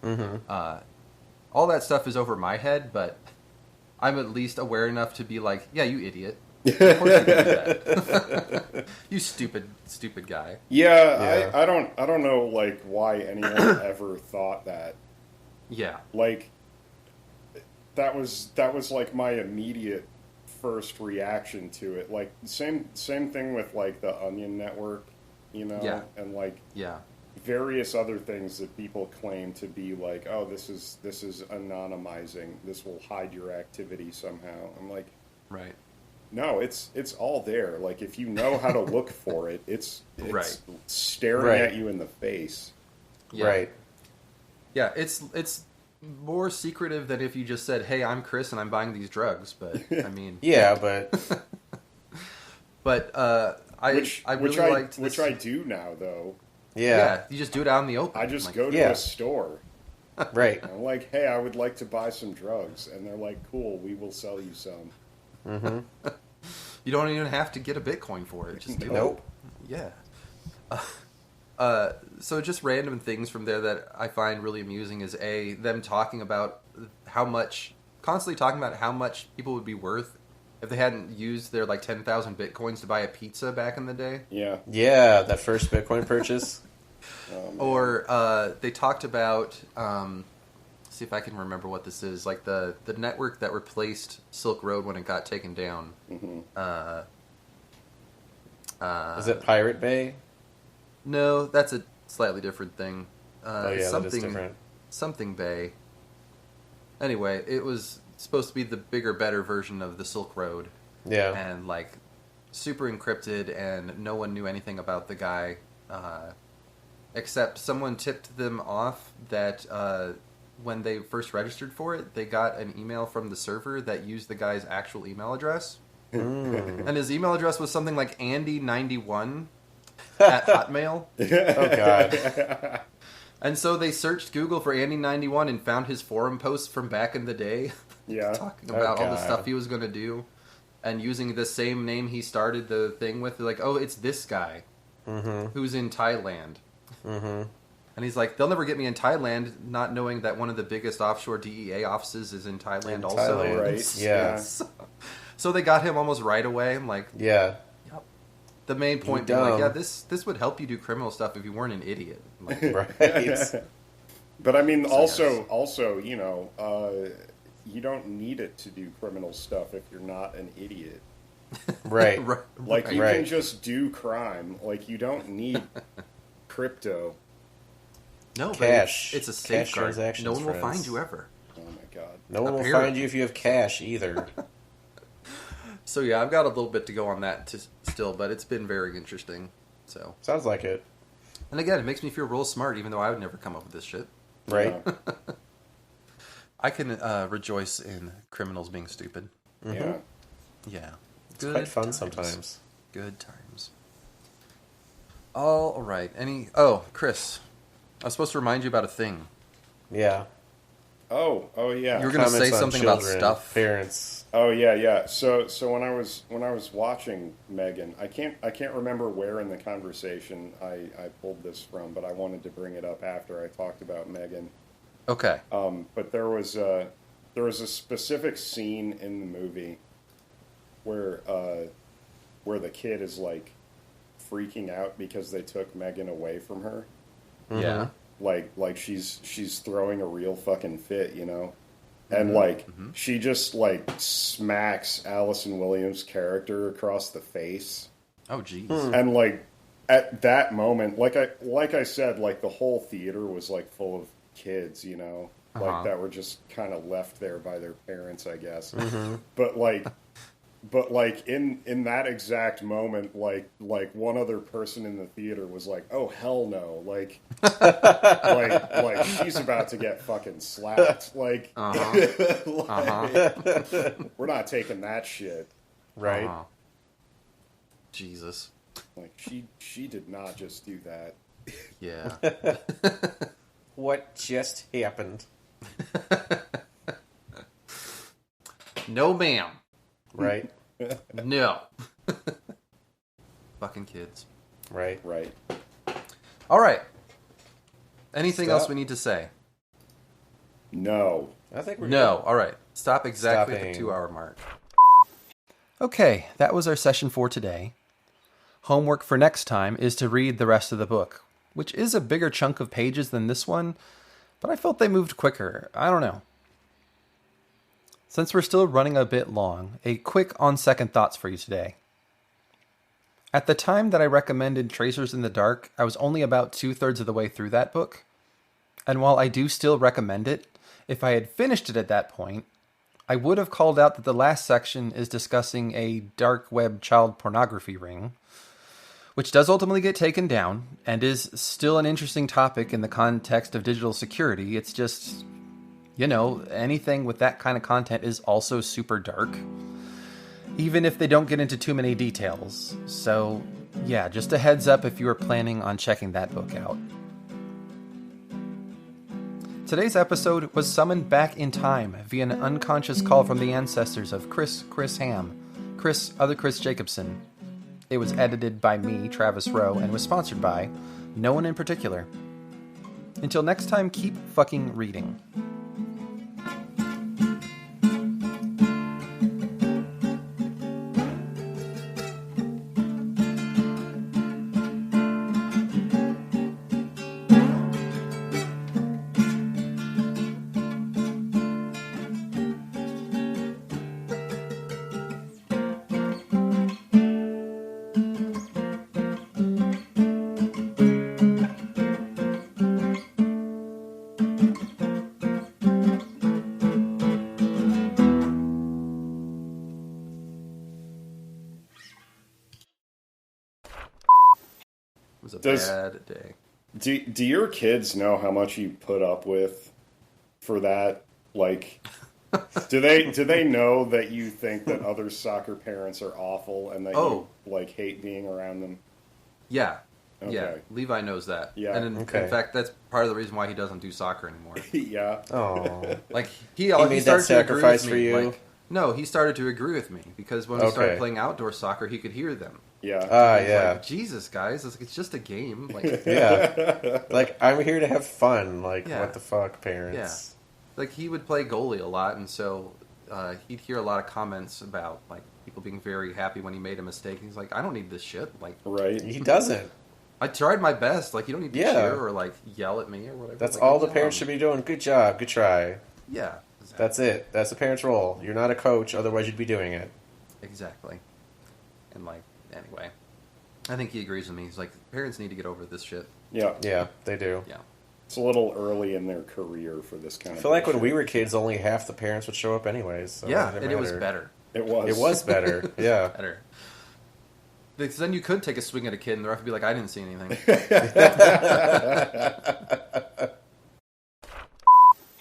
S1: all that stuff is over my head, but I'm at least aware enough to be like, yeah, you idiot. Of course you can do that. You stupid guy.
S3: I don't know like why anyone ever thought that.
S1: Yeah.
S3: Like that was like my immediate first reaction to it. Like same thing with like the Onion Network, you know, and like various other things that people claim to be like, oh, this is anonymizing. This will hide your activity somehow. I'm like,
S1: right.
S3: No, it's all there. Like if you know how to look for it, it's staring at you in the face.
S1: Yeah. Right. Yeah, it's more secretive than if you just said, "Hey, I'm Chris and I'm buying these drugs." But I mean, but I really liked this.
S3: Which I do now, though.
S1: Yeah, you just do it out in the open.
S3: I just go to a store.
S2: Right.
S3: I'm like, hey, I would like to buy some drugs, and they're like, cool, we will sell you some.
S1: You don't even have to get a Bitcoin for it. Just do
S2: it.
S1: Yeah. So just random things from there that I find really amusing is them talking about constantly talking about how much people would be worth if they hadn't used their like 10,000 Bitcoins to buy a pizza back in the day.
S3: Yeah.
S2: Yeah, that first Bitcoin purchase.
S1: Or they talked about, see if I can remember what this is, like the network that replaced Silk Road when it got taken down.
S2: Is it Pirate Bay?
S1: No, that's a slightly different thing.
S2: That is different.
S1: Something Bay. Anyway, it was supposed to be the bigger, better version of the Silk Road.
S2: Yeah.
S1: And, like, super encrypted, and no one knew anything about the guy, except someone tipped them off that when they first registered for it, they got an email from the server that used the guy's actual email address. And his email address was something like Andy91 at Hotmail.
S2: Oh, God.
S1: And so they searched Google for Andy91 and found his forum posts from back in the day.
S3: Yeah.
S1: Talking about all the stuff he was going to do. And using the same name he started the thing with. They're like, oh, it's this guy who's in Thailand. Mm-hmm. And he's like, they'll never get me in Thailand, not knowing that one of the biggest offshore DEA offices is in Thailand also.
S2: Thailand. Right. Yeah.
S1: So they got him almost right away. I'm like,
S2: yeah.
S1: Yep. The main point being like, yeah, this would help you do criminal stuff if you weren't an idiot. Like,
S2: right.
S3: But I mean, also, you know, you don't need it to do criminal stuff if you're not an idiot.
S2: Right.
S3: Like, you can just do crime. Like, you don't need crypto.
S1: No,
S2: cash.
S1: It's a safeguard. No one will
S2: friends.
S1: find you ever.
S3: Oh my god.
S2: No one will find you if you have cash either.
S1: So yeah, I've got a little bit to go on that still, but it's been very interesting. So
S2: sounds like it.
S1: And again, it makes me feel real smart, even though I would never come up with this shit.
S2: Right.
S1: I can rejoice in criminals being stupid.
S3: Yeah.
S1: Yeah.
S2: It's quite fun sometimes.
S1: Good times. All right. Oh, Chris, I was supposed to remind you about a thing.
S2: Yeah.
S3: Oh yeah.
S1: You were going to say something about stuff.
S2: Parents.
S3: Oh yeah. So when I was watching Megan, I can't remember where in the conversation I pulled this from, but I wanted to bring it up after I talked about Megan.
S1: Okay.
S3: But there was a specific scene in the movie where the kid is like freaking out because they took Megan away from her.
S1: Yeah.
S3: Like she's throwing a real fucking fit, you know? And like she just like smacks Allison Williams' character across the face.
S1: Oh jeez.
S3: And like at that moment, like I said, like the whole theater was like full of kids, you know, like that were just kind of left there by their parents, I guess. But like in that exact moment, like one other person in the theater was like, "Oh hell no!" Like she's about to get fucking slapped. Like, we're not taking that shit,
S2: right?
S1: Jesus.
S3: Like she did not just do that.
S1: Yeah.
S2: What just happened?
S1: No, ma'am.
S2: Right.
S1: No. Fucking kids.
S2: Right.
S1: All right. Anything else we need to say?
S3: No.
S2: I think we're
S1: No.
S2: good.
S1: All right. Stop exactly at the 2-hour mark. Okay, that was our session for today. Homework for next time is to read the rest of the book, which is a bigger chunk of pages than this one, but I felt they moved quicker. I don't know. Since we're still running a bit long, a quick on-second thoughts for you today. At the time that I recommended Tracers in the Dark, I was only about 2/3 of the way through that book. And while I do still recommend it, if I had finished it at that point, I would have called out that the last section is discussing a dark web child pornography ring, which does ultimately get taken down, and is still an interesting topic in the context of digital security. It's just, you know, anything with that kind of content is also super dark, even if they don't get into too many details. So, yeah, just a heads up if you are planning on checking that book out. Today's episode was summoned back in time via an unconscious call from the ancestors of Chris Ham, other Chris Jacobson. It was edited by me, Travis Rowe, and was sponsored by no one in particular. Until next time, keep fucking reading. bad day.
S3: Do your kids know how much you put up with for that? Like, do they know that you think that other soccer parents are awful and that you like hate being around them?
S1: Yeah.
S3: Okay.
S1: Yeah, Levi knows that.
S3: Yeah.
S1: And in fact, that's part of the reason why he doesn't do soccer anymore.
S3: Yeah.
S2: Oh.
S1: Like
S2: he made that sacrifice for you?
S1: Like, no, he started to agree with me because when we started playing outdoor soccer, he could hear them.
S3: Yeah.
S1: Yeah. Like, Jesus, guys, it's just a game. Like,
S2: yeah. Like, I'm here to have fun. Like, what the fuck, parents?
S1: Yeah. Like, he would play goalie a lot, and so he'd hear a lot of comments about, like, people being very happy when he made a mistake. He's like, I don't need this shit. Like,
S3: right.
S2: He doesn't.
S1: I tried my best. Like, you don't need to cheer or, like, yell at me or whatever.
S2: That's
S1: like,
S2: all the parents should be doing. Good job. Good try.
S1: Yeah. Exactly.
S2: That's it. That's the parent's role. You're not a coach, otherwise you'd be doing it.
S1: Exactly. And, like, anyway. I think he agrees with me. He's like, parents need to get over this shit.
S3: Yeah.
S2: Yeah, they do.
S1: Yeah.
S3: It's a little early in their career for this kind of
S2: I feel like when we were kids, only half the parents would show up anyways. So
S1: it was better.
S3: It was.
S2: It was better. Yeah.
S1: Better. Because then you could take a swing at a kid and the ref would be like, I didn't see anything.